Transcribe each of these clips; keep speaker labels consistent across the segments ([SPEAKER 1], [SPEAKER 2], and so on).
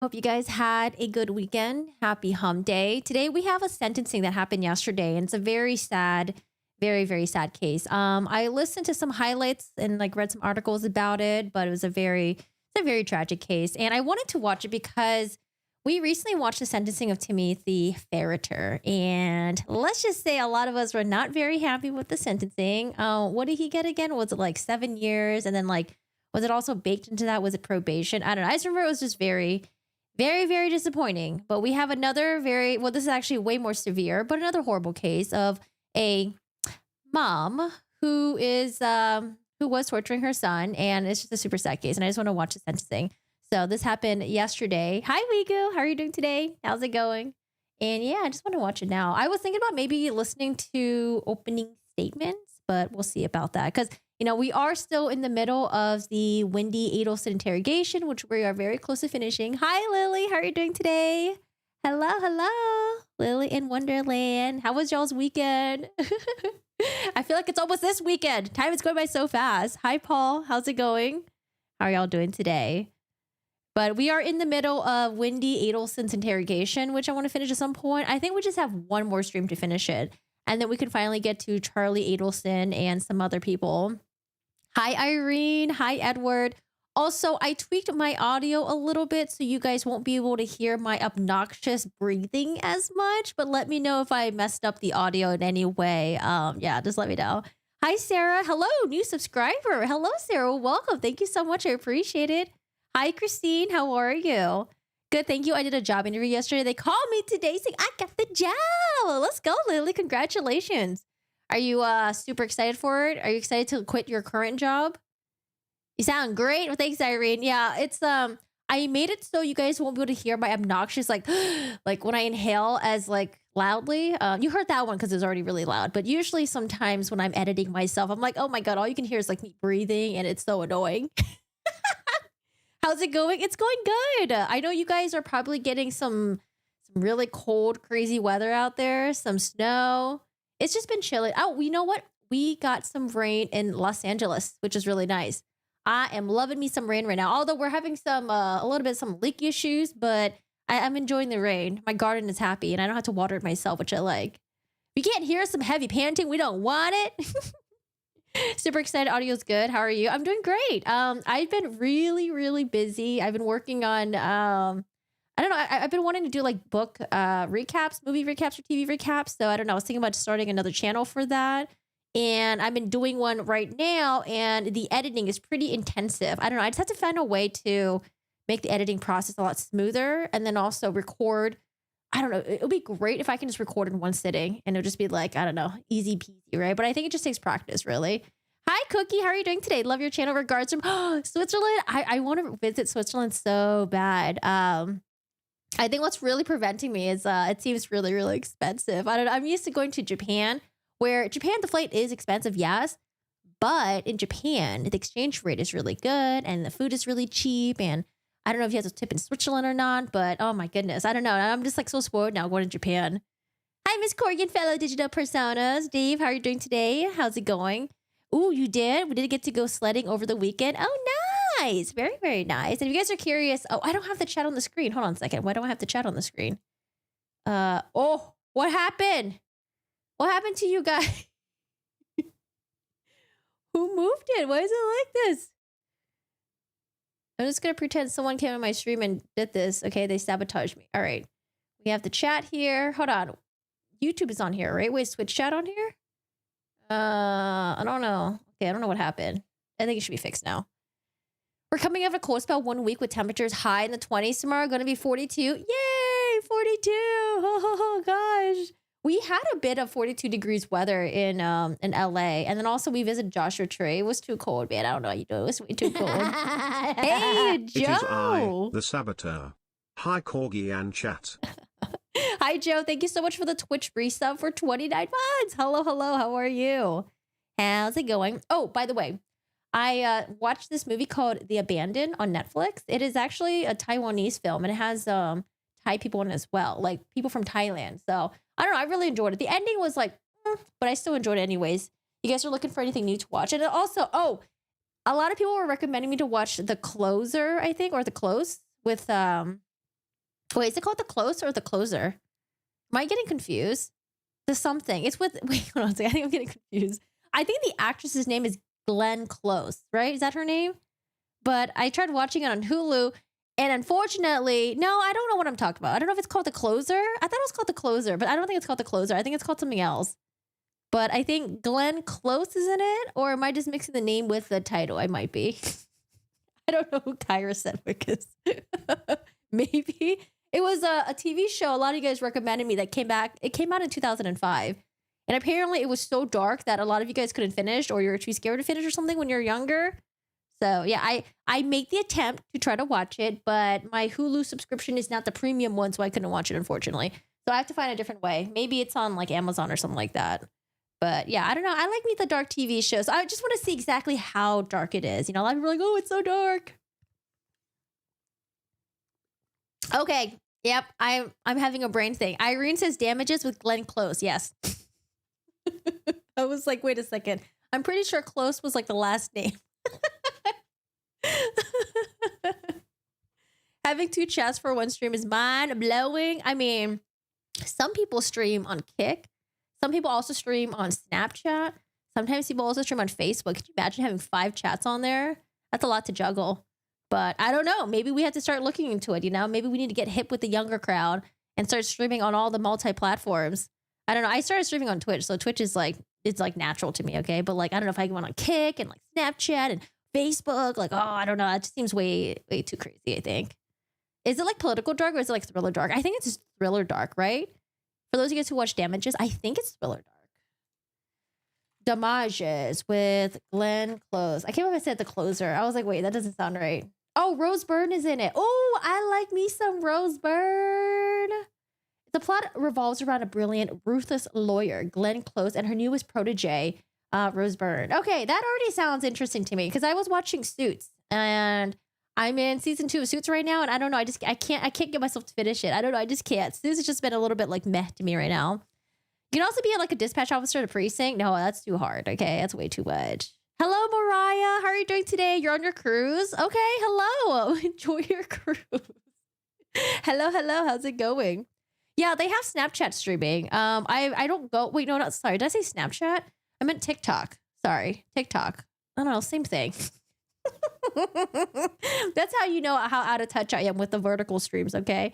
[SPEAKER 1] Hope you guys had a good weekend. Happy Hum Day. Today we have a sentencing that happened yesterday, and it's a very sad, very sad case. I listened to some highlights and like read some articles about it, but it's a very tragic case. And I wanted to watch it because we recently watched the sentencing of Timothy Ferreter, and let's just say a lot of us were not very happy with the sentencing. What did he get again? Was it like 7 years? And then like was it also baked into that? Was it probation? I don't know. I just remember it was just very disappointing. But we have another well, this is actually way more severe, but another horrible case of a mom who was torturing her son, and it's just a super sad case. And I just want to watch the sentencing. So this happened yesterday. Hi, Wigu. How are you doing today? How's it going? And yeah, I just want to watch it now. I was thinking about maybe listening to opening statements, but we'll see about that. Because, we are still in the middle of the Wendy Adelson interrogation, which we are very close to finishing. Hi, Lily. How are you doing today? Hello. Lily in Wonderland. How was y'all's weekend? I feel like it's almost this weekend. Time is going by so fast. Hi, Paul. How's it going? How are y'all doing today? But we are in the middle of Wendy Adelson's interrogation, which I want to finish at some point. I think we just have one more stream to finish it. And then we can finally get to Charlie Adelson and some other people. Hi, Irene. Hi, Edward. Also, I tweaked my audio a little bit so you guys won't be able to hear my obnoxious breathing as much. But let me know if I messed up the audio in any way. Yeah, just let me know. Hi, Sarah. Hello, new subscriber. Hello, Sarah. Welcome. Thank you so much. I appreciate it. Hi, Christine. How are you? Good, thank you. I did a job interview yesterday. They called me today saying I got the job. Let's go, Lily. Congratulations. Are you super excited for it? Are you excited to quit your current job? You sound great. Well, thanks, Irene. Yeah, it's I made it so you guys won't be able to hear my obnoxious like like when I inhale as like loudly. You heard that one because it's already really loud. But usually sometimes when I'm editing myself, I'm like, oh my God, all you can hear is like me breathing and it's so annoying. How's it going? It's going good. I know you guys are probably getting some really cold, crazy weather out there, some snow. It's just been chilly. Oh, you know what? We got some rain in Los Angeles, which is really nice. I am loving me some rain right now. Although we're having some leak issues, but I'm enjoying the rain. My garden is happy and I don't have to water it myself, which I like. If you can't hear some heavy panting, we don't want it. Super excited. Audio's good. How are you? I'm doing great. I've been really busy. I've been working on, I don't know. I've been wanting to do like book recaps, movie recaps, or TV recaps. So I don't know. I was thinking about starting another channel for that. And I've been doing one right now, and the editing is pretty intensive. I don't know. I just have to find a way to make the editing process a lot smoother, and then also record. I don't know. It would be great if I can just record in one sitting and it'll just be like, I don't know, easy peasy, right? But I think it just takes practice, really. Hi, Cookie. How are you doing today? Love your channel. Regards from Switzerland. I want to visit Switzerland so bad. I think what's really preventing me is it seems really expensive. I don't know. I'm used to going to Japan, where the flight is expensive, yes. But in Japan, the exchange rate is really good and the food is really cheap. And I don't know if you have to tip in Switzerland or not, but oh my goodness. I don't know. I'm just like so spoiled now going to Japan. Hi, Miss Corrigan, fellow digital personas. Dave, how are you doing today? How's it going? Ooh, you did? We did get to go sledding over the weekend. Oh, nice. Very nice. And if you guys are curious, I don't have the chat on the screen. Hold on a second. Why don't I have the chat on the screen? What happened? What happened to you guys? Who moved it? Why is it like this? I'm just going to pretend someone came on my stream and did this. Okay, they sabotaged me. All right. We have the chat here. Hold on. YouTube is on here, right? Wait, Twitch chat on here? I don't know. Okay, I don't know what happened. I think it should be fixed now. We're coming off a cold spell 1 week with temperatures high in the 20s tomorrow. Going to be 42. Yay! 42! Oh, gosh. We had a bit of 42 degrees weather in LA. And then also we visited Joshua Tree. It was too cold, man. I don't know how you do it. It was way too cold. Hey, Joe.
[SPEAKER 2] It is I, the saboteur. Hi, Corgi and chat.
[SPEAKER 1] Hi, Joe. Thank you so much for the Twitch resub for 29 months. Hello. How are you? How's it going? Oh, by the way, I watched this movie called The Abandoned on Netflix. It is actually a Taiwanese film, and it has Thai people in it as well, like people from Thailand. So I don't know. I really enjoyed it. The ending was like, but I still enjoyed it anyways. You guys are looking for anything new to watch. And also, a lot of people were recommending me to watch The Closer, I think, or The Close with Wait, is it called The Close or The Closer? Am I getting confused? The something. It's with, wait, hold on a second. I think I'm getting confused. I think the actress's name is Glenn Close, right? Is that her name? But I tried watching it on Hulu, and unfortunately, no, I don't know what I'm talking about. I don't know if it's called The Closer. I thought it was called The Closer, but I don't think it's called The Closer. I think it's called something else. But I think Glenn Close is in it, or am I just mixing the name with the title? I might be. I don't know who Kyra Sedgwick is. Maybe. It was a TV show a lot of you guys recommended me that came back. It came out in 2005. And apparently it was so dark that a lot of you guys couldn't finish, or you were too scared to finish or something when you're younger. So yeah, I made the attempt to try to watch it, but my Hulu subscription is not the premium one, so I couldn't watch it, unfortunately. So I have to find a different way. Maybe it's on like Amazon or something like that. But yeah, I don't know. I like me the dark TV shows. I just want to see exactly how dark it is. You know, a lot of people are like, oh, it's so dark. Okay. Yep. I'm having a brain thing. Irene says damages with Glenn Close. Yes. I was like, wait a second. I'm pretty sure Close was like the last name. Having two chats for one stream is mind blowing. I mean, some people stream on Kick. Some people also stream on Snapchat. Sometimes people also stream on Facebook. Could you imagine having 5 chats on there? That's a lot to juggle. But I don't know. Maybe we have to start looking into it, you know? Maybe we need to get hip with the younger crowd and start streaming on all the multi-platforms. I don't know. I started streaming on Twitch, so Twitch is like, it's like natural to me, okay? But like, I don't know if I can go on Kick and like Snapchat and Facebook. Like, oh, I don't know. It just seems way too crazy, I think. Is it like political dark or is it like thriller dark? I think it's just thriller dark, right? For those of you guys who watch Damages, I think it's thriller dark. Damages with Glenn Close. I can't remember if I said The Closer. I was like, wait, that doesn't sound right. Oh, Rose Byrne is in it. Oh, I like me some Rose Byrne. The plot revolves around a brilliant, ruthless lawyer, Glenn Close, and her newest protege, Rose Byrne. Okay, that already sounds interesting to me because I was watching Suits and I'm in season 2 of Suits right now, and I don't know. I can't get myself to finish it. I don't know. I just can't. Suits has just been a little bit like meh to me right now. You can also be like a dispatch officer at a precinct. No, that's too hard. Okay, that's way too much. Hello, Mariah. How are you doing today? You're on your cruise? Okay, hello. Enjoy your cruise. Hello. How's it going? Yeah, they have Snapchat streaming. I don't go. Wait, no, not sorry. Did I say Snapchat? I meant TikTok. Sorry, TikTok. I don't know. Same thing. That's how you know how out of touch I am with the vertical streams. Okay.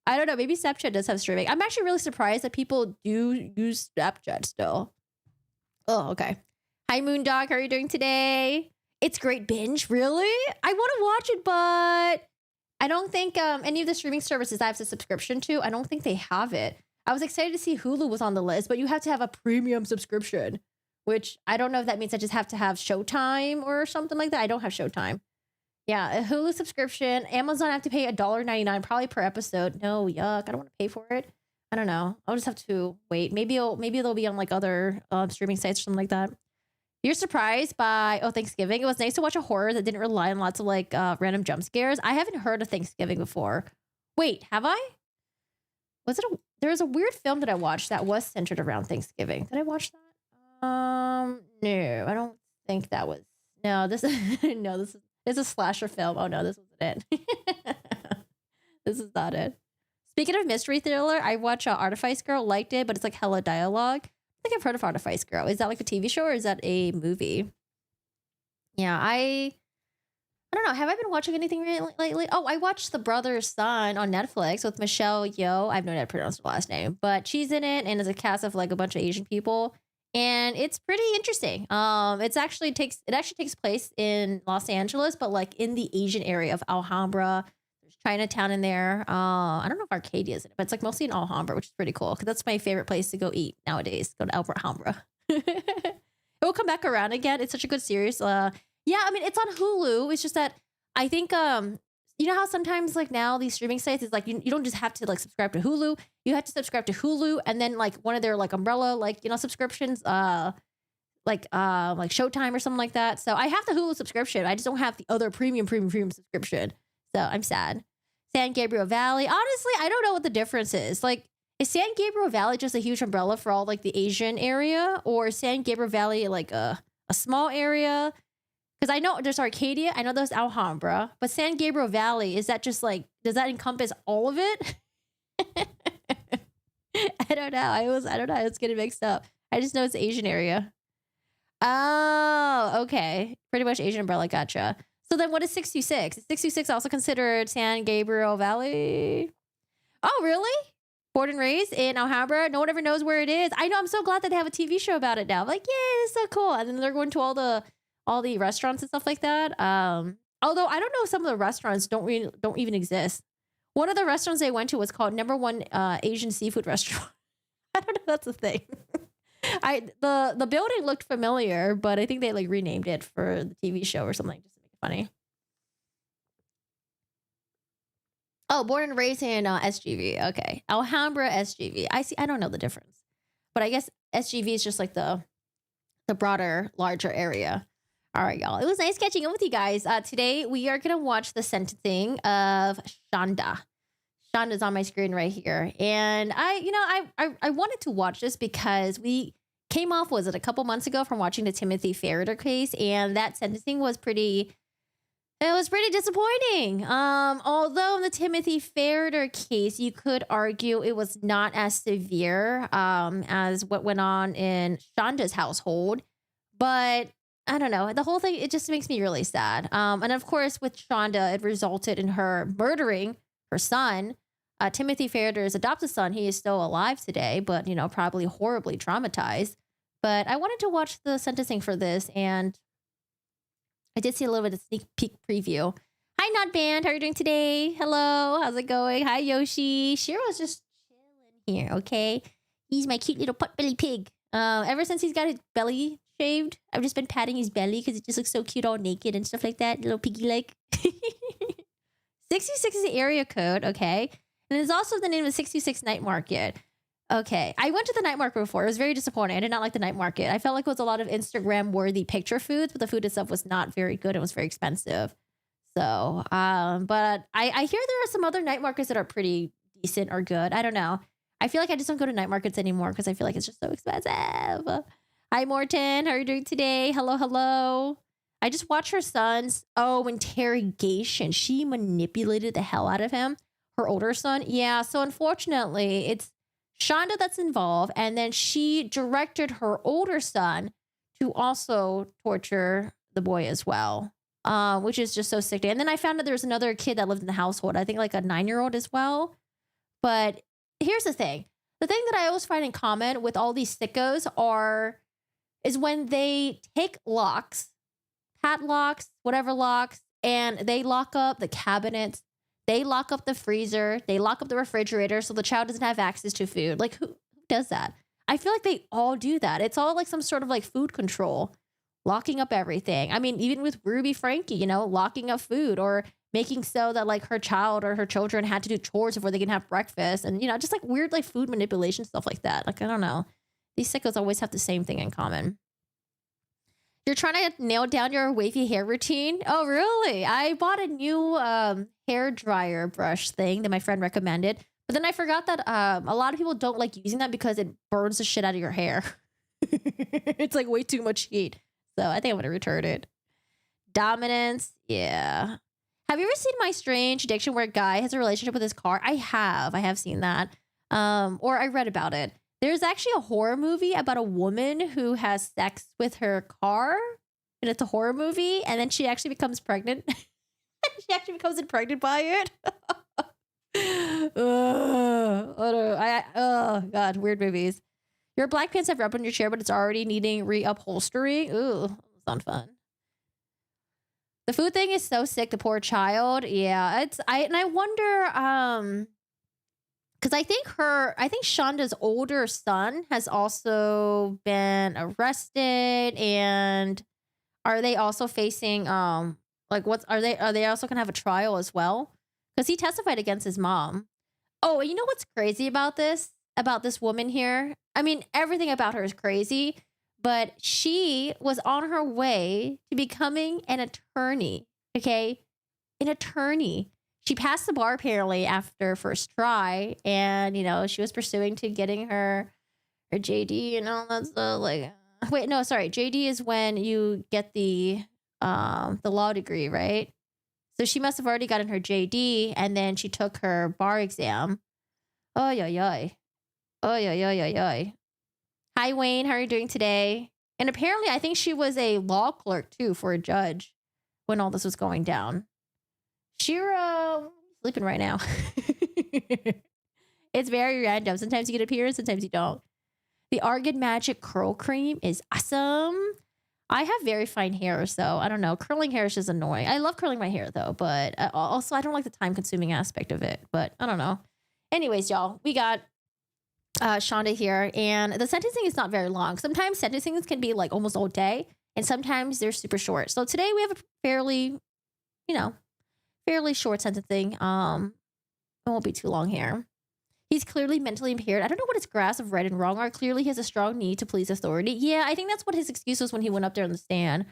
[SPEAKER 1] I don't know. Maybe Snapchat does have streaming. I'm actually really surprised that people do use Snapchat still. Oh, okay. Hi, Moondog. How are you doing today? It's great binge. Really? I want to watch it, but I don't think any of the streaming services I have a subscription to, I don't think they have it. I was excited to see Hulu was on the list, but you have to have a premium subscription, which I don't know if that means I just have to have Showtime or something like that. I don't have Showtime. Yeah, a Hulu subscription. Amazon, I have to pay $1.99 probably per episode. No, yuck. I don't want to pay for it. I don't know. I'll just have to wait. Maybe they'll be on like other streaming sites or something like that. You're surprised by Thanksgiving. It was nice to watch a horror that didn't rely on lots of like random jump scares. I haven't heard of Thanksgiving before. Wait, have I? There was a weird film that I watched that was centered around Thanksgiving. Did I watch that? No, I don't think that was. No, this is a slasher film. Oh no, this wasn't it. This is not it. Speaking of mystery thriller, I watched Artifice Girl, liked it, but it's like hella dialogue. I think I've heard of Artifice Girl. Is that like a TV show or is that a movie? Yeah, I don't know. Have I been watching anything lately? Oh, I watched The Brother's Son on Netflix with Michelle Yeoh. I have no idea how to pronounce her last name, but she's in it and it's a cast of like a bunch of Asian people. And it's pretty interesting. It actually takes place in Los Angeles, but like in the Asian area of Alhambra. There's Chinatown in there. I don't know if Arcadia is in it, but it's like mostly in Alhambra, which is pretty cool because that's my favorite place to go eat nowadays. Go to Alhambra. It will come back around again. It's such a good series. Yeah, I mean it's on Hulu. It's just that I think you know how sometimes like now these streaming sites is like you don't just have to like subscribe to Hulu. You have to subscribe to Hulu and then like one of their like umbrella like subscriptions like Showtime or something like that. So I have the Hulu subscription. I just don't have the other premium subscription. So I'm sad. San Gabriel Valley. Honestly, I don't know what the difference is. Like is San Gabriel Valley just a huge umbrella for all like the Asian area or is San Gabriel Valley like a small area? Because I know there's Arcadia, I know there's Alhambra, but San Gabriel Valley, is that just like, does that encompass all of it? I don't know. I don't know. It's getting mixed up. I just know it's Asian area. Oh, okay. Pretty much Asian umbrella. Gotcha. So then what is 626? Is 626 also considered San Gabriel Valley? Oh, really? Born and raised in Alhambra. No one ever knows where it is. I know. I'm so glad that they have a TV show about it now. I'm like, yeah, it's so cool. And then they're going to all the restaurants and stuff like that. Although I don't know, some of the restaurants don't even exist. One of the restaurants they went to was called Number One Asian Seafood Restaurant. I don't know if that's a thing. The building looked familiar, but I think they like renamed it for the TV show or something just to make it funny. Oh, born and raised in SGV. Okay, Alhambra SGV. I see. I don't know the difference, but I guess SGV is just like the broader, larger area. All right, y'all. It was nice catching up with you guys. Today we are gonna watch the sentencing of Shanda. Shanda's on my screen right here, and I wanted to watch this because we came off, was it a couple months ago, from watching the Timothy Ferritter case, and that sentencing was pretty disappointing. Although in the Timothy Ferritter case, you could argue it was not as severe as what went on in Shanda's household, but I don't know. The whole thing, it just makes me really sad. And of course, with Shanda, it resulted in her murdering her son. Timothy Ferritter's adopted son, he is still alive today, but, probably horribly traumatized. But I wanted to watch the sentencing for this, and I did see a little bit of sneak peek preview. Hi, Not Band. How are you doing today? Hello. How's it going? Hi, Yoshi. Shiro's just chilling here, okay? He's my cute little pot-belly pig. Ever since he's got his belly shaved, I've just been patting his belly because it just looks so cute all naked and stuff like that. Little piggy-like. 66 is the area code, okay? And it's also the name of the 66 night market. Okay. I went to the night market before. It was very disappointing. I did not like the night market. I felt like it was a lot of Instagram-worthy picture foods, but the food itself was not very good. It was very expensive. So, but I hear there are some other night markets that are pretty decent or good. I don't know. I feel like I just don't go to night markets anymore because I feel like it's just so expensive. Hi, Morton. How are you doing today? Hello, hello. I just watched her son's, interrogation. She manipulated the hell out of him. Her older son. Yeah. So unfortunately, it's Shanda that's involved. And then she directed her older son to also torture the boy as well, which is just so sick. And then I found out there was another kid that lived in the household. I think like a 9-year-old as well. But here's the thing. The thing that I always find in common with all these sickos is when they take locks, padlocks, whatever locks, and they lock up the cabinets, they lock up the freezer, they lock up the refrigerator so the child doesn't have access to food. Like, who does that? I feel like they all do that. It's all like some sort of like food control, locking up everything. I mean, even with Ruby Frankie, locking up food or making so that like her child or her children had to do chores before they can have breakfast, and just like weird like food manipulation stuff like that. Like, I don't know. These sickos always have the same thing in common. You're trying to nail down your wavy hair routine? Oh, really? I bought a new hair dryer brush thing that my friend recommended, but then I forgot that a lot of people don't like using that because it burns the shit out of your hair. It's like way too much heat. So I think I'm going to return it. Dominance. Yeah. Have you ever seen My Strange Addiction where a guy has a relationship with his car? I have seen that. Or I read about it. There's actually a horror movie about a woman who has sex with her car, and it's a horror movie, and then she actually becomes pregnant. She actually becomes impregnated by it. Oh God, weird movies. Your black pants have rubbed on your chair, but it's already needing reupholstering. Ooh, that's not fun. The food thing is so sick. The poor child. Yeah, I wonder. Because I think Shanda's older son has also been arrested, and are they also facing are they also gonna have a trial as well? Because he testified against his mom. Oh, and you know what's crazy about this woman here? I mean, everything about her is crazy, but she was on her way to becoming an attorney. Okay, an attorney. She passed the bar apparently after first try, and she was pursuing to getting her JD and all that stuff. Like, wait, no, sorry, JD is when you get the the law degree, right? So she must have already gotten her JD, and then she took her bar exam. Oh, yeah, yeah. Oh, yeah, yeah, yeah, yeah. Hi, Wayne. How are you doing today? And apparently, I think she was a law clerk, too, for a judge when all this was going down. Shira, sleeping right now. It's very random. Sometimes you get appearance, sometimes you don't. The Argan Magic Curl Cream is awesome. I have very fine hair, so I don't know. Curling hair is just annoying. I love curling my hair, though, but also I don't like the time-consuming aspect of it, but I don't know. Anyways, y'all, we got Shanda here, and the sentencing is not very long. Sometimes sentencings can be like almost all day, and sometimes they're super short. So today we have a fairly short sentencing. It won't be too long here. He's clearly mentally impaired. I don't know what his grasp of right and wrong are. Clearly, he has a strong need to please authority. Yeah, I think that's what his excuse was when he went up there on the stand.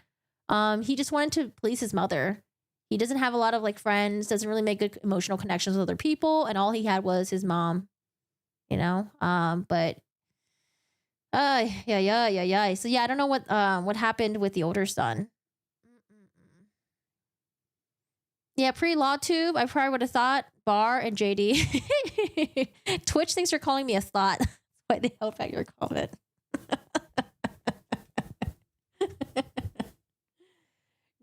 [SPEAKER 1] He just wanted to please his mother. He doesn't have a lot of like friends, doesn't really make good emotional connections with other people, and all he had was his mom. But yeah. So yeah, I don't know what happened with the older son. Yeah, pre-law tube, I probably would have thought bar and JD. Twitch thinks you're calling me a thought. That's why they held back your comment.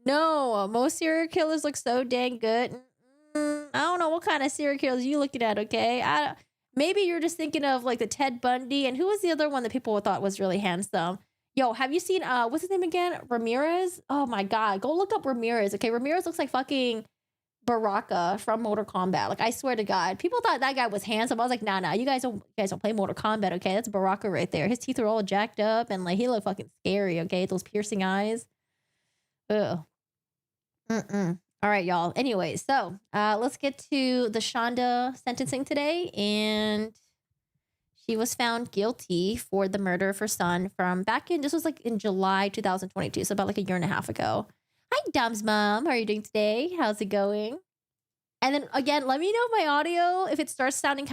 [SPEAKER 1] No, most serial killers look so dang good. I don't know what kind of serial killers you looking at, okay? Maybe you're just thinking of like the Ted Bundy, and who was the other one that people thought was really handsome? Yo, have you seen, what's his name again? Ramirez? Oh my God, go look up Ramirez, okay? Ramirez looks like fucking Baraka from Mortal Kombat. Like, I swear to God, people thought that guy was handsome. I was like, nah, you guys don't play Mortal Kombat, okay? That's Baraka right there. His teeth are all jacked up, and like he looked fucking scary, okay? Those piercing eyes. Ugh. All right, y'all. Anyway, so let's get to the Shanda sentencing today, and she was found guilty for the murder of her son from this was like in July 2022, so about like a year and a half ago. Hi, Dom's mom. How are you doing today? How's it going? And then again, let me know my audio if it starts sounding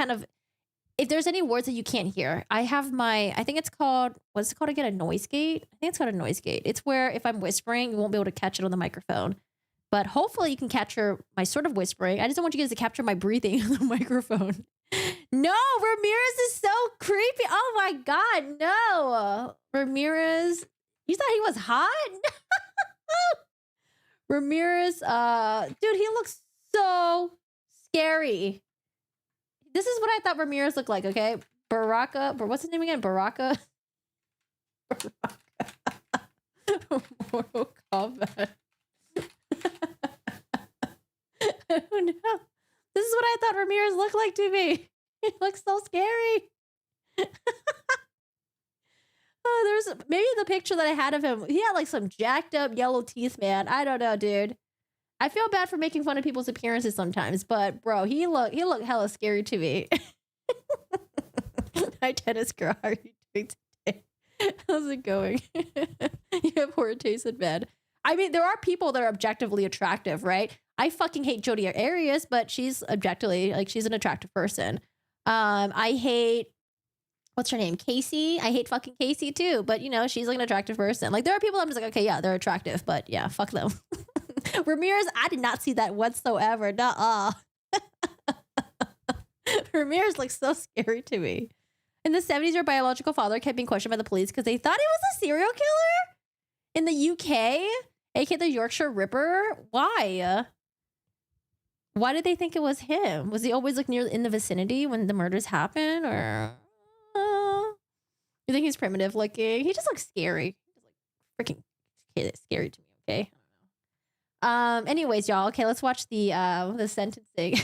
[SPEAKER 1] if there's any words that you can't hear. I have I think it's called, what's it called again? A noise gate? I think it's called a noise gate. It's where if I'm whispering, you won't be able to catch it on the microphone. But hopefully you can capture my sort of whispering. I just don't want you guys to capture my breathing on the microphone. No, Ramirez is so creepy. Oh my God, no. Ramirez, you thought he was hot? Ramirez, dude, he looks so scary. This is what I thought Ramirez looked like, okay? Baraka, what's his name again? Baraka? Mortal Kombat. I don't know. This is what I thought Ramirez looked like to me. He looks so scary. Oh, there's maybe the picture that I had of him. He had like some jacked up yellow teeth, man. I don't know, dude. I feel bad for making fun of people's appearances sometimes, but bro, he looked hella scary to me. Hi, tennis girl. How are you doing today? How's it going? You have poor taste in bed. I mean, there are people that are objectively attractive, right? I fucking hate Jodi Arias, but she's objectively, like, she's an attractive person. I hate, what's her name? Casey. I hate fucking Casey too, but you know, she's like an attractive person. Like, there are people I'm just like, okay, yeah, they're attractive, but yeah, fuck them. Ramirez, I did not see that whatsoever. Nuh-uh. Ramirez looks so scary to me. In the 70s, your biological father kept being questioned by the police because they thought he was a serial killer in the UK, aka the Yorkshire Ripper. Why? Why did they think it was him? Was he always like in the vicinity when the murders happened, or you think he's primitive looking? He just looks scary. He's like freaking scary to me. Okay. Anyways, y'all. Okay, let's watch the sentencing.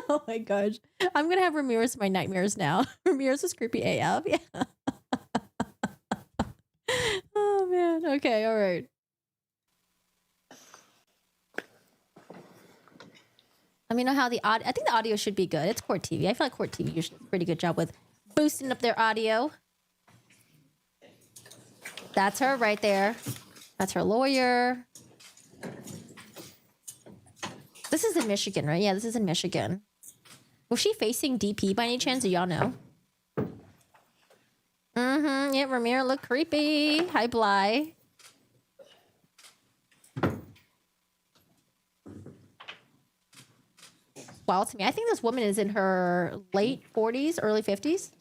[SPEAKER 1] Oh my gosh, I'm gonna have Ramirez in my nightmares now. Ramirez is creepy AF. Yeah. Oh man. Okay. All right. Let me know how the audio. I think the audio should be good. It's Court TV. I feel like Court TV usually does a pretty good job with boosting up their audio. That's her right there. That's her lawyer. This is in Michigan, right? Yeah, this is in Michigan. Was she facing DP by any chance? Do y'all know? Yeah, Ramirez looked creepy. Hi, Bly. wild to me. I think this woman is in her late 40s, early 50s.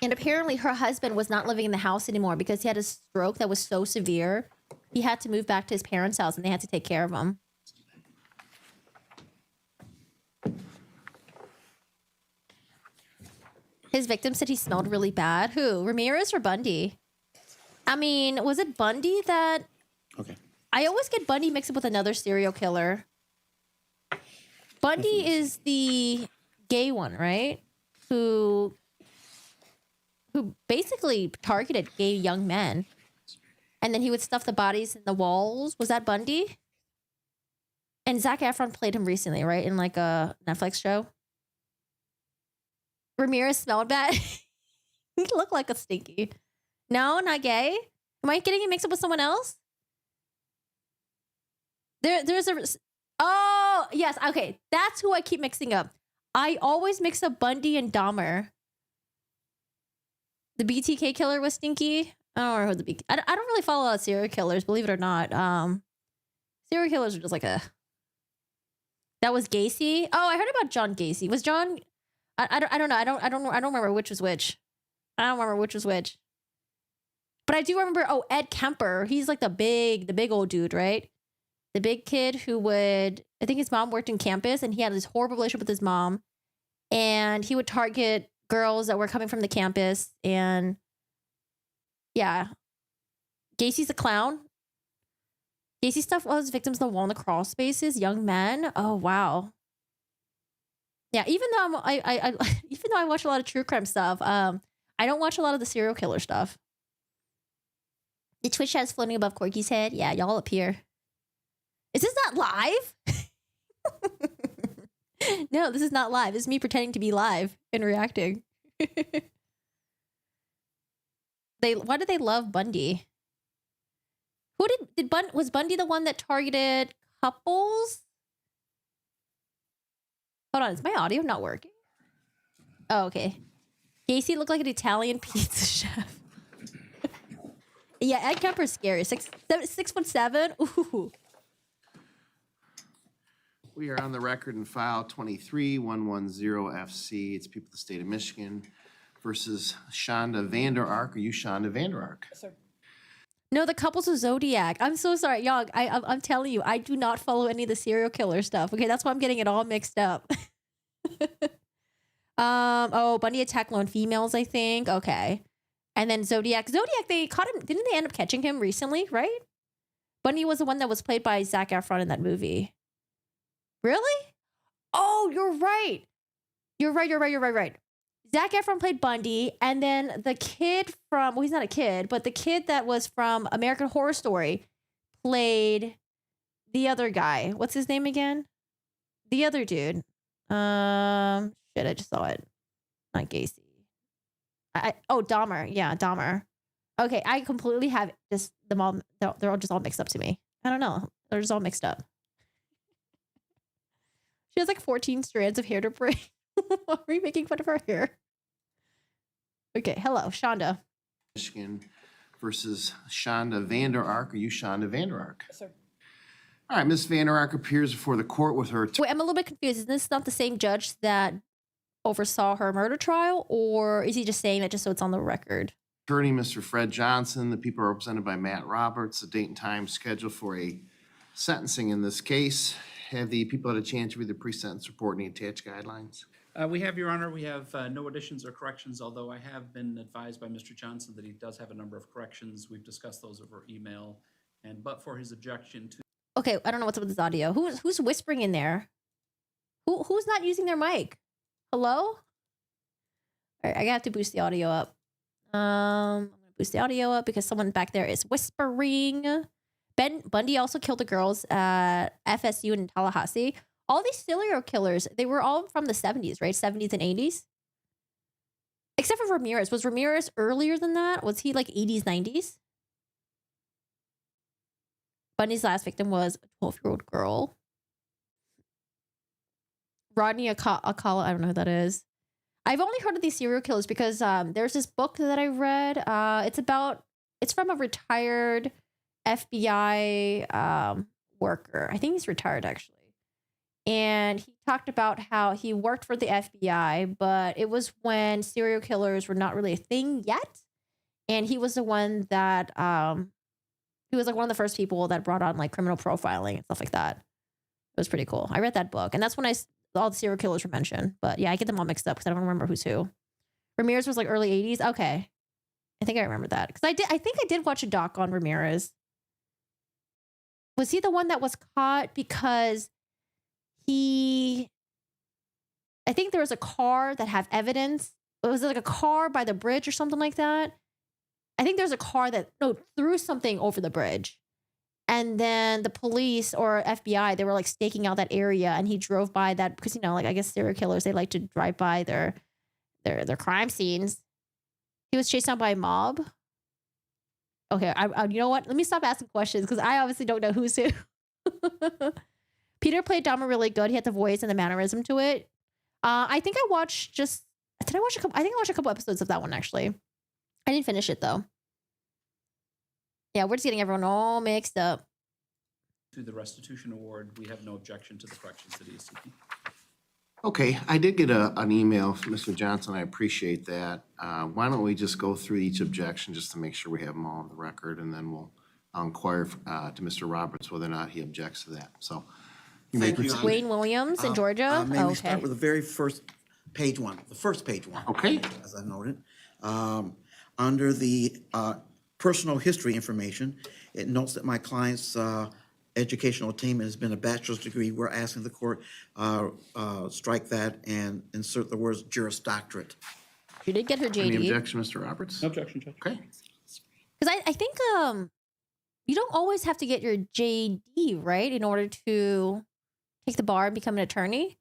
[SPEAKER 1] And apparently her husband was not living in the house anymore because he had a stroke that was so severe. He had to move back to his parents' house and they had to take care of him. His victim said he smelled really bad. Who? Ramirez or Bundy? I mean, was it Bundy that...
[SPEAKER 3] Okay.
[SPEAKER 1] I always get Bundy mixed up with another serial killer. Bundy is the gay one, right? Who basically targeted gay young men. And then he would stuff the bodies in the walls. Was that Bundy? And Zac Efron played him recently, right? In like a Netflix show. Ramirez smelled bad. He looked like a stinky. No, not gay. Am I getting it mixed up with someone else? There's a... Oh, yes. Okay. That's who I keep mixing up. I always mix up Bundy and Dahmer. The BTK killer was stinky. I don't know who the I don't really follow a lot of serial killers, believe it or not. Serial killers are just like a... That was Gacy. Oh, I heard about John Gacy. Was John... I don't know. I don't remember which was which. I don't remember which was which. But I do remember, Ed Kemper. He's like the big old dude, right? The big kid who would, I think his mom worked in campus and he had this horrible relationship with his mom. And he would target girls that were coming from the campus. And yeah. Gacy's a clown. Gacy stuff was victims of the wall in the crawl spaces, young men. Oh, wow. Yeah, even though even though I watch a lot of true crime stuff, I don't watch a lot of the serial killer stuff. The Twitch chat is floating above Corky's head. Yeah, y'all up here. Is this not live? No, this is not live. This is me pretending to be live and reacting. Why do they love Bundy? Was Bundy the one that targeted couples? Hold on, is my audio not working? Oh, okay. Gacy looked like an Italian pizza chef. Yeah, Ed Kemper's scary. 6'7". Ooh.
[SPEAKER 3] We are on the record in file 23110FC. It's people of the state of Michigan versus Shanda Vander Ark. Are you Shanda Vander Ark?
[SPEAKER 4] Yes, sir.
[SPEAKER 1] No, the couples of Zodiac. I'm so sorry, y'all. I'm telling you, I do not follow any of the serial killer stuff. Okay, that's why I'm getting it all mixed up. Bundy attacked lone females, I think. Okay. And then Zodiac, they caught him. Didn't they end up catching him recently, right? Bundy was the one that was played by Zac Efron in that movie. Really? Oh, you're right. You're right. Zac Efron played Bundy, and then the kid from, well, he's not a kid, but the kid that was from American Horror Story played the other guy. What's his name again? The other dude. Shit, I just saw it. Not Gacy. Dahmer. Yeah, Dahmer. Okay, I completely have just them all. They're all just all mixed up to me. I don't know. They're just all mixed up. She has like 14 strands of hair to braid. Are we making fun of her hair? Okay, hello, Shanda.
[SPEAKER 3] Michigan versus Shanda Vander Ark. Are you Shanda Vander Ark?
[SPEAKER 4] Yes, sir.
[SPEAKER 3] All right, Miss Vander Ark appears before the court with her
[SPEAKER 1] Wait, I'm a little bit confused. Is this not the same judge that oversaw her murder trial, or is he just saying that just so it's on the record?
[SPEAKER 3] attorney, Mr. Fred Johnson. The people are represented by Matt Roberts. The date and time scheduled for a sentencing in this case. Have the people had a chance to read the pre-sentence report and the attached guidelines?
[SPEAKER 4] We have, Your Honor, we have no additions or corrections, although I have been advised by Mr. Johnson that he does have a number of corrections. We've discussed those over email, but for his objection to...
[SPEAKER 1] Okay, I don't know what's up with this audio. Who's whispering in there? Who's not using their mic? Hello? All right, I have to boost the audio up. I'm gonna boost the audio up because someone back there is whispering. Bundy also killed the girls at FSU in Tallahassee. All these serial killers, they were all from the 70s, right? 70s and 80s? Except for Ramirez. Was Ramirez earlier than that? Was he like 80s, 90s? Bundy's last victim was a 12-year-old girl. Rodney Akala, I don't know who that is. I've only heard of these serial killers because there's this book that I read. It's from a retired FBI worker. I think he's retired actually. And he talked about how he worked for the FBI, but it was when serial killers were not really a thing yet. And he was the one that he was like one of the first people that brought on like criminal profiling and stuff like that. It was pretty cool. I read that book, and that's when all the serial killers were mentioned. But yeah, I get them all mixed up because I don't remember who's who. Ramirez was like early 80s. Okay. I think I remember that. Because I think I did watch a doc on Ramirez. Was he the one that was caught because I think there was a car that had evidence. Was it like a car by the bridge or something like that? I think there's a car that threw something over the bridge. And then the police or FBI, they were like staking out that area, and he drove by that because, like I guess serial killers, they like to drive by their crime scenes. He was chased down by a mob. Okay, you know what? Let me stop asking questions because I obviously don't know who's who. Peter played Dahmer really good. He had the voice and the mannerism to it. I think I watched did I watch a couple? I think I watched a couple episodes of that one actually. I didn't finish it though. Yeah, we're just getting everyone all mixed up.
[SPEAKER 4] To the Restitution Award, we have no objection to the corrections that he is seeking.
[SPEAKER 3] Okay, I did get an email from Mr. Johnson. I appreciate that. Why don't we just go through each objection just to make sure we have them all on the record, and then we'll inquire to Mr. Roberts whether or not he objects to that. So you may
[SPEAKER 5] Thank you,
[SPEAKER 3] proceed.
[SPEAKER 1] Wayne Williams in Georgia.
[SPEAKER 5] May we
[SPEAKER 1] Okay.
[SPEAKER 5] start with the very first page one, the first page one.
[SPEAKER 3] Okay.
[SPEAKER 5] As I noted. Under the personal history information, it notes that my client's educational attainment has been a bachelor's degree. We're asking the court strike that and insert the words Juris Doctorate.
[SPEAKER 1] You did get her
[SPEAKER 3] Any
[SPEAKER 1] JD.
[SPEAKER 3] objection, Mr. Roberts?
[SPEAKER 4] No objection, Judge.
[SPEAKER 3] Okay.
[SPEAKER 1] Because I think you don't always have to get your JD, right, in order to take the bar and become an attorney?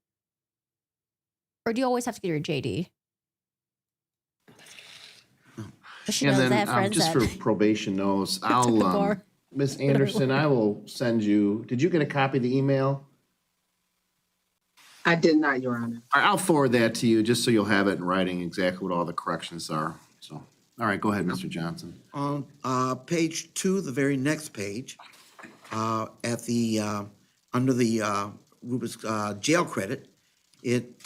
[SPEAKER 1] Or do you always have to get your JD? She
[SPEAKER 3] And
[SPEAKER 1] knows
[SPEAKER 3] then
[SPEAKER 1] I have friends
[SPEAKER 3] just
[SPEAKER 1] that
[SPEAKER 3] for probation knows,
[SPEAKER 1] took the
[SPEAKER 3] I'll,
[SPEAKER 1] bar.
[SPEAKER 3] Ms. Anderson, I will send you, did you get a copy of the email?
[SPEAKER 6] I did not, Your Honor.
[SPEAKER 3] All right, I'll forward that to you just so you'll have it in writing exactly what all the corrections are. So, all right, go ahead, Mr. Johnson.
[SPEAKER 5] On page two, the very next page, at the under the rubric jail credit, it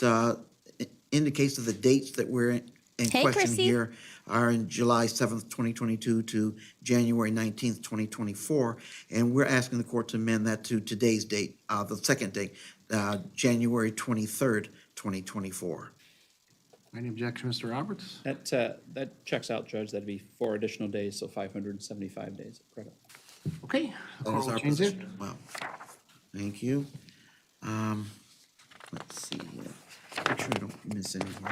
[SPEAKER 5] indicates that the dates that we're in
[SPEAKER 1] Take
[SPEAKER 5] question
[SPEAKER 1] receipt.
[SPEAKER 5] here are in July 7th, 2022 to January 19th, 2024. And we're asking the court to amend that to today's date, the second date, January 23rd, 2024.
[SPEAKER 3] Any objection, Mr. Roberts?
[SPEAKER 4] That checks out, Judge. That'd be 4 additional days, so 575 days of credit.
[SPEAKER 3] Okay.
[SPEAKER 5] That is
[SPEAKER 3] I'll
[SPEAKER 5] our
[SPEAKER 3] change it.
[SPEAKER 5] position as well. Thank you. Let's see here. Make sure I don't miss anything.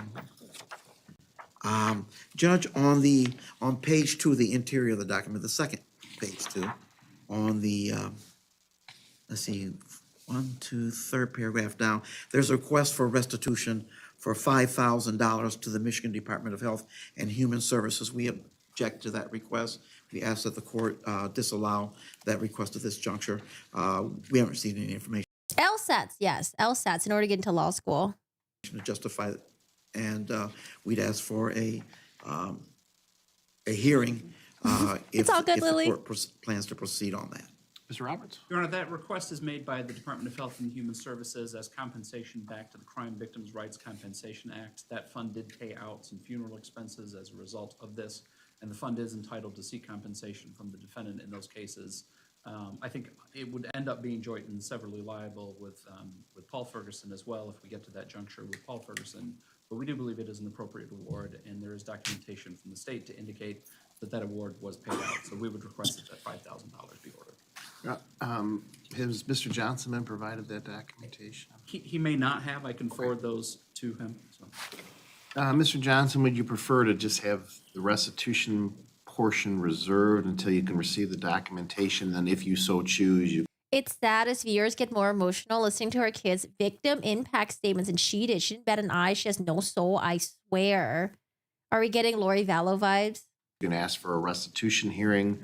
[SPEAKER 5] Judge, on page two, the interior of the document, the second page two, on the, let's see, third paragraph down, there's a request for restitution for $5,000 to the Michigan Department of Health and Human Services. We object to that request. We ask that the court disallow that request at this juncture. We haven't received any information
[SPEAKER 1] LSATs, yes. LSATs in order to get into law school.
[SPEAKER 5] to justify it. And we'd ask for a hearing if
[SPEAKER 1] all good,
[SPEAKER 5] if the
[SPEAKER 1] Lily.
[SPEAKER 5] court plans to proceed on that.
[SPEAKER 3] Mr. Roberts?
[SPEAKER 4] Your Honor, that request is made by the Department of Health and Human Services as compensation back to the Crime Victims' Rights Compensation Act. That fund did pay out some funeral expenses as a result of this, and the fund is entitled to seek compensation from the defendant in those cases. I think it would end up being joint and severally liable with Paul Ferguson as well if we get to that juncture with Paul Ferguson. But we do believe it is an appropriate award, and there is documentation from the state to indicate that that award was paid out. So we would request that $5,000 be ordered.
[SPEAKER 3] Has Mr. Johnson been provided that documentation?
[SPEAKER 4] He may not have. I can forward those to him. So.
[SPEAKER 3] Mr. Johnson, would you prefer to just have the restitution portion reserved until you can receive the documentation? Then if you so choose, you
[SPEAKER 1] It's sad as viewers get more emotional listening to her kids' victim impact statements, and she didn't bat an eye. She has no soul, I swear. Are we getting Lori Vallow vibes?
[SPEAKER 3] can ask for a restitution hearing.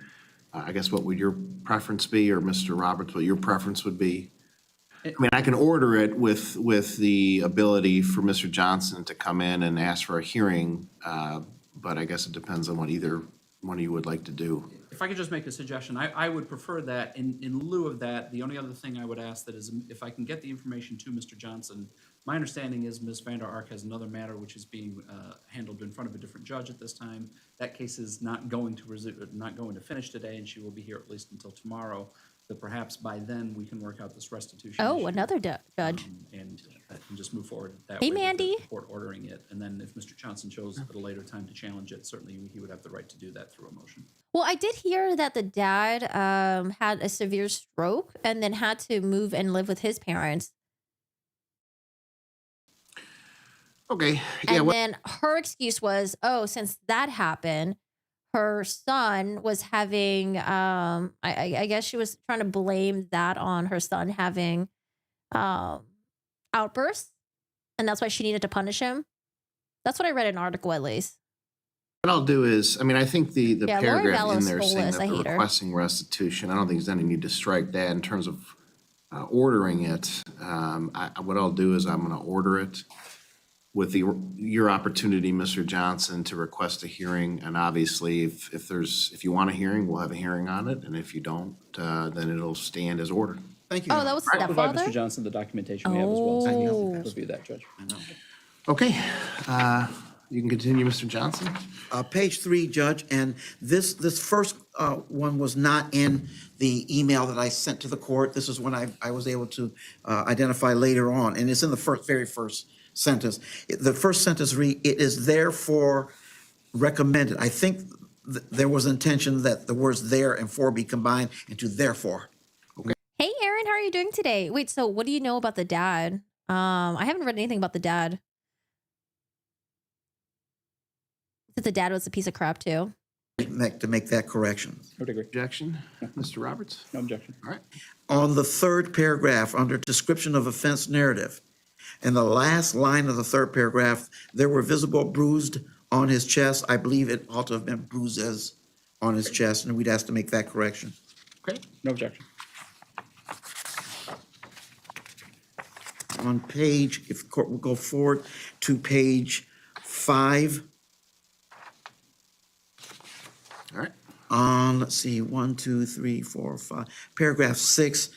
[SPEAKER 3] I guess what would your preference be, or Mr. Roberts, what your preference would be? I mean, I can order it with the ability for Mr. Johnson to come in and ask for a hearing, but I guess it depends on what either one of you would like to do.
[SPEAKER 4] If I could just make a suggestion, I would prefer that in lieu of that, the only other thing I would ask that is if I can get the information to Mr. Johnson. My understanding is Ms. Vander Ark has another matter which is being handled in front of a different judge at this time. That case is not going to finish today, and she will be here at least until tomorrow. That perhaps by then we can work out this restitution
[SPEAKER 1] Oh,
[SPEAKER 4] issue,
[SPEAKER 1] another judge.
[SPEAKER 4] and just move forward that
[SPEAKER 1] Hey,
[SPEAKER 4] way with
[SPEAKER 1] Mandy.
[SPEAKER 4] the court ordering it. And then if Mr. Johnson chose at a later time to challenge it, certainly he would have the right to do that through a motion.
[SPEAKER 1] Well, I did hear that the dad had a severe stroke and then had to move and live with his parents.
[SPEAKER 3] Okay, yeah,
[SPEAKER 1] And then her excuse was, oh, since that happened, her son was having, I guess she was trying to blame that on her son having outbursts. And that's why she needed to punish him. That's what I read in an article, at least.
[SPEAKER 3] what I'll do is, I mean, I think the
[SPEAKER 1] Yeah, Lori
[SPEAKER 3] paragraph in
[SPEAKER 1] Vallow
[SPEAKER 3] there
[SPEAKER 1] stole
[SPEAKER 3] saying
[SPEAKER 1] this.
[SPEAKER 3] that
[SPEAKER 1] I
[SPEAKER 3] they're
[SPEAKER 1] hate her.
[SPEAKER 3] requesting restitution, I don't think there's any need to strike that in terms of ordering it. What I'll do is I'm gonna order it with your opportunity, Mr. Johnson, to request a hearing. And obviously, if you want a hearing, we'll have a hearing on it. And if you don't, then it'll stand as ordered.
[SPEAKER 5] Thank you.
[SPEAKER 1] Oh, that was the
[SPEAKER 4] I'll provide
[SPEAKER 1] stepfather?
[SPEAKER 4] Mr. Johnson the documentation we have as well. So he
[SPEAKER 1] Oh.
[SPEAKER 4] can review that, Judge.
[SPEAKER 3] Okay, you can continue, Mr. Johnson.
[SPEAKER 5] Page 3, Judge, and this first one was not in the email that I sent to the court. This is one I was able to identify later on, and it's in the very first sentence. The first sentence read, "It is therefore recommended." I think there was intention that the words "there" and "for" be combined into "therefore."
[SPEAKER 1] Hey, Aaron, how are you doing today? Wait, so what do you know about the dad? I haven't read anything about the dad. That the dad was a piece of crap too.
[SPEAKER 5] To make that correction.
[SPEAKER 4] I would agree.
[SPEAKER 3] Objection, Mr. Roberts?
[SPEAKER 4] No objection.
[SPEAKER 3] All right.
[SPEAKER 5] On the third paragraph, under description of offense narrative, in the last line of the third paragraph, there were visible bruised on his chest. I believe it ought to have been bruises on his chest, and we'd ask to make that correction.
[SPEAKER 3] Okay.
[SPEAKER 4] No objection.
[SPEAKER 5] On page, if the court will go forward to page 5,
[SPEAKER 3] All right.
[SPEAKER 5] on, let's see, 1, 2, 3, 4, 5, paragraph 6,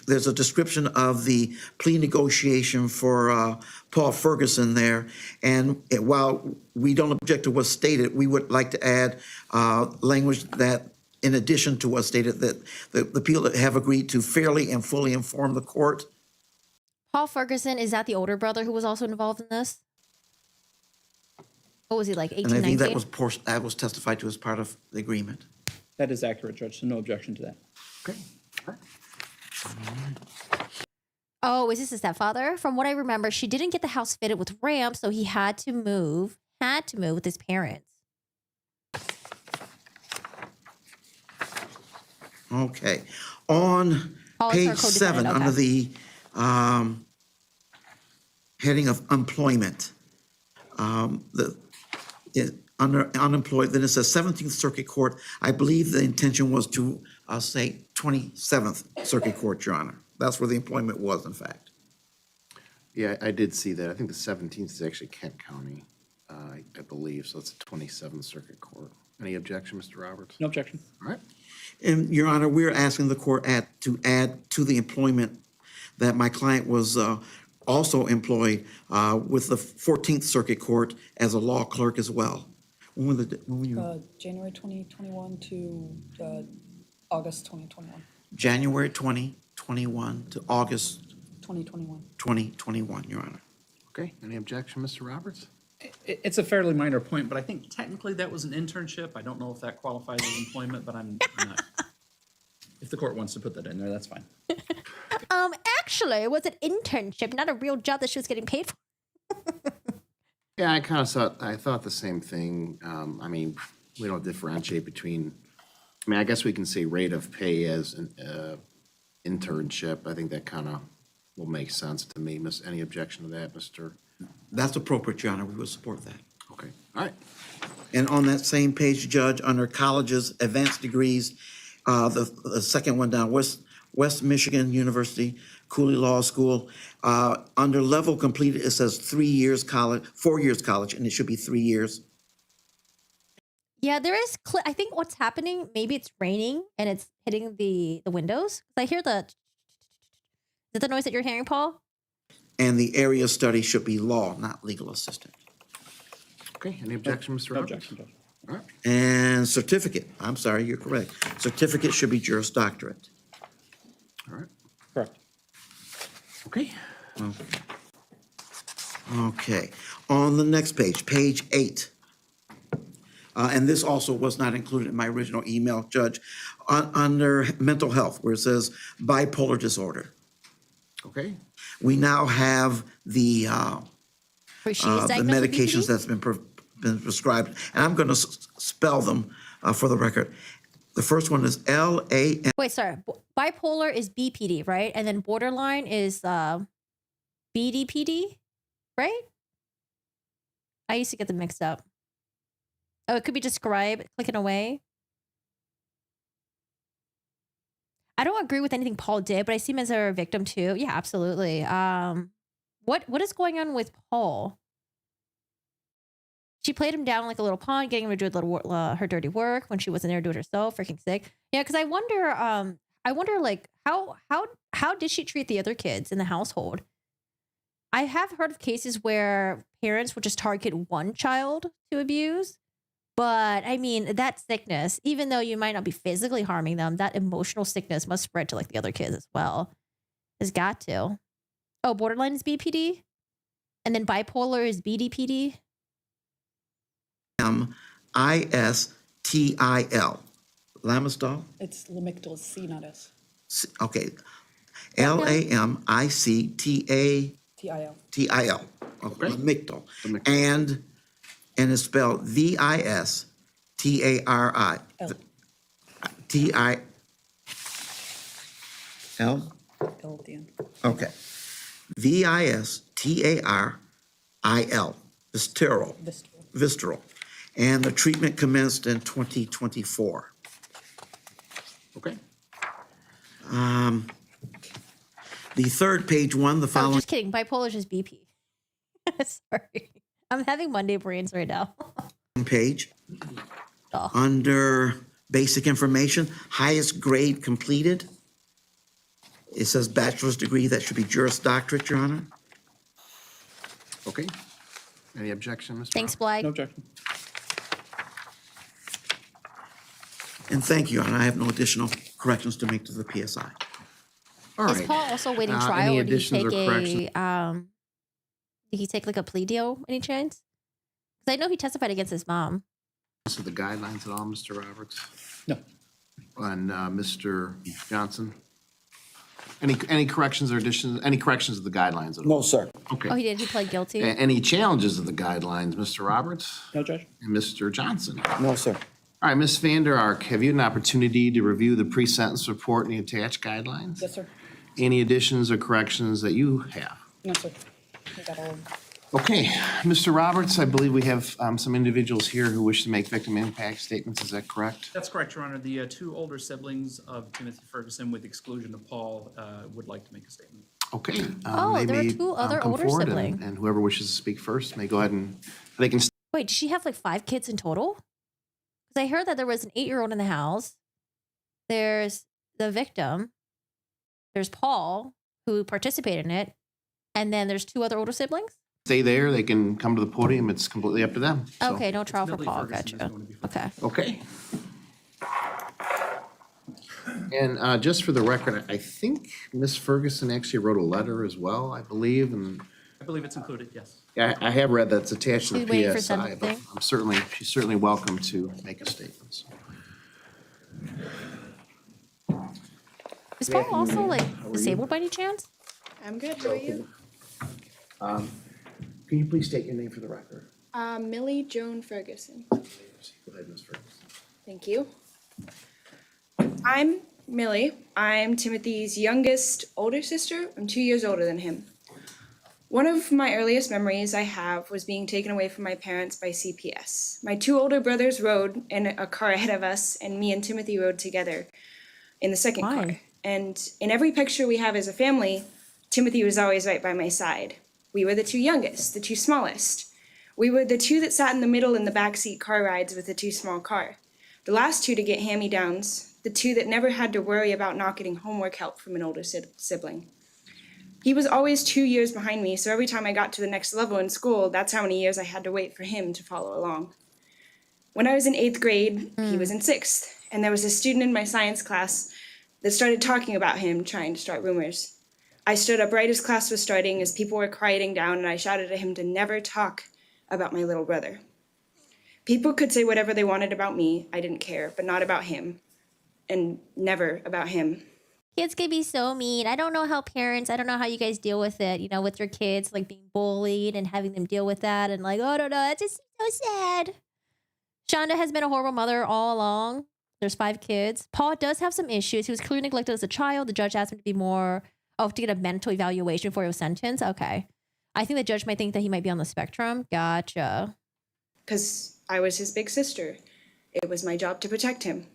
[SPEAKER 5] there's a description of the plea negotiation for Paul Ferguson there. And while we don't object to what's stated, we would like to add language that, in addition to what's stated, that the people have agreed to fairly and fully inform the court.
[SPEAKER 1] Paul Ferguson, is that the older brother who was also involved in this? What was he, like 18,
[SPEAKER 5] And I think
[SPEAKER 1] 19?
[SPEAKER 5] that was testified to as part of the agreement.
[SPEAKER 4] That is accurate, Judge, so no objection to that.
[SPEAKER 3] Okay. All right.
[SPEAKER 1] Oh, is this his stepfather? From what I remember, she didn't get the house fitted with ramps, so he had to move with his parents.
[SPEAKER 5] Okay. On
[SPEAKER 1] Paul is her
[SPEAKER 5] page
[SPEAKER 1] co-defendant,
[SPEAKER 5] 7,
[SPEAKER 1] okay.
[SPEAKER 5] under the heading of employment, under unemployed, then it says 17th Circuit Court. I believe the intention was to say 27th Circuit Court, Your Honor. That's where the employment was, in fact.
[SPEAKER 3] Yeah, I did see that. I think the 17th is actually Kent County, I believe, so it's the 27th Circuit Court. Any objection, Mr. Roberts?
[SPEAKER 4] No objection.
[SPEAKER 3] All right.
[SPEAKER 5] And, Your Honor, we're asking the court to add to the employment that my client was also employed with the 14th Circuit Court as a law clerk as well. When were you?
[SPEAKER 6] January 2021 to August 2021.
[SPEAKER 5] January 2021 to August
[SPEAKER 6] 2021.
[SPEAKER 5] 2021, Your Honor.
[SPEAKER 3] Okay, any objection, Mr. Roberts?
[SPEAKER 4] It's a fairly minor point, but I think technically that was an internship. I don't know if that qualifies as employment, but I'm not. If the court wants to put that in there, that's fine.
[SPEAKER 1] Actually, it was an internship, not a real job that she was getting paid for.
[SPEAKER 3] Yeah, I thought the same thing. I mean, we don't differentiate between, I mean, I guess we can say rate of pay as an internship. I think that kind of will make sense to me. Any objection to that, Mr.?
[SPEAKER 5] That's appropriate, Your Honor. We will support that.
[SPEAKER 3] Okay, all right.
[SPEAKER 5] And on that same page, Judge, under colleges, advanced degrees, the second one down, West Michigan University, Cooley Law School, under level completed, it says 3 years college, 4 years college, and it should be 3 years.
[SPEAKER 1] Yeah, there is. I think what's happening, maybe it's raining and it's hitting the windows. I hear the. Is that the noise that you're hearing, Paul?
[SPEAKER 5] And the area study should be law, not legal assistant.
[SPEAKER 3] Okay, any objection, Mr. Roberts?
[SPEAKER 4] Objection, Judge.
[SPEAKER 3] All right.
[SPEAKER 5] And certificate, I'm sorry, you're correct. Certificate should be Juris Doctorate.
[SPEAKER 3] All right.
[SPEAKER 4] Correct.
[SPEAKER 3] Okay.
[SPEAKER 5] Okay, on the next page, page 8. And this also was not included in my original email, Judge, under mental health, where it says bipolar disorder.
[SPEAKER 3] Okay.
[SPEAKER 5] We now have the
[SPEAKER 1] Where she is
[SPEAKER 5] the
[SPEAKER 1] diagnosed with
[SPEAKER 5] medications
[SPEAKER 1] BPD?
[SPEAKER 5] that's been prescribed, and I'm going to spell them for the record. The first one is LAM.
[SPEAKER 1] Wait, sorry. Bipolar is BPD, right? And then borderline is BDPD, right? I used to get them mixed up. Oh, it could be described clicking away. I don't agree with anything Paul did, but I see him as a victim too. Yeah, absolutely. What is going on with Paul? She played him down like a little pawn, getting him to do her dirty work when she wasn't there to do it herself. Freaking sick. Yeah, because I wonder like how did she treat the other kids in the household? I have heard of cases where parents would just target one child to abuse. But I mean, that sickness, even though you might not be physically harming them, that emotional sickness must spread to like the other kids as well. Has got to. Oh, borderline is BPD? And then bipolar is BDPD?
[SPEAKER 5] ISTIL. Lamistal?
[SPEAKER 6] It's Lamictal, C, not S.
[SPEAKER 5] Okay. LAMICTATIL.
[SPEAKER 6] TIL.
[SPEAKER 5] Okay. Lamictal.
[SPEAKER 3] Lamictal.
[SPEAKER 5] And it's spelled VISTARI.
[SPEAKER 6] L.
[SPEAKER 5] TIL?
[SPEAKER 6] L at the end.
[SPEAKER 5] Okay. VISTARIL. Visceral.
[SPEAKER 6] Visceral.
[SPEAKER 5] Visceral. And the treatment commenced in 2024.
[SPEAKER 3] Okay.
[SPEAKER 5] The third page one, the
[SPEAKER 1] Oh,
[SPEAKER 5] following
[SPEAKER 1] just kidding. Bipolar is just BP. Sorry. I'm having Monday brains right now.
[SPEAKER 5] page,
[SPEAKER 1] Oh.
[SPEAKER 5] under basic information, highest grade completed. It says bachelor's degree, that should be Juris Doctorate, Your Honor.
[SPEAKER 3] Okay. Any objection, Mr.
[SPEAKER 1] Thanks,
[SPEAKER 3] Roberts?
[SPEAKER 1] Bly.
[SPEAKER 4] No objection.
[SPEAKER 5] And thank you, Your Honor, I have no additional corrections to make to the PSI.
[SPEAKER 3] All
[SPEAKER 1] Is
[SPEAKER 3] right.
[SPEAKER 1] Paul also waiting
[SPEAKER 3] Any
[SPEAKER 1] trial, or did he
[SPEAKER 3] additions or
[SPEAKER 1] take
[SPEAKER 3] corrections?
[SPEAKER 1] did he take like a plea deal any chance? Because I know he testified against his mom.
[SPEAKER 3] To the guidelines at all, Mr. Roberts?
[SPEAKER 4] No.
[SPEAKER 3] And Mr. Johnson? Any corrections or additions, any corrections of the guidelines at all?
[SPEAKER 5] No, sir.
[SPEAKER 3] Okay.
[SPEAKER 1] Oh, he did. He pled guilty.
[SPEAKER 3] Any challenges of the guidelines, Mr. Roberts
[SPEAKER 4] No, Judge.
[SPEAKER 3] and Mr. Johnson?
[SPEAKER 5] No, sir.
[SPEAKER 3] All right, Ms. Vander Ark, have you had an opportunity to review the pre-sentence report and the attached guidelines?
[SPEAKER 6] Yes, sir.
[SPEAKER 3] Any additions or corrections that you have?
[SPEAKER 6] No, sir. I got all of them.
[SPEAKER 3] Okay, Mr. Roberts, I believe we have some individuals here who wish to make victim impact statements. Is that correct?
[SPEAKER 4] That's correct, Your Honor. The two older siblings of Timothy Ferguson, with exclusion of Paul, would like to make a statement.
[SPEAKER 3] Okay.
[SPEAKER 1] Oh,
[SPEAKER 3] they
[SPEAKER 1] there are
[SPEAKER 3] may,
[SPEAKER 1] two other
[SPEAKER 3] come
[SPEAKER 1] older
[SPEAKER 3] forward,
[SPEAKER 1] siblings.
[SPEAKER 3] And whoever wishes to speak first may go ahead and they can.
[SPEAKER 1] Wait, does she have like 5 kids in total? Because I heard that there was an 8-year-old in the house. There's the victim. There's Paul, who participated in it. And then there's 2 other older siblings?
[SPEAKER 3] Stay there. They can come to the podium. It's completely up to them. So-
[SPEAKER 1] Okay, no trial for
[SPEAKER 4] Millie
[SPEAKER 1] Paul.
[SPEAKER 4] Ferguson is
[SPEAKER 1] Gotcha.
[SPEAKER 4] going to be first.
[SPEAKER 1] Okay.
[SPEAKER 3] Okay. And just for the record, I think Ms. Ferguson actually wrote a letter as well, I believe, and
[SPEAKER 4] I believe it's included, yes.
[SPEAKER 3] I have read that's attached to
[SPEAKER 1] She's waiting
[SPEAKER 3] the
[SPEAKER 1] for
[SPEAKER 3] PSI, but
[SPEAKER 1] something.
[SPEAKER 3] she's certainly welcome to make a statement. So.
[SPEAKER 1] Is Paul also like disabled by any chance?
[SPEAKER 7] I'm good. How are you?
[SPEAKER 3] Can you please state your name for the record?
[SPEAKER 7] Millie Joan Ferguson.
[SPEAKER 3] Go ahead, Ms. Ferguson.
[SPEAKER 7] Thank you. I'm Millie. I'm Timothy's youngest older sister. I'm 2 years older than him. One of my earliest memories I have was being taken away from my parents by CPS. My 2 older brothers rode in a car ahead of us, and me and Timothy rode together in the second
[SPEAKER 1] Why?
[SPEAKER 7] car. And in every picture we have as a family, Timothy was always right by my side. We were the 2 youngest, the 2 smallest. We were the two that sat in the middle in the backseat car rides with the too small car. The last two to get hand-me-downs, the two that never had to worry about not getting homework help from an older sibling. He was always 2 years behind me, so every time I got to the next level in school, that's how many years I had to wait for him to follow along. When I was in 8th grade, he was in 6th, and there was a student in my science class that started talking about him, trying to start rumors. I stood up right as class was starting, as people were quieting down, and I shouted at him to never talk about my little brother. People could say whatever they wanted about me, I didn't care, but not about him, and never about him.
[SPEAKER 1] Kids can be so mean. I don't know how you guys deal with it, you know, with your kids, like being bullied and having them deal with that. And like, oh, I don't know, it's just so sad. Shanda has been a horrible mother all along. There's 5 kids. Paul does have some issues. He was clearly neglected as a child. The judge asked him to to get a mental evaluation before he was sentenced. Okay. I think the judge might think that he might be on the spectrum. Gotcha.
[SPEAKER 7] Because I was his big sister. It was my job to protect him.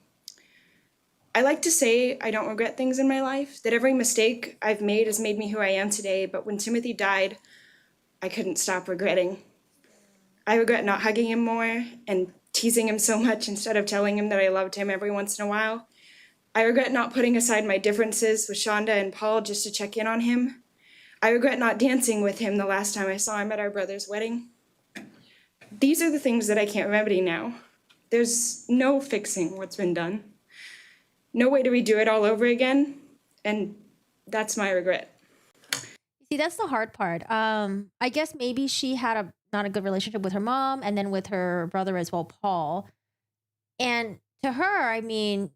[SPEAKER 7] I like to say I don't regret things in my life, that every mistake I've made has made me who I am today, but when Timothy died, I couldn't stop regretting. I regret not hugging him more and teasing him so much instead of telling him that I loved him every once in a while. I regret not putting aside my differences with Shanda and Paul just to check in on him. I regret not dancing with him the last time I saw him at our brother's wedding. These are the things that I can't remedy now. There's no fixing what's been done. No way to redo it all over again, and that's my regret.
[SPEAKER 1] See, that's the hard part. I guess maybe she had not a good relationship with her mom and then with her brother as well, Paul. And to her, I mean,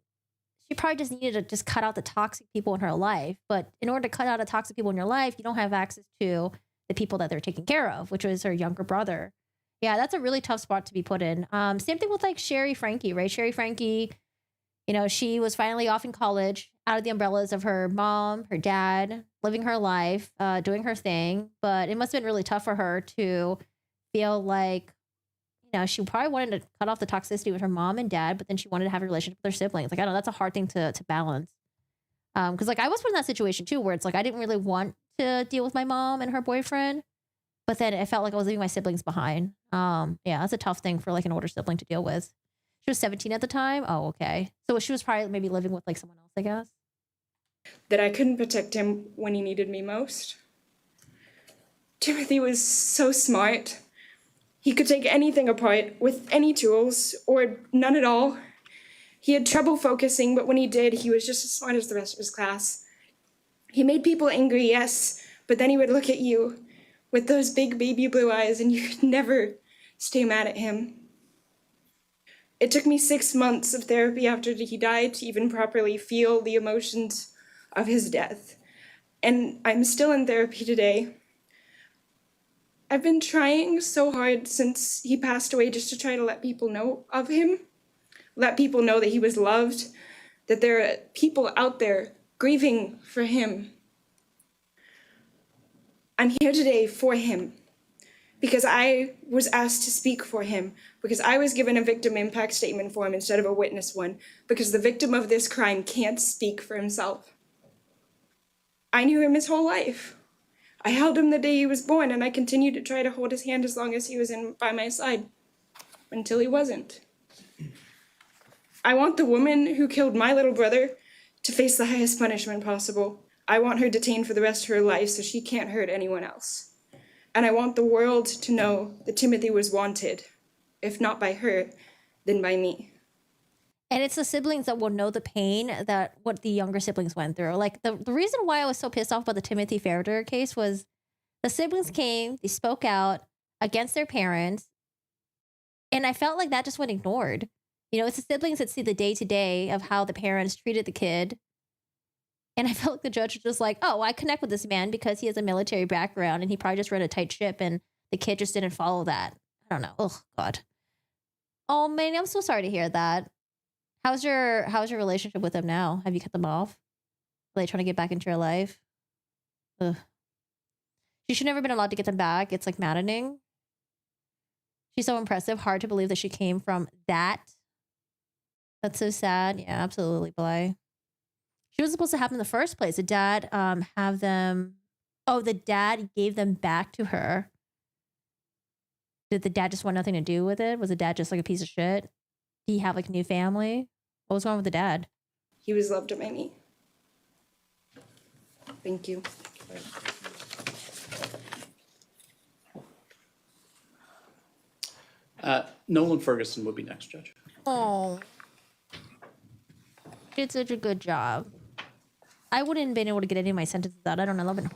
[SPEAKER 1] she probably just needed to just cut out the toxic people in her life. But in order to cut out the toxic people in your life, you don't have access to the people that they're taking care of, which was her younger brother. Yeah, that's a really tough spot to be put in. Same thing with like Sherry Frankie, right? Sherry Frankie, you know, she was finally off in college, out of the umbrellas of her mom, her dad, living her life, doing her thing. But it must have been really tough for her to feel like, you know, she probably wanted to cut off the toxicity with her mom and dad, but then she wanted to have a relationship with her siblings. Like, I don't know, that's a hard thing to balance. Because like I was put in that situation too, where it's like I didn't really want to deal with my mom and her boyfriend, but then it felt like I was leaving my siblings behind. Yeah, that's a tough thing for like an older sibling to deal with. She was 17 at the time. Oh, okay. So she was probably maybe living with like someone else, I guess.
[SPEAKER 7] That I couldn't protect him when he needed me most. Timothy was so smart. He could take anything apart with any tools, or none at all. He had trouble focusing, but when he did, he was just as smart as the rest of his class. He made people angry, yes, but then he would look at you with those big baby blue eyes and you could never stay mad at him. It took me 6 months of therapy after he died to even properly feel the emotions of his death. And I'm still in therapy today. I've been trying so hard since he passed away just to try to let people know of him, let people know that he was loved, that there are people out there grieving for him. I'm here today for him, because I was asked to speak for him, because I was given a victim impact statement for him instead of a witness one, because the victim of this crime can't speak for himself. I knew him his whole life. I held him the day he was born, and I continued to try to hold his hand as long as he was by my side, until he wasn't. I want the woman who killed my little brother to face the highest punishment possible. I want her detained for the rest of her life so she can't hurt anyone else. And I want the world to know that Timothy was wanted, if not by her, then by me.
[SPEAKER 1] And it's the siblings that will know the pain that what the younger siblings went through. Like the reason why I was so pissed off about the Timothy Farrader case was the siblings came, they spoke out against their parents, and I felt like that just went ignored. You know, it's the siblings that see the day-to-day of how the parents treated the kid. And I felt like the judge was just like, oh, I connect with this man because he has a military background and he probably just ran a tight ship and the kid just didn't follow that. I don't know. Oh, God. Oh, man, I'm so sorry to hear that. How's your relationship with them now? Have you cut them off? Are they trying to get back into your life? Ugh. She should never been allowed to get them back. It's like maddening. She's so impressive. Hard to believe that she came from that. That's so sad. Yeah, absolutely, Bly. She was supposed to have them in the first place. The dad have them. Oh, the dad gave them back to her. Did the dad just want nothing to do with it? Was the dad just like a piece of shit? Did he have like a new family? What was wrong with the dad?
[SPEAKER 7] He was loved by me. Thank you.
[SPEAKER 4] Nolan Ferguson would be next, Judge.
[SPEAKER 1] Oh, did such a good job. I wouldn't have been able to get any of my sentences out. I don't know. I've been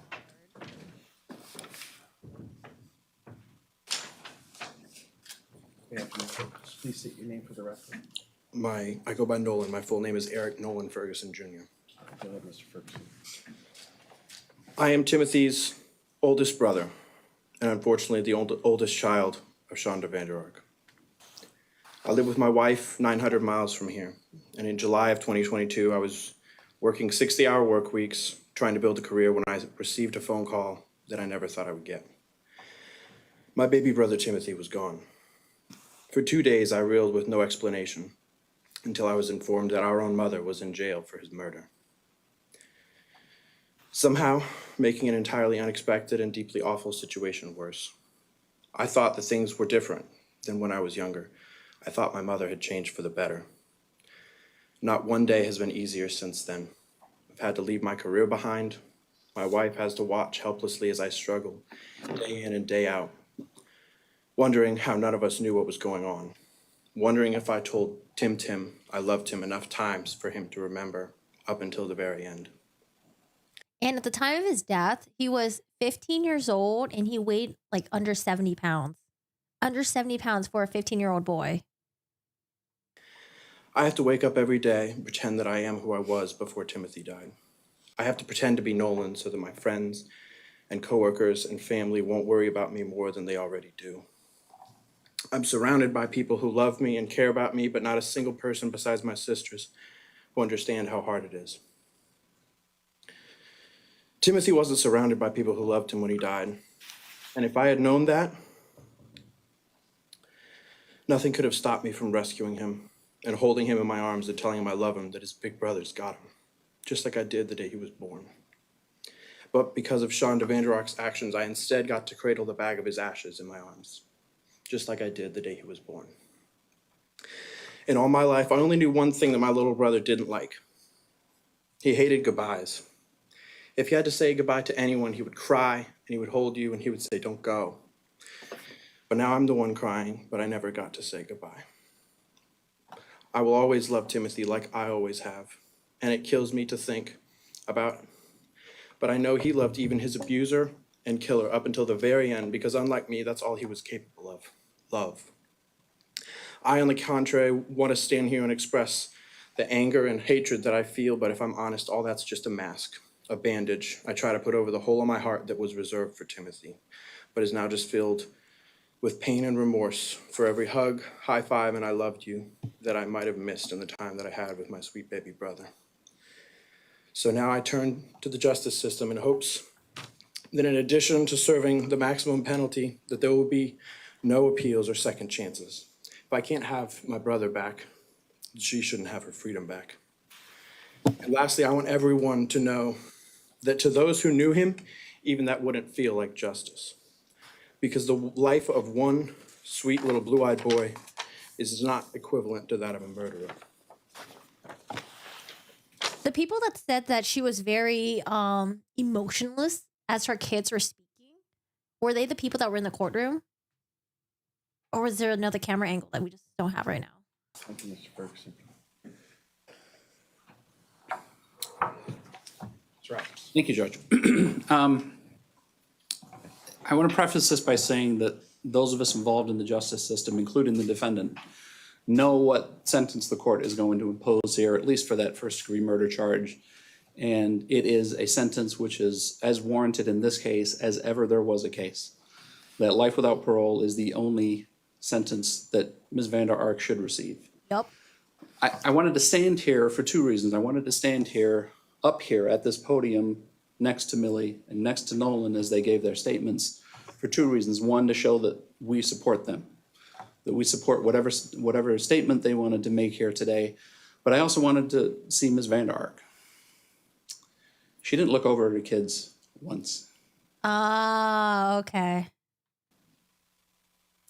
[SPEAKER 3] Please state your name for the record.
[SPEAKER 8] I go by Nolan. My full name is Eric Nolan Ferguson Jr.
[SPEAKER 3] Go ahead, Mr. Ferguson.
[SPEAKER 8] I am Timothy's oldest brother, and unfortunately the oldest child of Shanda, Vander Ark. I live with my wife 900 miles from here, and in July of 2022, I was working 60-hour work weeks, trying to build a career when I received a phone call that I never thought I would get. My baby brother Timothy was gone. For 2 days, I reeled with no explanation until I was informed that our own mother was in jail for his murder. Somehow, making an entirely unexpected and deeply awful situation worse. I thought that things were different than when I was younger. I thought my mother had changed for the better. Not one day has been easier since then. I've had to leave my career behind. My wife has to watch helplessly as I struggle, day in and day out, wondering how none of us knew what was going on, wondering if I told Tim I loved him enough times for him to remember up until the very end.
[SPEAKER 1] And at the time of his death, he was 15 years old and he weighed like under 70 pounds. Under 70 pounds for a 15-year-old boy.
[SPEAKER 8] I have to wake up every day and pretend that I am who I was before Timothy died. I have to pretend to be Nolan so that my friends and coworkers and family won't worry about me more than they already do. I'm surrounded by people who love me and care about me, but not a single person besides my sisters who understand how hard it is. Timothy wasn't surrounded by people who loved him when he died. And if I had known that, nothing could have stopped me from rescuing him and holding him in my arms and telling him I love him, that his big brothers got him, just like I did the day he was born. But because of Shanda Vander Ark's actions, I instead got to cradle the bag of his ashes in my arms, just like I did the day he was born. In all my life, I only knew one thing that my little brother didn't like. He hated goodbyes. If he had to say goodbye to anyone, he would cry, and he would hold you, and he would say, "Don't go." But now I'm the one crying, but I never got to say goodbye. I will always love Timothy like I always have, and it kills me to think about, but I know he loved even his abuser and killer up until the very end, because unlike me, that's all he was capable of, love. I, on the contrary, want to stand here and express the anger and hatred that I feel, but if I'm honest, all that's just a mask, a bandage I try to put over the hole in my heart that was reserved for Timothy, but is now just filled with pain and remorse for every hug, high five, and I loved you that I might have missed in the time that I had with my sweet baby brother. So now I turn to the justice system in hopes that in addition to serving the maximum penalty, that there will be no appeals or second chances. If I can't have my brother back, she shouldn't have her freedom back. And lastly, I want everyone to know that to those who knew him, even that wouldn't feel like justice. Because the life of one sweet little blue-eyed boy is not equivalent to that of a murderer.
[SPEAKER 1] The people that said that she was very emotionless as her kids were speaking, were they the people that were in the courtroom? Or was there another camera angle that we just don't have right now?
[SPEAKER 3] Thank you, Mr. Ferguson. That's right.
[SPEAKER 4] Thank you, Judge. I want to preface this by saying that those of us involved in the justice system, including the defendant, know what sentence the court is going to impose here, at least for that first-degree murder charge. And it is a sentence which is as warranted in this case as ever there was a case. That life without parole is the only sentence that Ms. Vander Ark should receive.
[SPEAKER 1] Yep.
[SPEAKER 4] I wanted to stand here for two reasons. I wanted to stand here, up here at this podium, next to Millie and next to Nolan as they gave their statements for two reasons. One, to show that we support them, that we support whatever statement they wanted to make here today. But I also wanted to see Ms. Vander Ark. She didn't look over at her kids once.
[SPEAKER 1] Ah, okay.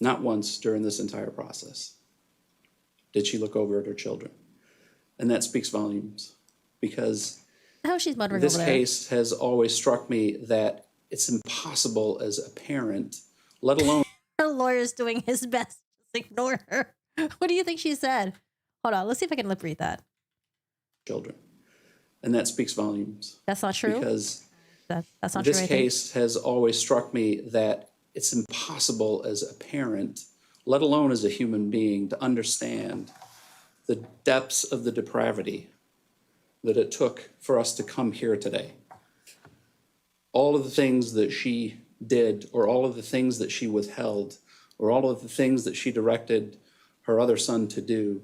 [SPEAKER 4] Not once during this entire process did she look over at her children. And that speaks volumes, because
[SPEAKER 1] How she's muttering
[SPEAKER 4] this
[SPEAKER 1] over there.
[SPEAKER 4] case has always struck me that it's impossible as a parent, let alone
[SPEAKER 1] Her lawyer's doing his best. Just ignore her. What do you think she said? Hold on. Let's see if I can lip read that.
[SPEAKER 4] children. And that speaks volumes.
[SPEAKER 1] That's not true.
[SPEAKER 4] Because
[SPEAKER 1] That's not true.
[SPEAKER 4] this
[SPEAKER 1] I think.
[SPEAKER 4] case has always struck me that it's impossible as a parent, let alone as a human being, to understand the depths of the depravity that it took for us to come here today. All of the things that she did, or all of the things that she withheld, or all of the things that she directed her other son to do,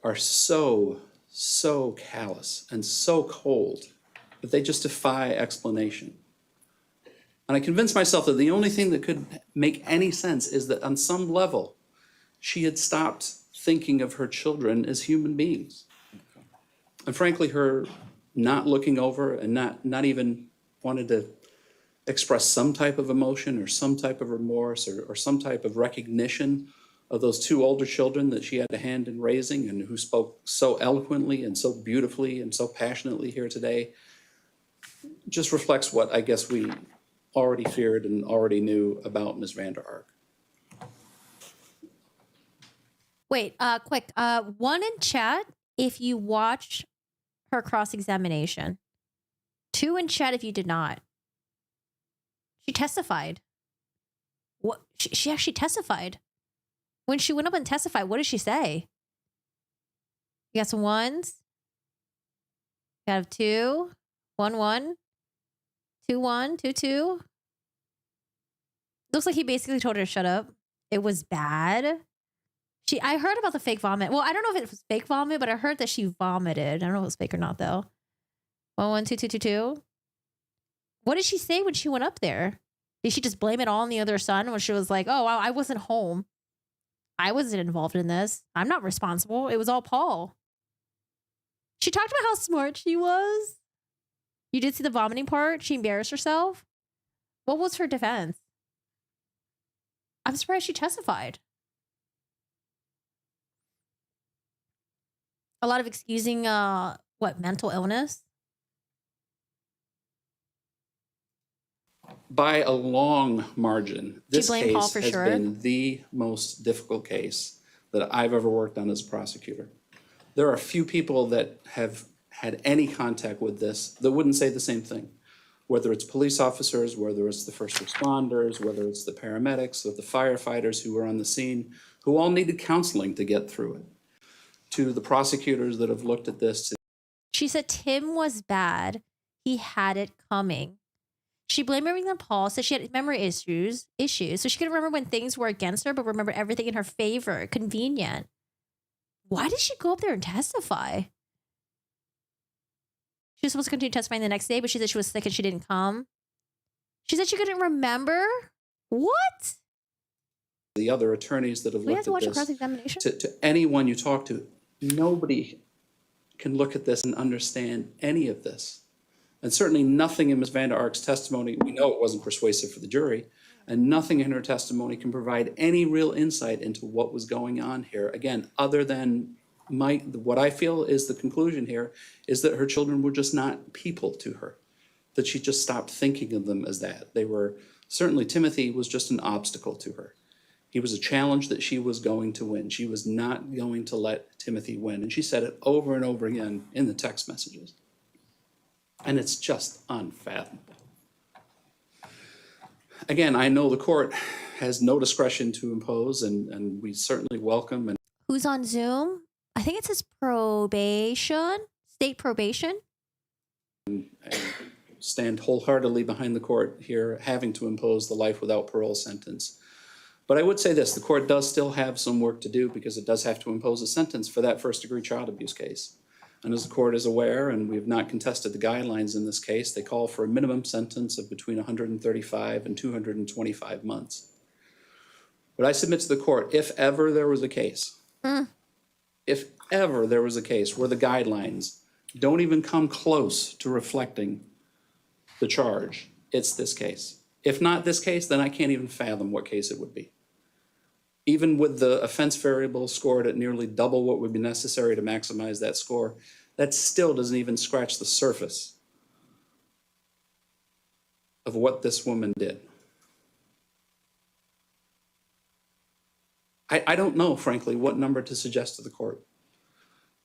[SPEAKER 4] are so callous and so cold that they just defy explanation. And I convinced myself that the only thing that could make any sense is that on some level, she had stopped thinking of her children as human beings. And frankly, her not looking over and not even wanted to express some type of emotion or some type of remorse or some type of recognition of those two older children that she had a hand in raising and who spoke so eloquently and so beautifully and so passionately here today, just reflects what I guess we already feared and already knew about Ms. Vander Ark.
[SPEAKER 1] Wait, quick. One in chat if you watched her cross-examination. Two in chat if you did not. She testified. What? She actually testified. When she went up and testified, what did she say? You got some ones. You got 2, 1, 1, 2, 1, 2, 2. Looks like he basically told her to shut up. It was bad. I heard about the fake vomit. Well, I don't know if it was fake vomit, but I heard that she vomited. I don't know if it was fake or not, though. 1, 1, 2, 2, 2, 2. What did she say when she went up there? Did she just blame it all on the other son when she was like, oh, I wasn't home. I wasn't involved in this. I'm not responsible. It was all Paul. She talked about how smart she was. You did see the vomiting part? She embarrassed herself. What was her defense? I'm surprised she testified. A lot of excusing, mental illness?
[SPEAKER 4] By a long margin, this
[SPEAKER 1] blame Paul
[SPEAKER 4] case
[SPEAKER 1] for
[SPEAKER 4] has
[SPEAKER 1] sure?
[SPEAKER 4] been the most difficult case that I've ever worked on as a prosecutor. There are a few people that have had any contact with this that wouldn't say the same thing. Whether it's police officers, whether it's the first responders, whether it's the paramedics or the firefighters who were on the scene, who all needed counseling to get through it. To the prosecutors that have looked at this.
[SPEAKER 1] She said Tim was bad. He had it coming. She blamed everything on Paul, said she had memory issues, so she couldn't remember when things were against her, but remember everything in her favor. Convenient. Why did she go up there and testify? She was supposed to continue testifying the next day, but she said she was sick and she didn't come. She said she couldn't remember? What?
[SPEAKER 4] The other attorneys that have
[SPEAKER 1] We have
[SPEAKER 4] looked
[SPEAKER 1] to watch
[SPEAKER 4] at
[SPEAKER 1] a
[SPEAKER 4] this,
[SPEAKER 1] cross-examination?
[SPEAKER 4] to anyone you talk to, nobody can look at this and understand any of this. And certainly nothing in Ms. Vander Ark's testimony, we know it wasn't persuasive for the jury, and nothing in her testimony can provide any real insight into what was going on here. Again, other than what I feel is the conclusion here is that her children were just not people to her, that she just stopped thinking of them as that. They were, certainly Timothy was just an obstacle to her. He was a challenge that she was going to win. She was not going to let Timothy win. And she said it over and over again in the text messages. And it's just unfathomable. Again, I know the court has no discretion to impose, and we certainly welcome. And
[SPEAKER 1] Who's on Zoom? I think it says probation, state probation.
[SPEAKER 4] stand wholeheartedly behind the court here having to impose the life without parole sentence. But I would say this, the court does still have some work to do because it does have to impose a sentence for that first-degree child abuse case. And as the court is aware, and we have not contested the guidelines in this case, they call for a minimum sentence of between 135 and 225 months. But I submit to the court, if ever there was a case, if ever there was a case where the guidelines don't even come close to reflecting the charge, it's this case. If not this case, then I can't even fathom what case it would be. even with the offense variable scored at nearly double what would be necessary to maximize that score, that still doesn't even scratch the surface of what this woman did. I don't know, frankly, what number to suggest to the court.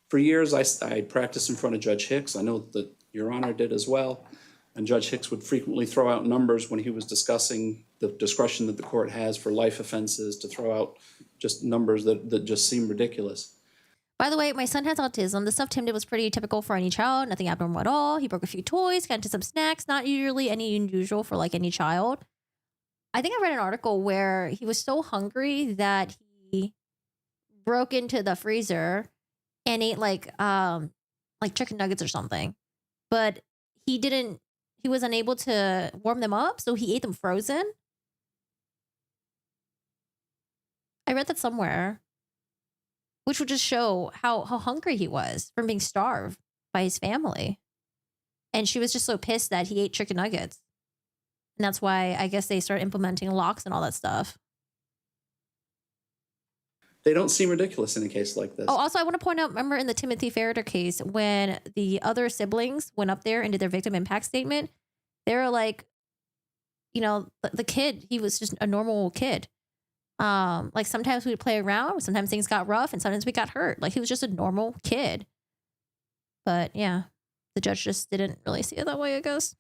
[SPEAKER 4] For years, I practiced in front of Judge Hicks. I know that Your Honor did as well. And Judge Hicks would frequently throw out numbers when he was discussing the discretion that the court has for life offenses, to throw out just numbers that just seem ridiculous.
[SPEAKER 1] By the way, my son has autism. The stuff Tim did was pretty typical for any child. Nothing abnormal at all. He broke a few toys, got into some snacks. Not usually any unusual for like any child. I think I read an article where he was so hungry that he broke into the freezer and ate like chicken nuggets or something. But he was unable to warm them up, so he ate them frozen. I read that somewhere, which would just show how hungry he was from being starved by his family. And she was just so pissed that he ate chicken nuggets. And that's why I guess they started implementing locks and all that stuff.
[SPEAKER 4] They don't seem ridiculous in a case like this.
[SPEAKER 1] Oh, also, I want to point out, remember in the Timothy Ferreter case, when the other siblings went up there and did their victim impact statement, they were like, you know, the kid, he was just a normal kid. Like sometimes we would play around, sometimes things got rough, and sometimes we got hurt. Like he was just a normal kid. But yeah, the judge just didn't really see it that way, I guess.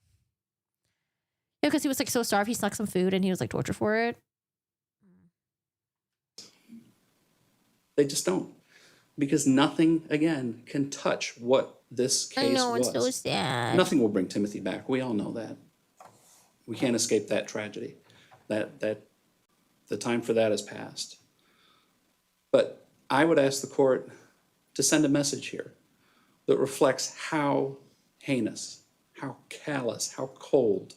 [SPEAKER 1] Yeah, because he was like so starved, he snuck some food and he was like tortured for it.
[SPEAKER 4] They just don't. Because nothing, again, can touch what this case was.
[SPEAKER 1] I know, it's so sad.
[SPEAKER 4] Nothing will bring Timothy back. We all know that. We can't escape that tragedy. That the time for that has passed. But I would ask the court to send a message here that reflects how heinous, how callous, how cold,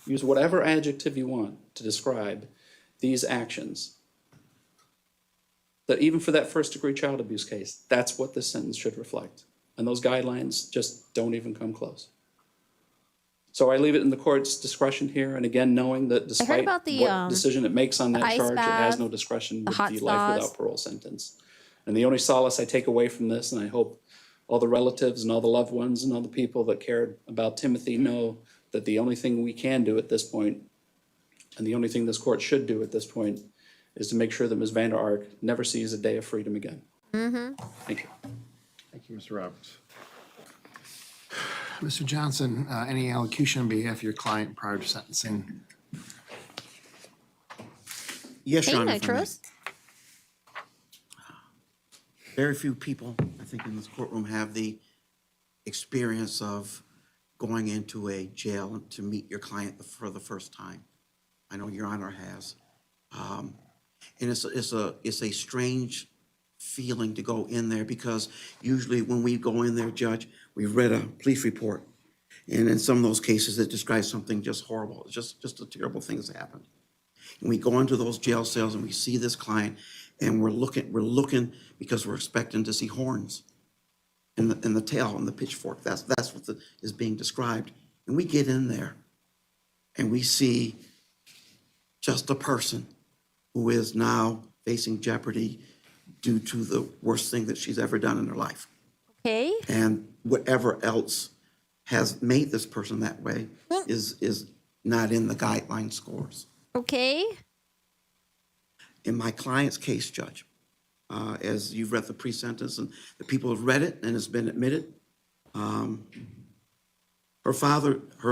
[SPEAKER 4] use whatever adjective you want to describe these actions. That even for that first-degree child abuse case, that's what this sentence should reflect. And those guidelines just don't even come close. So I leave it in the court's discretion here, and again, knowing that despite
[SPEAKER 1] about the,
[SPEAKER 4] what decision it makes on that
[SPEAKER 1] ice
[SPEAKER 4] charge, it has
[SPEAKER 1] bath,
[SPEAKER 4] no discretion
[SPEAKER 1] the
[SPEAKER 4] with
[SPEAKER 1] hot
[SPEAKER 4] the life
[SPEAKER 1] sauce.
[SPEAKER 4] without parole sentence. And the only solace I take away from this, and I hope all the relatives and all the loved ones and all the people that cared about Timothy know that the only thing we can do at this point, and the only thing this court should do at this point, is to make sure that Ms. Vander Ark never sees a day of freedom again.
[SPEAKER 1] Mm-hmm.
[SPEAKER 4] Thank you.
[SPEAKER 3] Thank you, Mr. Roberts. Mr. Johnson, any allocution on behalf of your client prior to sentencing?
[SPEAKER 5] Yes,
[SPEAKER 1] Hey,
[SPEAKER 5] Your Honor, if I may.
[SPEAKER 1] Nitros.
[SPEAKER 5] Very few people, I think, in this courtroom have the experience of going into a jail to meet your client for the first time. I know Your Honor has. And it's a strange feeling to go in there, because usually when we go in there, Judge, we've read a police report. And in some of those cases, it describes something just horrible. It's just a terrible thing that's happened. And we go into those jail cells and we see this client, and we're looking because we're expecting to see horns in the tail and the pitchfork. That's what is being described. And we get in there and we see just a person who is now facing jeopardy due to the worst thing that she's ever done in her life.
[SPEAKER 1] Okay.
[SPEAKER 5] And whatever else has made this person that way is not in the guideline scores.
[SPEAKER 1] Okay.
[SPEAKER 5] In my client's case, Judge, as you've read the pre-sentence and the people have read it and it's been admitted, her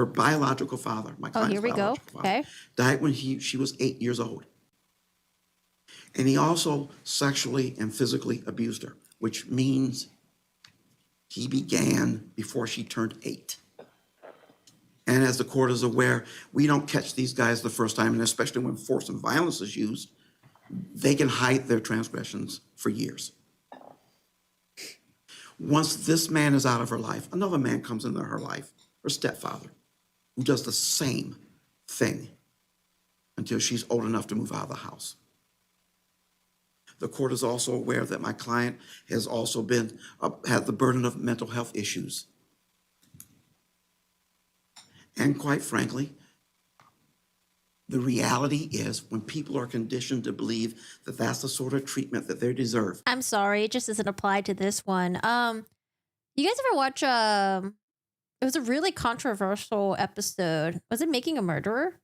[SPEAKER 5] biological father, my client's
[SPEAKER 1] here we go.
[SPEAKER 5] biological father,
[SPEAKER 1] Okay.
[SPEAKER 5] died when she was 8 years old. And he also sexually and physically abused her, which means he began before she turned 8. And as the court is aware, we don't catch these guys the first time, and especially when force and violence is used, they can hide their transgressions for years. Once this man is out of her life, another man comes into her life, her stepfather, who does the same thing until she's old enough to move out of the house. The court is also aware that my client has also had the burden of mental health issues. And quite frankly, The reality is when people are conditioned to believe that that's the sort of treatment that they deserve.
[SPEAKER 1] I'm sorry, it just doesn't apply to this one. You guys ever watch it was a really controversial episode. Was it Making a Murderer?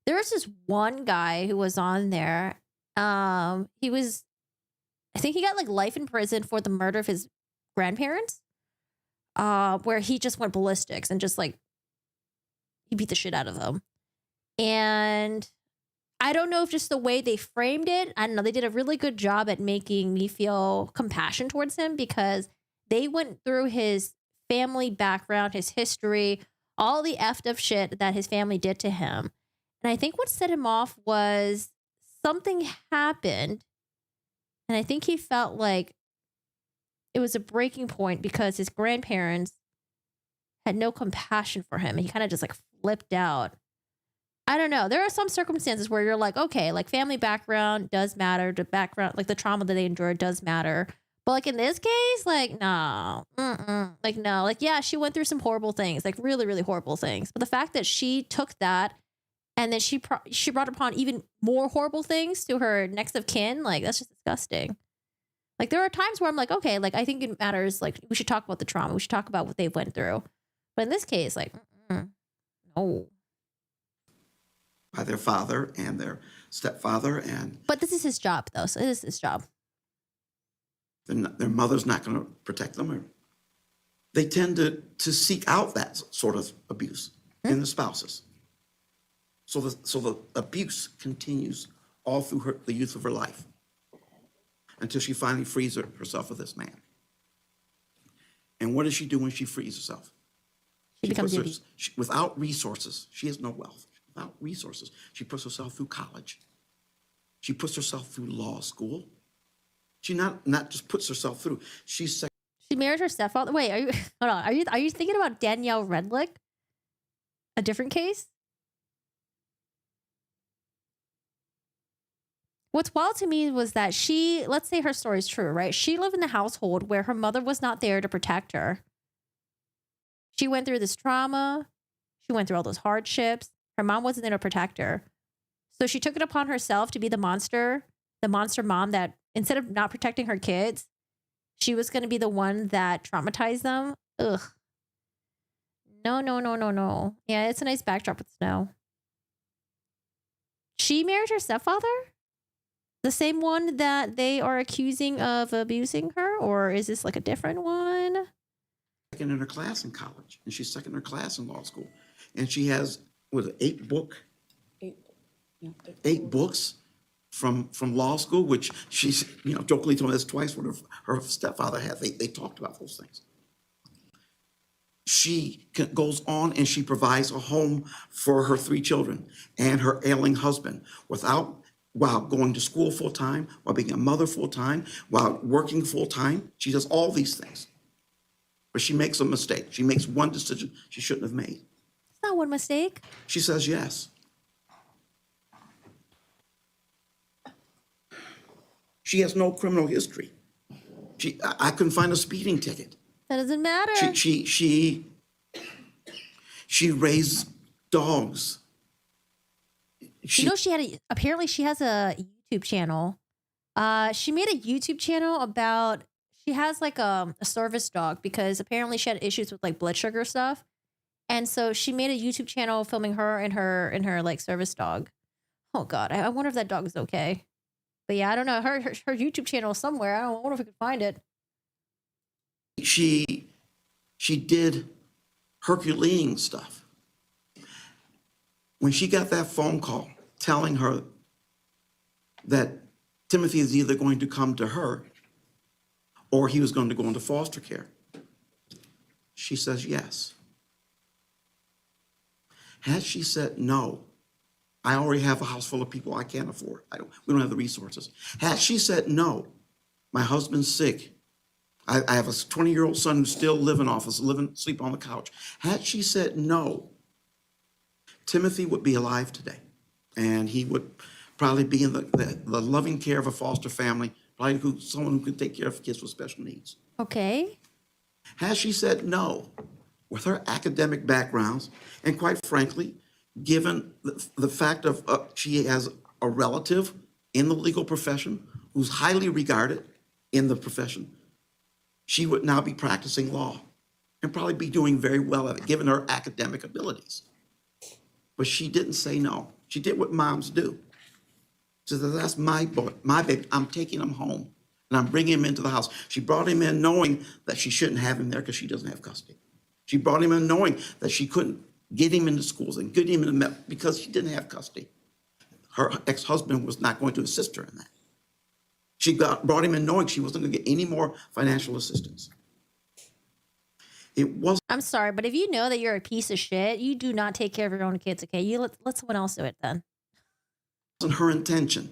[SPEAKER 1] There was this one guy who was on there. I think he got like life in prison for the murder of his grandparents. Where he just went ballistics and just like he beat the shit out of them. And I don't know if just the way they framed it, I don't know, they did a really good job at making me feel compassion towards him because they went through his family background, his history, all the effed up shit that his family did to him. And I think what set him off was something happened. And I think he felt like it was a breaking point because his grandparents had no compassion for him. And he kind of just like flipped out. I don't know. There are some circumstances where you're like, okay, like family background does matter. The background, like the trauma that they endured does matter. But like in this case, like, no, like, no, like, yeah, she went through some horrible things, like really, really horrible things. But the fact that she took that and then she brought upon even more horrible things to her next of kin, like, that's just disgusting. Like, there are times where I'm like, okay, like, I think it matters. Like, we should talk about the trauma. We should talk about what they went through. But in this case, like, no.
[SPEAKER 5] By their father and their stepfather, and
[SPEAKER 1] But this is his job, though. So it is his job.
[SPEAKER 5] their mother's not going to protect them. Or they tend to seek out that sort of abuse in the spouses. So the abuse continues all through the youth of her life until she finally frees herself with this man. And what does she do when she frees herself?
[SPEAKER 1] She becomes
[SPEAKER 5] puts without resources. She has no wealth. Without resources, she puts herself through college. She puts herself through law school. She not just puts herself through. She
[SPEAKER 1] married her stepfather. Wait, are you hold on? Are you thinking about Danielle Redlick? A different case? What's wild to me was that she, let's say her story is true, right? She lived in a household where her mother was not there to protect her. She went through this trauma. She went through all those hardships. Her mom wasn't there to protect her. So she took it upon herself to be the monster mom that instead of not protecting her kids, she was going to be the one that traumatized them. Ugh. No. Yeah, it's a nice backdrop with snow. She married her stepfather? The same one that they are accusing of abusing her? Or is this like a different one?
[SPEAKER 5] second in her class in college, and she's second in her class in law school. And she has, eight books from law school, which she's, jokingly told me that's twice what her stepfather had. They talked about those things. She goes on and she provides a home for her 3 children and her ailing husband while going to school full time, while being a mother full time, while working full time. She does all these things. But she makes a mistake. She makes one decision she shouldn't have made.
[SPEAKER 1] It's not one mistake.
[SPEAKER 5] She says yes. She has no criminal history. I couldn't find a speeding ticket.
[SPEAKER 1] That doesn't matter.
[SPEAKER 5] She raised dogs.
[SPEAKER 1] Apparently she has a YouTube channel. She made a YouTube channel about, she has like a service dog because apparently she had issues with like blood sugar stuff. And so she made a YouTube channel filming her and her like service dog. Oh God, I wonder if that dog is okay. But yeah, I don't know. Her YouTube channel is somewhere. I wonder if I could find it.
[SPEAKER 5] She did Herculean stuff. When she got that phone call telling her that Timothy is either going to come to her or he was going to go into foster care, she says yes. Had she said no, I already have a house full of people I can't afford. We don't have the resources. Had she said no, my husband's sick. I have a 20-year-old son who's still living off us, sleep on the couch. Had she said no, Timothy would be alive today. And he would probably be in the loving care of a foster family, probably someone who could take care of kids with special needs.
[SPEAKER 1] Okay.
[SPEAKER 5] Had she said no, with her academic backgrounds, and quite frankly, given the fact of she has a relative in the legal profession who's highly regarded in the profession, she would now be practicing law and probably be doing very well at it, given her academic abilities. But she didn't say no. She did what moms do. She said, that's my boy, my baby. I'm taking him home and I'm bringing him into the house. She brought him in knowing that she shouldn't have him there because she doesn't have custody. She brought him in knowing that she couldn't get him into schools and get him into because she didn't have custody. Her ex-husband was not going to assist her in that. She brought him in knowing she wasn't going to get any more financial assistance. It wasn't
[SPEAKER 1] I'm sorry, but if you know that you're a piece of shit, you do not take care of your own kids, okay? You let someone else do it then.
[SPEAKER 5] her intention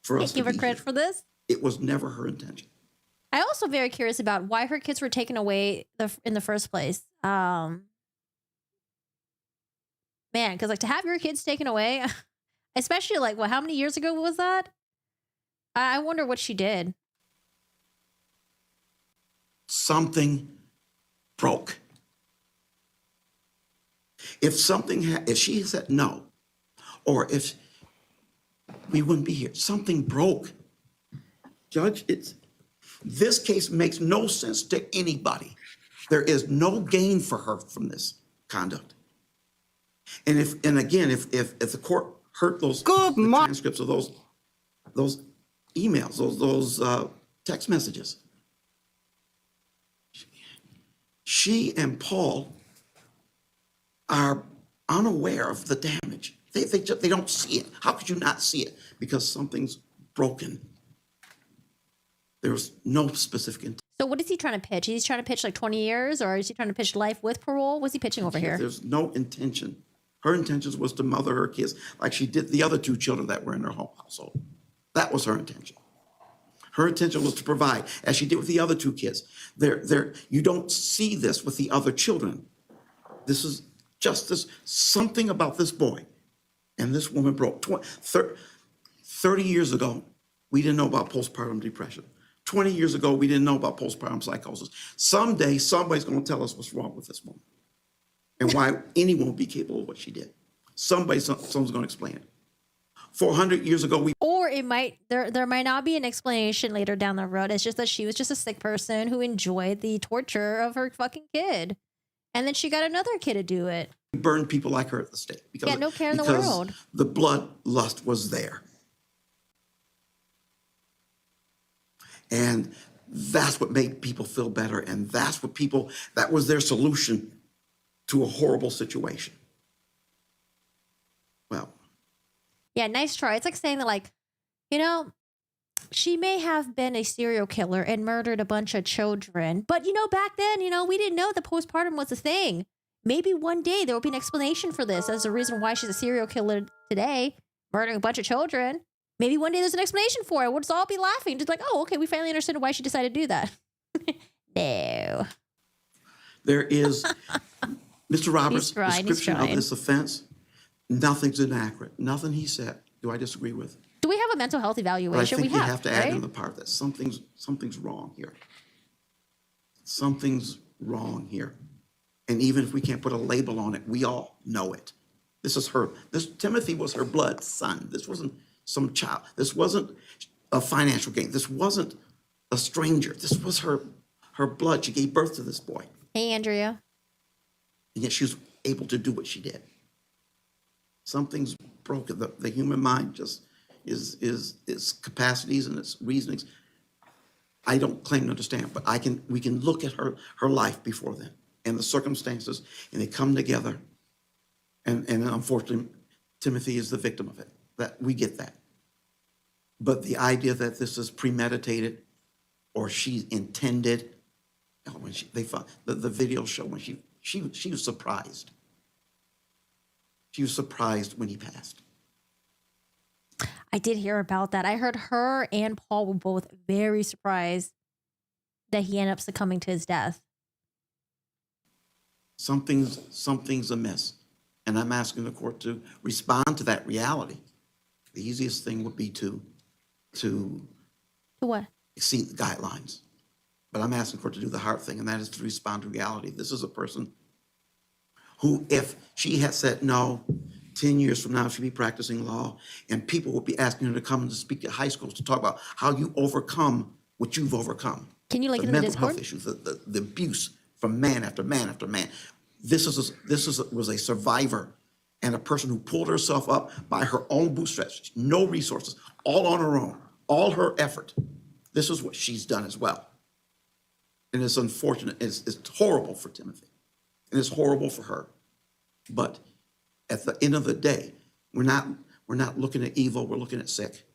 [SPEAKER 5] for us
[SPEAKER 1] Can't
[SPEAKER 5] to
[SPEAKER 1] give her
[SPEAKER 5] be
[SPEAKER 1] credit
[SPEAKER 5] here.
[SPEAKER 1] for this.
[SPEAKER 5] It was never her intention.
[SPEAKER 1] I also very curious about why her kids were taken away in the first place. Man, because like to have your kids taken away, especially like what? How many years ago was that? I wonder what she did.
[SPEAKER 5] Something broke. If if she said no, or if we wouldn't be here, something broke. Judge, this case makes no sense to anybody. There is no gain for her from this conduct. And if the court heard the transcripts of those emails, those text messages, she and Paul are unaware of the damage. They don't see it. How could you not see it? Because something's broken. There's no specific intent.
[SPEAKER 1] So what is he trying to pitch? He's trying to pitch like 20 years, or is he trying to pitch life with parole? What's he pitching over here?
[SPEAKER 5] There's no intention. Her intentions was to mother her kids like she did the other two children that were in her household. That was her intention. Her intention was to provide, as she did with the other two kids. You don't see this with the other children. This is just something about this boy and this woman broke. 30 years ago, we didn't know about postpartum depression. 20 years ago, we didn't know about postpartum psychosis. Someday, somebody's going to tell us what's wrong with this woman and why anyone would be capable of what she did. Someone's going to explain it. 400 years ago,
[SPEAKER 1] Or it might there might not be an explanation later down the road. It's just that she was just a sick person who enjoyed the torture of her fucking kid, and then she got another kid to do it.
[SPEAKER 5] burned people like her at the stake. Because,
[SPEAKER 1] no care in the
[SPEAKER 5] because
[SPEAKER 1] world.
[SPEAKER 5] the bloodlust was there. And that's what made people feel better. And that was their solution to a horrible situation. Well.
[SPEAKER 1] Yeah, nice try. It's like saying that, like, she may have been a serial killer and murdered a bunch of children. But, back then, we didn't know that postpartum was a thing. Maybe one day there will be an explanation for this as a reason why she's a serial killer today, murdering a bunch of children. Maybe one day there's an explanation for it. We'll just all be laughing. Just like, oh, okay, we finally understood why she decided to do that. No.
[SPEAKER 5] There is, Mr. Roberts'
[SPEAKER 1] trying,
[SPEAKER 5] description of this offense, nothing's inaccurate. Nothing he said do I disagree with.
[SPEAKER 1] Do we have a mental health
[SPEAKER 5] But I
[SPEAKER 1] evaluation?
[SPEAKER 5] think
[SPEAKER 1] We
[SPEAKER 5] you have to add
[SPEAKER 1] right?
[SPEAKER 5] in the part that something's wrong here. Something's wrong here. And even if we can't put a label on it, we all know it. Timothy was her blood son. This wasn't some child. This wasn't a financial gain. This wasn't a stranger. This was her blood. She gave birth to this boy.
[SPEAKER 1] Hey, Andrea.
[SPEAKER 5] And yet she was able to do what she did. Something's broken. The human mind just is its capacities and its reasonings. I don't claim to understand, but we can look at her life before then and the circumstances, and they come together. And unfortunately, Timothy is the victim of it. That we get that. But the idea that this is premeditated or she intended, when they found the video show when she was surprised. She was surprised when he passed.
[SPEAKER 1] I did hear about that. I heard her and Paul were both very surprised that he ended up succumbing to his death.
[SPEAKER 5] Something's amiss. And I'm asking the court to respond to that reality. The easiest thing would be to
[SPEAKER 1] What?
[SPEAKER 5] exceed the guidelines. But I'm asking the court to do the hard thing, and that is to respond to reality. This is a person who, if she had said no, 10 years from now, she'll be practicing law, and people will be asking her to come to speak at high schools to talk about how you overcome what you've overcome.
[SPEAKER 1] Can you link
[SPEAKER 5] The
[SPEAKER 1] it in the
[SPEAKER 5] mental health
[SPEAKER 1] Discord?
[SPEAKER 5] issues, the abuse from man after man after man. This was a survivor and a person who pulled herself up by her own bootstraps, no resources, all on her own, all her effort. This is what she's done as well. And it's unfortunate, it's horrible for Timothy, and it's horrible for her. But at the end of the day, we're not looking at evil, we're looking at sick.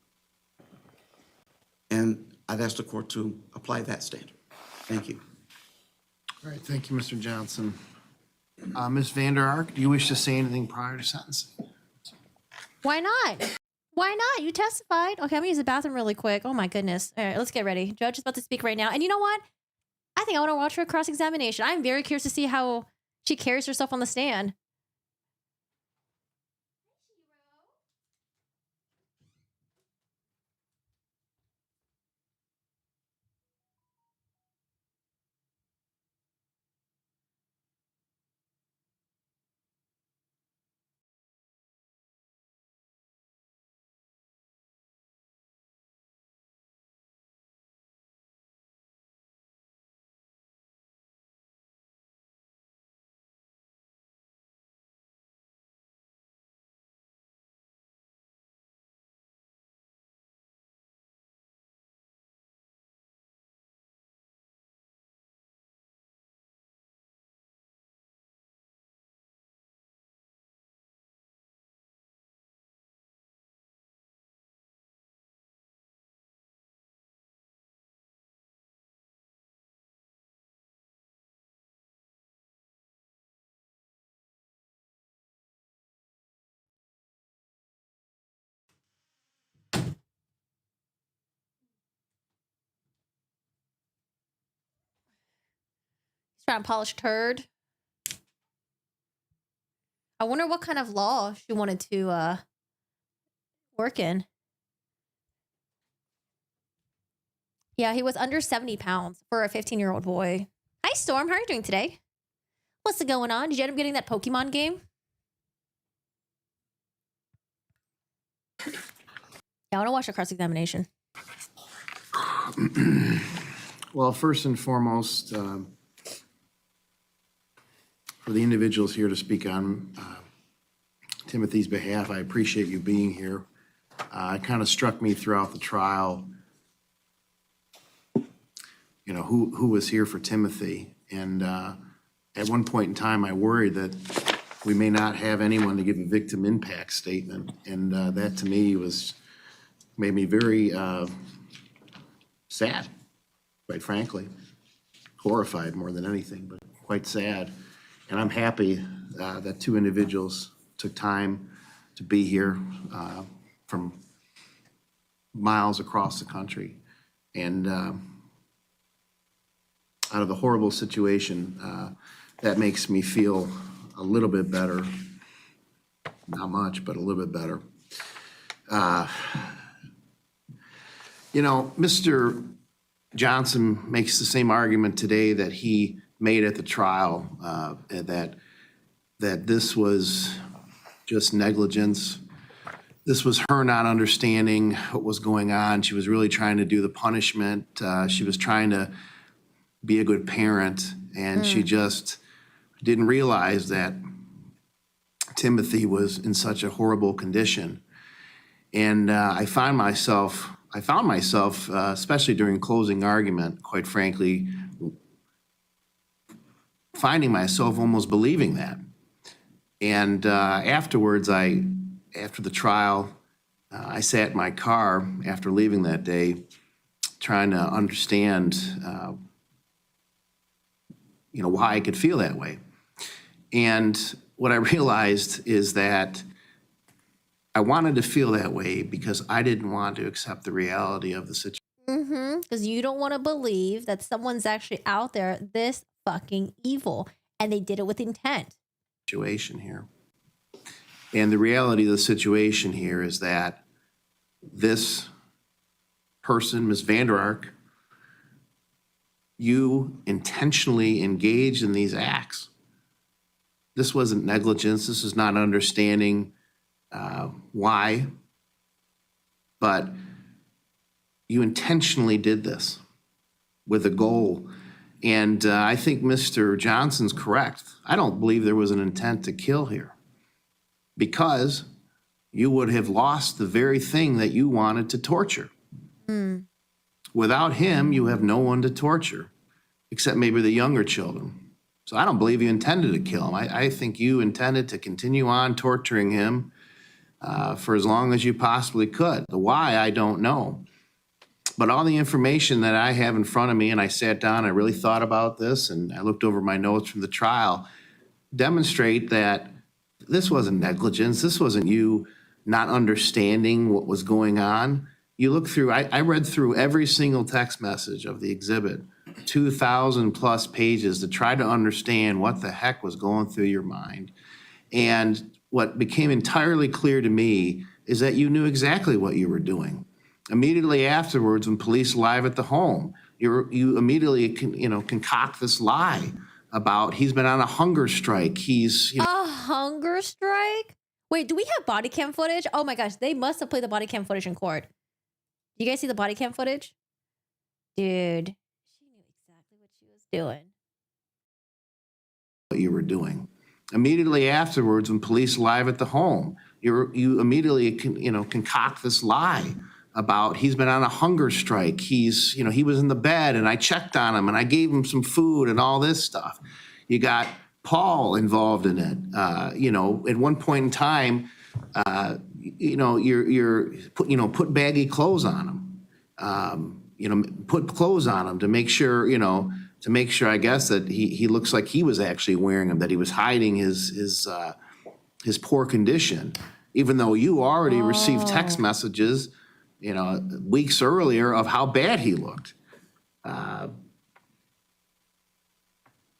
[SPEAKER 5] And I'd ask the court to apply that standard. Thank you.
[SPEAKER 3] All right, thank you, Mr. Johnson. Ms. Vander Ark, do you wish to say anything prior to sentencing?
[SPEAKER 1] Why not? Why not? You testified. Okay, I'm gonna use the bathroom really quick. Oh my goodness. All right, let's get ready. Judge is about to speak right now. And you know what? I think I want to watch her cross-examination. I'm very curious to see how she carries herself on the stand. He's trying to polish turd. I wonder what kind of law she wanted to work in. Yeah, he was under 70 pounds for a 15-year-old boy. Hi, Storm. How are you doing today? What's going on? Did you end up getting that Pokemon game? Yeah, I want to watch a cross-examination.
[SPEAKER 3] Well, first and foremost, for the individuals here to speak on Timothy's behalf, I appreciate you being here. It kind of struck me throughout the trial, you know, who was here for Timothy. And at one point in time, I worried that we may not have anyone to give a victim impact statement. And that to me made me very sad, quite frankly. Horrified more than anything, but quite sad. And I'm happy that two individuals took time to be here from miles across the country. And out of the horrible situation, that makes me feel a little bit better. Not much, but a little bit better. You know, Mr. Johnson makes the same argument today that he made at the trial, that this was just negligence. This was her not understanding what was going on. She was really trying to do the punishment. She was trying to be a good parent, and she just didn't realize that Timothy was in such a horrible condition. And I found myself, especially during closing argument, quite frankly, finding myself almost believing that. And afterwards, after the trial, I sat in my car after leaving that day, trying to understand, you know, why I could feel that way. And what I realized is that I wanted to feel that way because I didn't want to accept the reality of the situation.
[SPEAKER 1] Because you don't want to believe that someone's actually out there this fucking evil, and they did it with intent.
[SPEAKER 3] Situation here. And the reality of the situation here is that this person, Ms. Vander Ark, you intentionally engaged in these acts. This wasn't negligence. This is not understanding why, but you intentionally did this with a goal. And I think Mr. Johnson's correct. I don't believe there was an intent to kill here, because you would have lost the very thing that you wanted to torture. Without him, you have no one to torture, except maybe the younger children. So I don't believe you intended to kill him. I think you intended to continue on torturing him for as long as you possibly could. The why, I don't know. But all the information that I have in front of me, and I sat down, I really thought about this, and I looked over my notes from the trial, demonstrate that this wasn't negligence. This wasn't you not understanding what was going on. You look through, I read through every single text message of the exhibit, 2,000 plus pages, to try to understand what the heck was going through your mind. And what became entirely clear to me is that you knew exactly what you were doing. Immediately afterwards, when police arrive at the home, you immediately concoct this lie about he's been on a hunger strike. He's
[SPEAKER 1] A hunger strike? Wait, do we have body cam footage? Oh my gosh, they must have played the body cam footage in court. You guys see the body cam footage? Dude, she knew exactly what she was doing.
[SPEAKER 3] what you were doing. Immediately afterwards, when police arrive at the home, you immediately concoct this lie about he's been on a hunger strike. He's, he was in the bed and I checked on him and I gave him some food and all this stuff. You got Paul involved in it. At one point in time, you're put baggy clothes on him. Put clothes on him to make sure, I guess, that he looks like he was actually wearing them, that he was hiding his poor condition, even though you already received text messages weeks earlier of how bad he looked.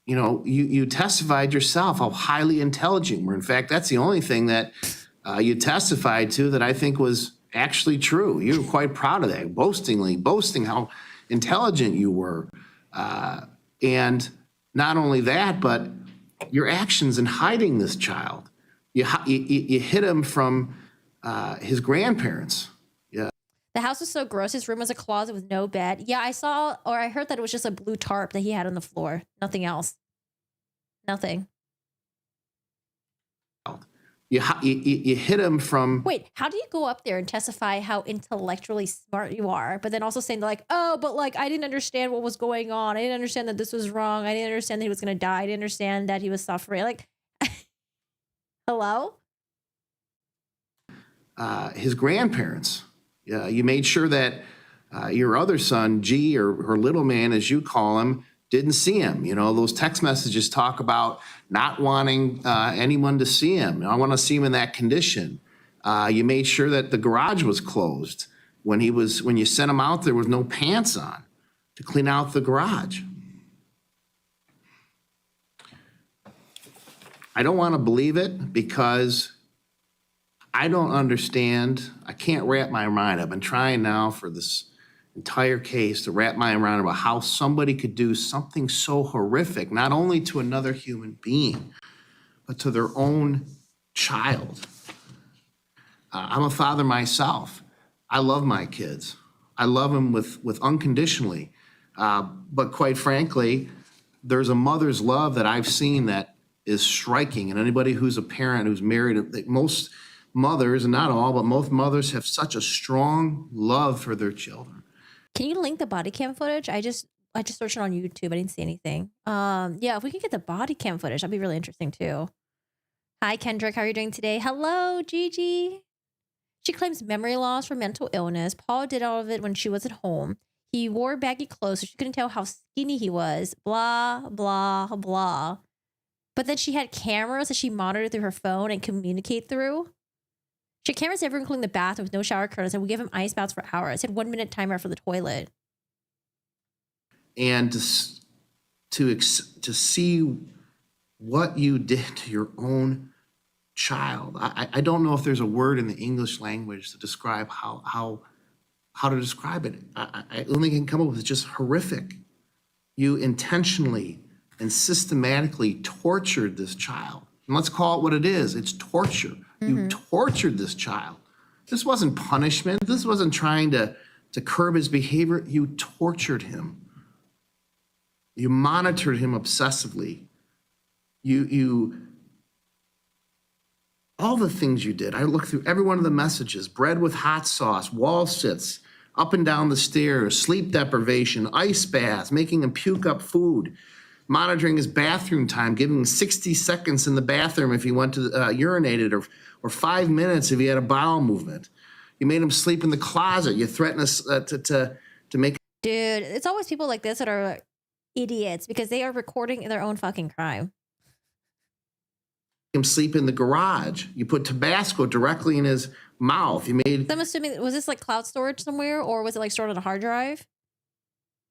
[SPEAKER 3] You testified yourself how highly intelligent you were. In fact, that's the only thing that you testified to that I think was actually true. You were quite proud of that, boasting how intelligent you were. And not only that, but your actions in hiding this child. You hid him from his grandparents.
[SPEAKER 1] The house was so gross. His room was a closet with no bed. Yeah, I heard that it was just a blue tarp that he had on the floor. Nothing else. Nothing.
[SPEAKER 3] You hid him from.
[SPEAKER 1] Wait, how do you go up there and testify how intellectually smart you are, but then also saying I didn't understand what was going on. I didn't understand that this was wrong. I didn't understand that he was going to die. I didn't understand that he was suffering. Hello?
[SPEAKER 3] His grandparents. You made sure that your other son, G, or her little man, as you call him, didn't see him. Those text messages talk about not wanting anyone to see him. I want to see him in that condition. You made sure that the garage was closed. When you sent him out, there was no pants on to clean out the garage. I don't want to believe it because I don't understand. I can't wrap my mind. I've been trying now for this entire case to wrap my mind around about how somebody could do something so horrific, not only to another human being, but to their own child. I'm a father myself. I love my kids. I love them with unconditionally. But quite frankly, there's a mother's love that I've seen that is striking. And anybody who's a parent who's married, most mothers, and not all, but most mothers have such a strong love for their children.
[SPEAKER 1] Can you link the body cam footage? I just searched it on YouTube. I didn't see anything. Yeah, if we can get the body cam footage, that'd be really interesting too. Hi, Kendrick. How are you doing today? Hello, Gigi. She claims memory loss for mental illness. Paul did all of it when she was at home. He wore baggy clothes, so she couldn't tell how skinny he was. Blah, blah, blah. But then she had cameras that she monitored through her phone and communicate through. She had cameras everywhere, including the bathroom with no shower curtains, and we give him ice baths for hours. He had 1 minute timer for the toilet.
[SPEAKER 3] And to see what you did to your own child. I don't know if there's a word in the English language to describe how to describe it. I only can come up with just horrific. You intentionally and systematically tortured this child. And let's call it what it is. It's torture. You tortured this child. This wasn't punishment. This wasn't trying to curb his behavior. You tortured him. You monitored him obsessively. All the things you did. I looked through every one of the messages: bread with hot sauce, wall sits, up and down the stairs, sleep deprivation, ice baths, making him puke up food, monitoring his bathroom time, giving him 60 seconds in the bathroom if he went to urinated, or 5 minutes if he had a bowel movement. You made him sleep in the closet. You threatened us to make
[SPEAKER 1] Dude, it's always people like this that are idiots because they are recording their own fucking crime.
[SPEAKER 3] him sleep in the garage. You put Tabasco directly in his mouth. You made.
[SPEAKER 1] I'm assuming, was this like cloud storage somewhere, or was it like stored on a hard drive?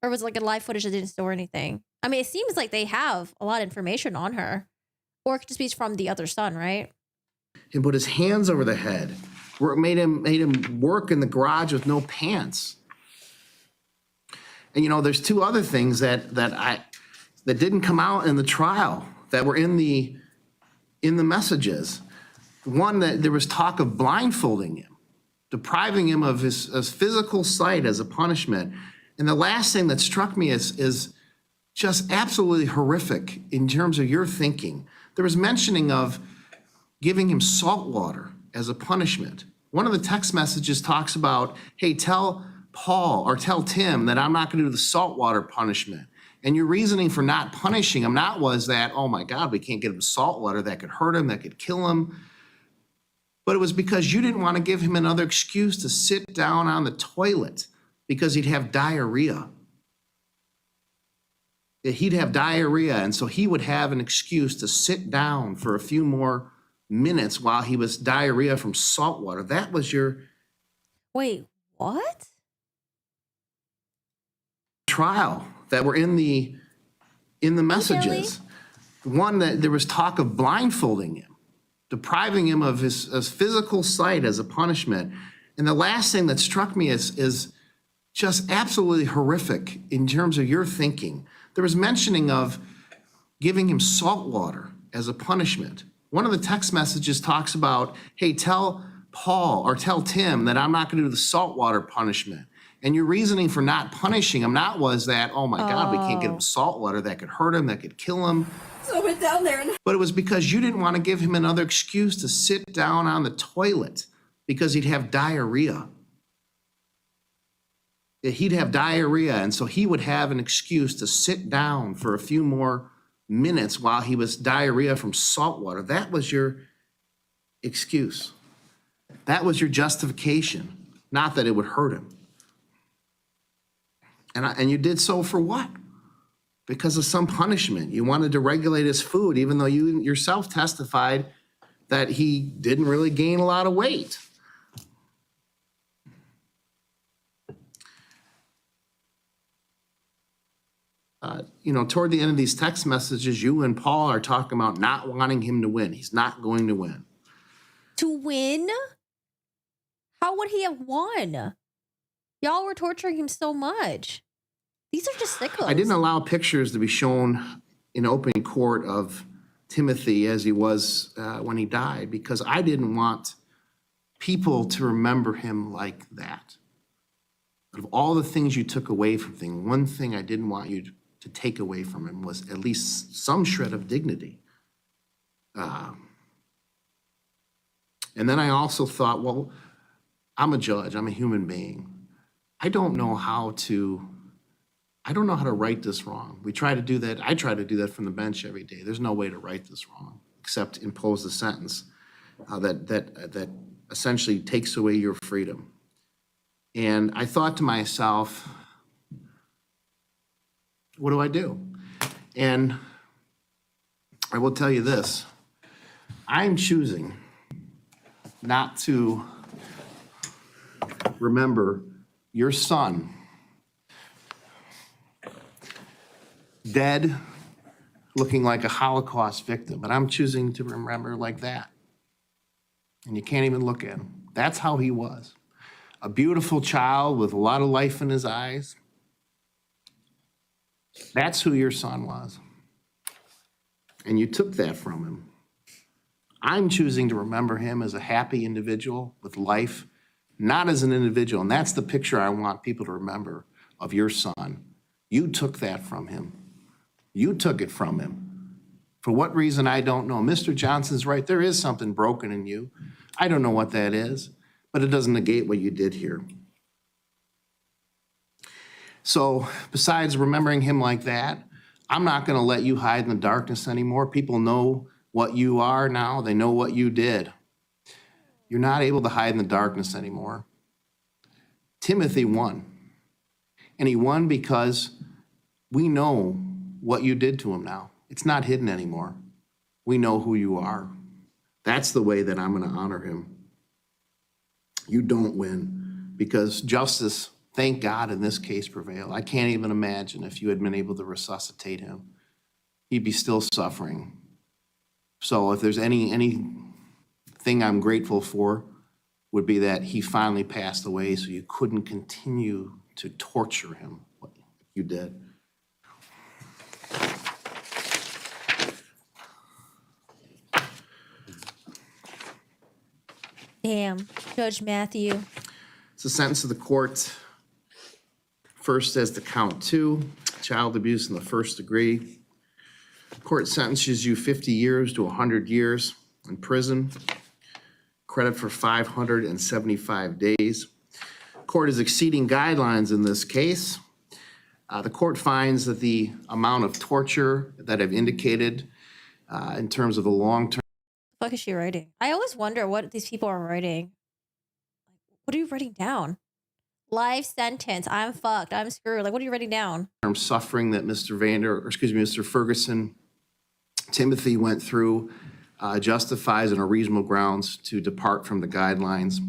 [SPEAKER 1] Or was it like a live footage that didn't store anything? I mean, it seems like they have a lot of information on her. Or it could just be from the other son, right?
[SPEAKER 3] He put his hands over the head. Made him work in the garage with no pants. And you know, there's two other things that didn't come out in the trial that were in the messages. One, that there was talk of blindfolding him, depriving him of his physical sight as a punishment. And the last thing that struck me is just absolutely horrific in terms of your thinking. There was mentioning of giving him salt water as a punishment. One of the text messages talks about, hey, tell Paul or tell Tim that I'm not going to do the salt water punishment. And your reasoning for not punishing him was that, oh my God, we can't get him salt water, that could hurt him, that could kill him. But it was because you didn't want to give him another excuse to sit down on the toilet because he'd have diarrhea. He'd have diarrhea, and so he would have an excuse to sit down for a few more minutes while he was diarrhea from salt water. That was your
[SPEAKER 1] Wait, what?
[SPEAKER 3] trial that were in the messages. One, that there was talk of blindfolding him, depriving him of his physical sight as a punishment. And the last thing that struck me is just absolutely horrific in terms of your thinking. There was mentioning of giving him salt water as a punishment. One of the text messages talks about, hey, tell Paul or tell Tim that I'm not going to do the salt water punishment. And your reasoning for not punishing him was that, oh my God, we can't get him salt water, that could hurt him, that could kill him.
[SPEAKER 6] So I went down there and
[SPEAKER 3] But it was because you didn't want to give him another excuse to sit down on the toilet because he'd have diarrhea. He'd have diarrhea, and so he would have an excuse to sit down for a few more minutes while he was diarrhea from salt water. That was your excuse. That was your justification, not that it would hurt him. And you did so for what? Because of some punishment. You wanted to regulate his food, even though you yourself testified that he didn't really gain a lot of weight. Toward the end of these text messages, you and Paul are talking about not wanting him to win. He's not going to win.
[SPEAKER 1] To win? How would he have won? Y'all were torturing him so much. These are just sickos.
[SPEAKER 3] I didn't allow pictures to be shown in open court of Timothy as he was when he died because I didn't want people to remember him like that. Of all the things you took away from him, one thing I didn't want you to take away from him was at least some shred of dignity. And then I also thought, well, I'm a judge, I'm a human being. I don't know how to right this wrong. We try to do that. I try to do that from the bench every day. There's no way to right this wrong except impose the sentence that essentially takes away your freedom. And I thought to myself, what do I do? And I will tell you this, I'm choosing not to remember your son dead, looking like a Holocaust victim, but I'm choosing to remember like that. And you can't even look at him. That's how he was. A beautiful child with a lot of life in his eyes. That's who your son was. And you took that from him. I'm choosing to remember him as a happy individual with life, not as an individual. And that's the picture I want people to remember of your son. You took that from him. You took it from him. For what reason, I don't know. Mr. Johnson's right. There is something broken in you. I don't know what that is, but it doesn't negate what you did here. So besides remembering him like that, I'm not going to let you hide in the darkness anymore. People know what you are now. They know what you did. You're not able to hide in the darkness anymore. Timothy won. And he won because we know what you did to him now. It's not hidden anymore. We know who you are. That's the way that I'm going to honor him. You don't win because justice, thank God, in this case prevailed. I can't even imagine if you had been able to resuscitate him. He'd be still suffering. So if there's anything I'm grateful for, would be that he finally passed away so you couldn't continue to torture him like you did.
[SPEAKER 1] Damn, Judge Matthew.
[SPEAKER 3] It's the sentence of the court. First as to count 2, child abuse in the first degree. Court sentences you 50 years to 100 years in prison. Credit for 575 days. Court is exceeding guidelines in this case. The court finds that the amount of torture that I've indicated in terms of the long-term.
[SPEAKER 1] What the fuck is she writing? I always wonder what these people are writing. What are you writing down? Life sentence. I'm fucked. I'm screwed. Like, what are you writing down?
[SPEAKER 3] Suffering that Mr. Ferguson, Timothy went through justifies on a reasonable grounds to depart from the guidelines.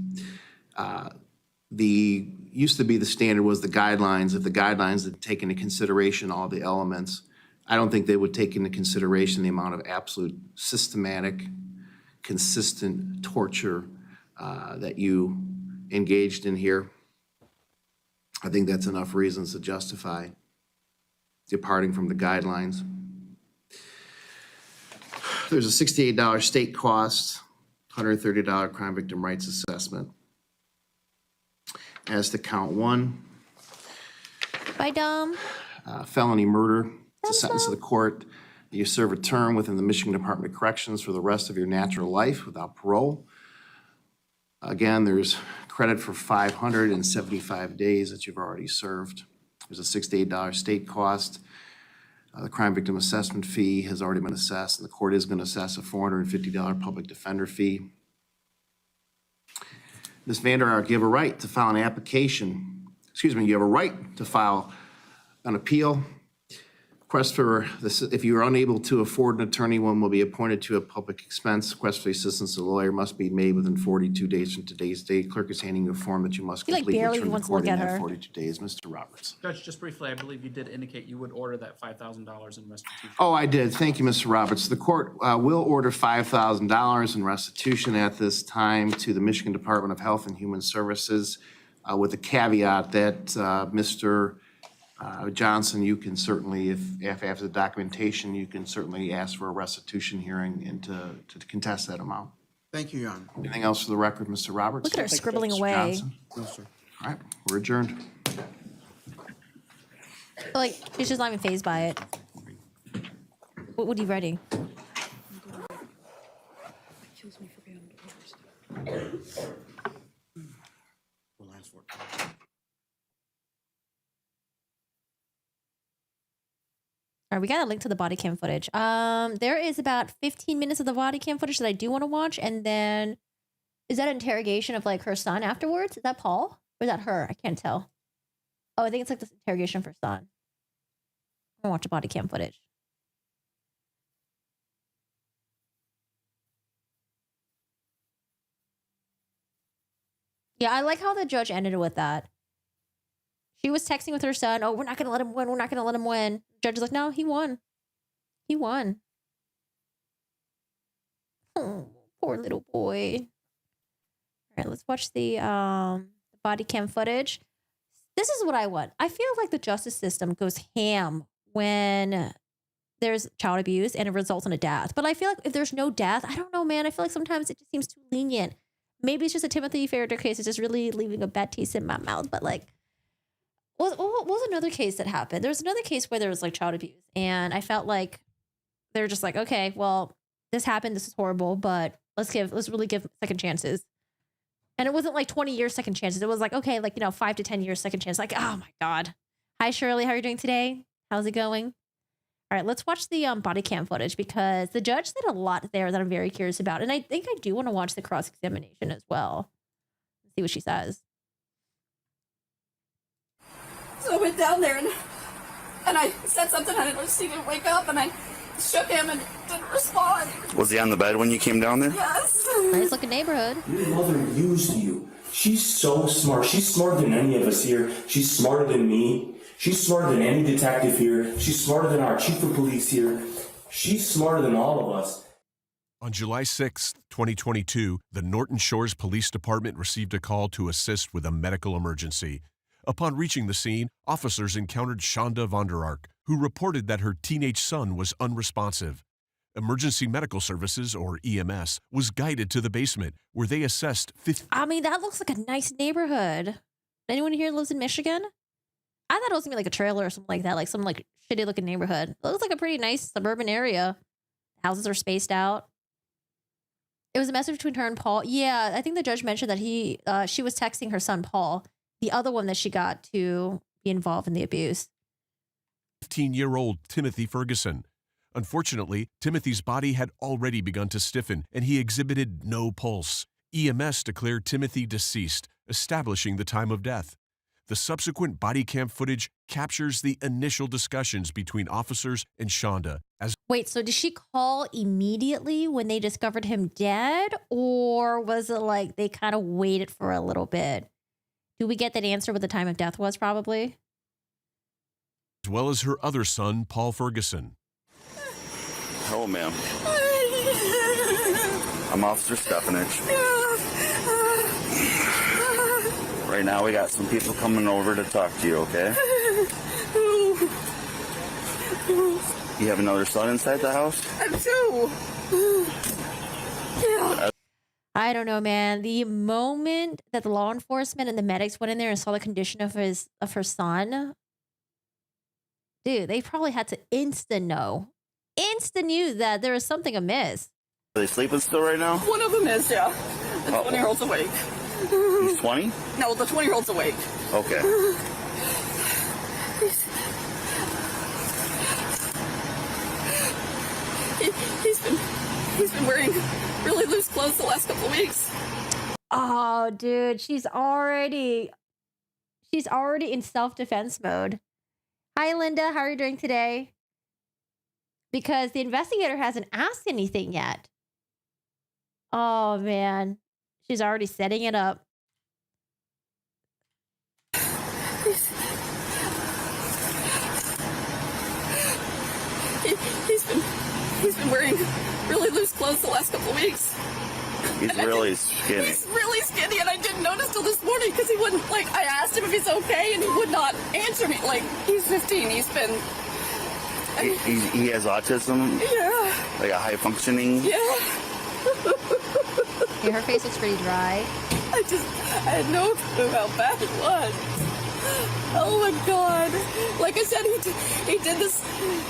[SPEAKER 3] Used to be the standard was the guidelines. If the guidelines had taken into consideration all the elements, I don't think they would take into consideration the amount of absolute systematic, consistent torture that you engaged in here. I think that's enough reasons to justify departing from the guidelines. There's a $68 state cost, $130 crime victim rights assessment. As to count 1,
[SPEAKER 1] Bye, Dom.
[SPEAKER 3] felony murder. It's a
[SPEAKER 1] Thumbs
[SPEAKER 3] sentence of
[SPEAKER 1] up.
[SPEAKER 3] the court. You serve a term within the Michigan Department of Corrections for the rest of your natural life without parole. Again, there's credit for 575 days that you've already served. There's a $68 state cost. The crime victim assessment fee has already been assessed, and the court is going to assess a $450 public defender fee. Ms. Vander Ark, you have a right to file an application. You have a right to file an appeal. Request for this, if you are unable to afford an attorney, one will be appointed to a public expense. Request for assistance of a lawyer must be made within 42 days from today's date. Clerk is handing you a form that you must
[SPEAKER 1] He, like,
[SPEAKER 3] complete.
[SPEAKER 1] barely
[SPEAKER 3] Return to
[SPEAKER 1] wants to
[SPEAKER 3] court
[SPEAKER 1] look
[SPEAKER 3] in
[SPEAKER 1] at
[SPEAKER 3] that
[SPEAKER 1] her.
[SPEAKER 3] 42 days. Mr. Roberts.
[SPEAKER 4] Judge, just briefly, I believe you did indicate you would order that $5,000 in restitution.
[SPEAKER 3] Oh, I did. Thank you, Mr. Roberts. The court will order $5,000 in restitution at this time to the Michigan Department of Health and Human Services with a caveat that Mr. Johnson, you can certainly, if after the documentation, you can certainly ask for a restitution hearing and to contest that amount.
[SPEAKER 5] Thank you, Your Honor.
[SPEAKER 3] Anything else for the record, Mr. Roberts?
[SPEAKER 1] Look at her scribbling
[SPEAKER 3] Mr.
[SPEAKER 1] away.
[SPEAKER 3] Johnson?
[SPEAKER 5] No, sir.
[SPEAKER 3] All right, we're adjourned.
[SPEAKER 1] Like, she's just not even fazed by it. What are you writing?
[SPEAKER 6] Accuse me for being overstepped.
[SPEAKER 5] We'll ask for it.
[SPEAKER 1] All right, we got a link to the body cam footage. There is about 15 minutes of the body cam footage that I do want to watch, and then is that an interrogation of like her son afterwards? Is that Paul or is that her? I can't tell. Oh, I think it's like this interrogation for son. I'm gonna watch the body cam footage. Yeah, I like how the judge ended with that. She was texting with her son. Oh, we're not going to let him win. We're not going to let him win. Judge is like, no, he won. He won. Oh, poor little boy. All right, let's watch the body cam footage. This is what I want. I feel like the justice system goes ham when there's child abuse and it results in a death. But I feel like if there's no death, I don't know, man. I feel like sometimes it just seems too lenient. Maybe it's just a Timothy Fairder case. It's just really leaving a bad taste in my mouth. But like, what was another case that happened? There was another case where there was like child abuse, and I felt like they're just like, okay, well, this happened. This is horrible, but let's really give second chances. And it wasn't like 20 years second chances. It was like, okay, like, 5 to 10 years second chance. Like, oh my God. Hi, Shirley. How are you doing today? How's it going? All right, let's watch the body cam footage because the judge said a lot there that I'm very curious about. And I think I do want to watch the cross-examination as well. See what she says.
[SPEAKER 6] So I went down there and I said something, and I noticed he didn't wake up, and I shook him and didn't respond.
[SPEAKER 9] Was he on the bed when you came down there?
[SPEAKER 6] Yes.
[SPEAKER 1] Nice looking neighborhood.
[SPEAKER 10] Your mother used you. She's so smart. She's smarter than any of us here. She's smarter than me. She's smarter than any detective here. She's smarter than our chief of police here. She's smarter than all of us.
[SPEAKER 11] On July 6, 2022, the Norton Shores Police Department received a call to assist with a medical emergency. Upon reaching the scene, officers encountered Shanda Vander Ark, who reported that her teenage son was unresponsive. Emergency Medical Services, or EMS, was guided to the basement, where they assessed 50...
[SPEAKER 1] I mean, that looks like a nice neighborhood. Anyone here lives in Michigan? I thought it was gonna be like a trailer or something like that, like some like shitty looking neighborhood. It looks like a pretty nice suburban area. Houses are spaced out. It was a message between her and Paul. Yeah, I think the judge mentioned that she was texting her son Paul, the other one that she got to be involved in the abuse.
[SPEAKER 11] 15-year-old Timothy Ferguson. Unfortunately, Timothy's body had already begun to stiffen, and he exhibited no pulse. EMS declared Timothy deceased, establishing the time of death. The subsequent body cam footage captures the initial discussions between officers and Shanda.
[SPEAKER 1] Wait, so did she call immediately when they discovered him dead? Or was it like they kind of waited for a little bit? Do we get that answer what the time of death was, probably?
[SPEAKER 11] As well as her other son, Paul Ferguson.
[SPEAKER 9] Hello, ma'am. I'm Officer Stefanich. Right now, we got some people coming over to talk to you, okay? You have another son inside the house?
[SPEAKER 6] I have two. Yeah.
[SPEAKER 1] I don't know, man. The moment that the law enforcement and the medics went in there and saw the condition of her son, dude, they probably had to instant knew that there was something amiss.
[SPEAKER 9] Are they sleeping still right now?
[SPEAKER 6] One of them is, yeah. The 20-year-old's awake.
[SPEAKER 9] He's 20?
[SPEAKER 6] No, the 20-year-old's awake.
[SPEAKER 9] Okay.
[SPEAKER 6] He's been wearing really loose clothes the last couple of weeks.
[SPEAKER 1] Oh, dude, she's already in self-defense mode. Hi, Linda. How are you doing today? Because the investigator hasn't asked anything yet. Oh, man. She's already setting it up.
[SPEAKER 6] He's been wearing really loose clothes the last couple of weeks.
[SPEAKER 9] He's really skinny.
[SPEAKER 6] He's really skinny, and I didn't notice till this morning because he wouldn't, like, I asked him if he's okay, and he would not answer me. Like, he's 15. He's been...
[SPEAKER 9] He has autism?
[SPEAKER 6] Yeah.
[SPEAKER 9] Like a high-functioning?
[SPEAKER 6] Yeah.
[SPEAKER 1] Yeah, her face looks pretty dry.
[SPEAKER 6] I had no clue how bad it was. Oh my God. Like I said, he did this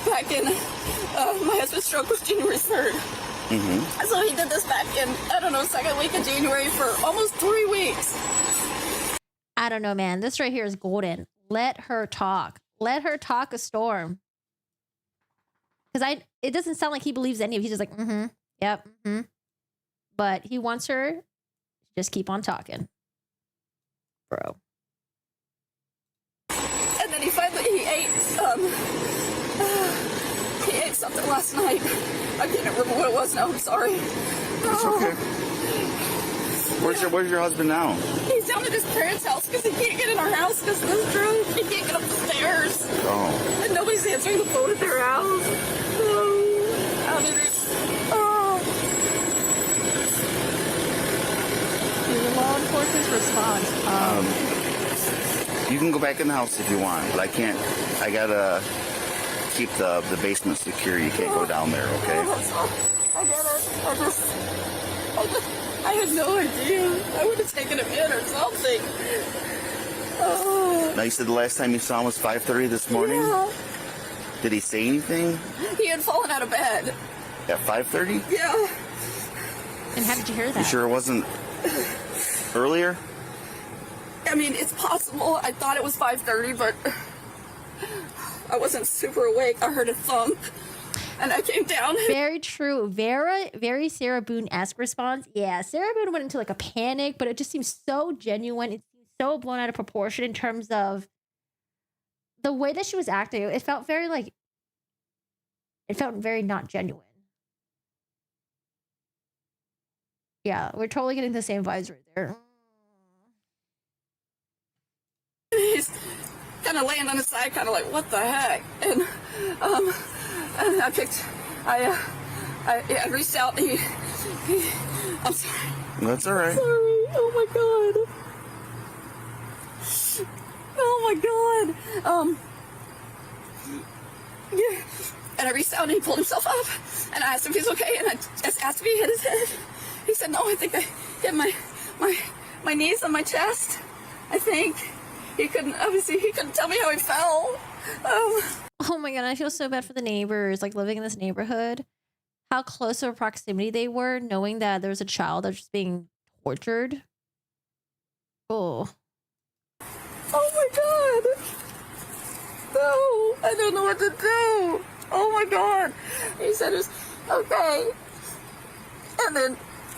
[SPEAKER 6] back in, my husband's stroke was January 3rd. Mm-hmm. So he did this back in, I don't know, second week of January for almost 3 weeks.
[SPEAKER 1] I don't know, man. This right here is golden. Let her talk. Let her talk a storm. Because it doesn't sound like he believes any of it. He's just like, yep, But he wants her to just keep on talking. Bro.
[SPEAKER 6] And then he ate something last night. I can't remember what it was now. I'm sorry.
[SPEAKER 9] It's okay. Where's your husband now?
[SPEAKER 6] He's down at his parents' house because he can't get in our house because of this drunk. He can't get up the stairs.
[SPEAKER 9] Oh.
[SPEAKER 6] And nobody's answering the phone at their house. How did it? Oh.
[SPEAKER 1] The law enforcement's response.
[SPEAKER 9] You can go back in the house if you want, but I can't. I gotta keep the basement secure. You can't go down there, okay?
[SPEAKER 6] I get it. I had no idea. I would have taken him in or something. Oh.
[SPEAKER 9] Now, you said the last time you saw him was 5:30 this morning?
[SPEAKER 6] Yeah.
[SPEAKER 9] Did he say anything
[SPEAKER 6] He had fallen out of bed.
[SPEAKER 9] at 5:30?
[SPEAKER 6] Yeah.
[SPEAKER 1] And how did you hear that?
[SPEAKER 9] You sure it wasn't earlier?
[SPEAKER 6] I mean, it's possible. I thought it was 5:30, but I wasn't super awake. I heard a thump, and I came down.
[SPEAKER 1] Very true. Very Sarah Boone-esque response. Yeah, Sarah Boone went into like a panic, but it just seems so genuine. It seems so blown out of proportion in terms of the way that she was acting. It felt very not genuine. Yeah, we're totally getting the same vibes right there.
[SPEAKER 6] He's kind of laying on his side, kind of like, what the heck? And I reached out. And I'm sorry.
[SPEAKER 9] That's all right.
[SPEAKER 6] Sorry. Oh my god. Oh my god. Yeah. And I reached out and he pulled himself up. And I asked him if he's okay. And I just asked if he hit his head. He said, no, I think I hit my knees on my chest. I think. He couldn't tell me how he fell.
[SPEAKER 1] Oh my god, I feel so bad for the neighbors, like living in this neighborhood. How close of a proximity they were, knowing that there was a child that was just being tortured. Oh.
[SPEAKER 6] Oh my god. No, I don't know what to do. Oh my god. He said it's okay. And then,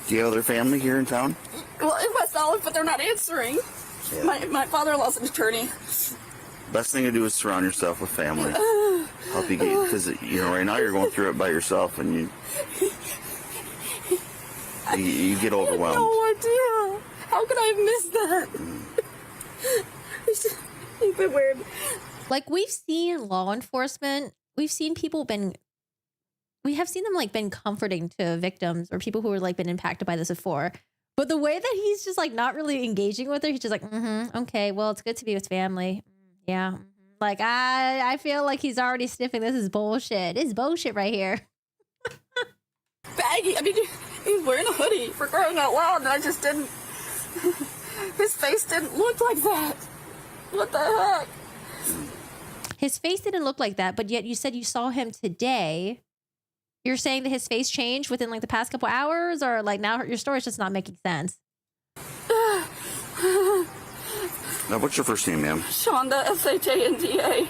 [SPEAKER 9] Do you have other family here in town?
[SPEAKER 6] well, in West Olive, but they're not answering.
[SPEAKER 9] Yeah.
[SPEAKER 6] My father-in-law's an attorney.
[SPEAKER 9] Best thing to do is surround yourself with family. Help you get, because right now you're going through it by yourself, and you get overwhelmed.
[SPEAKER 6] No idea. How could I have missed that? It's been weird.
[SPEAKER 1] Like, we've seen law enforcement, we have seen them like been comforting to victims or people who were like been impacted by this before. But the way that he's just like not really engaging with her, he's just like, okay, well, it's good to be with family. Yeah. Like, I feel like he's already sniffing. This is bullshit. It's bullshit right here.
[SPEAKER 6] Baggy. I mean, he was wearing a hoodie for crying out loud, and I just didn't. His face didn't look like that. What the heck?
[SPEAKER 1] His face didn't look like that, but yet you said you saw him today. You're saying that his face changed within like the past couple hours, or like now your story's just not making sense.
[SPEAKER 9] Now, what's your first name, ma'am?
[SPEAKER 6] Shanda, Shanda.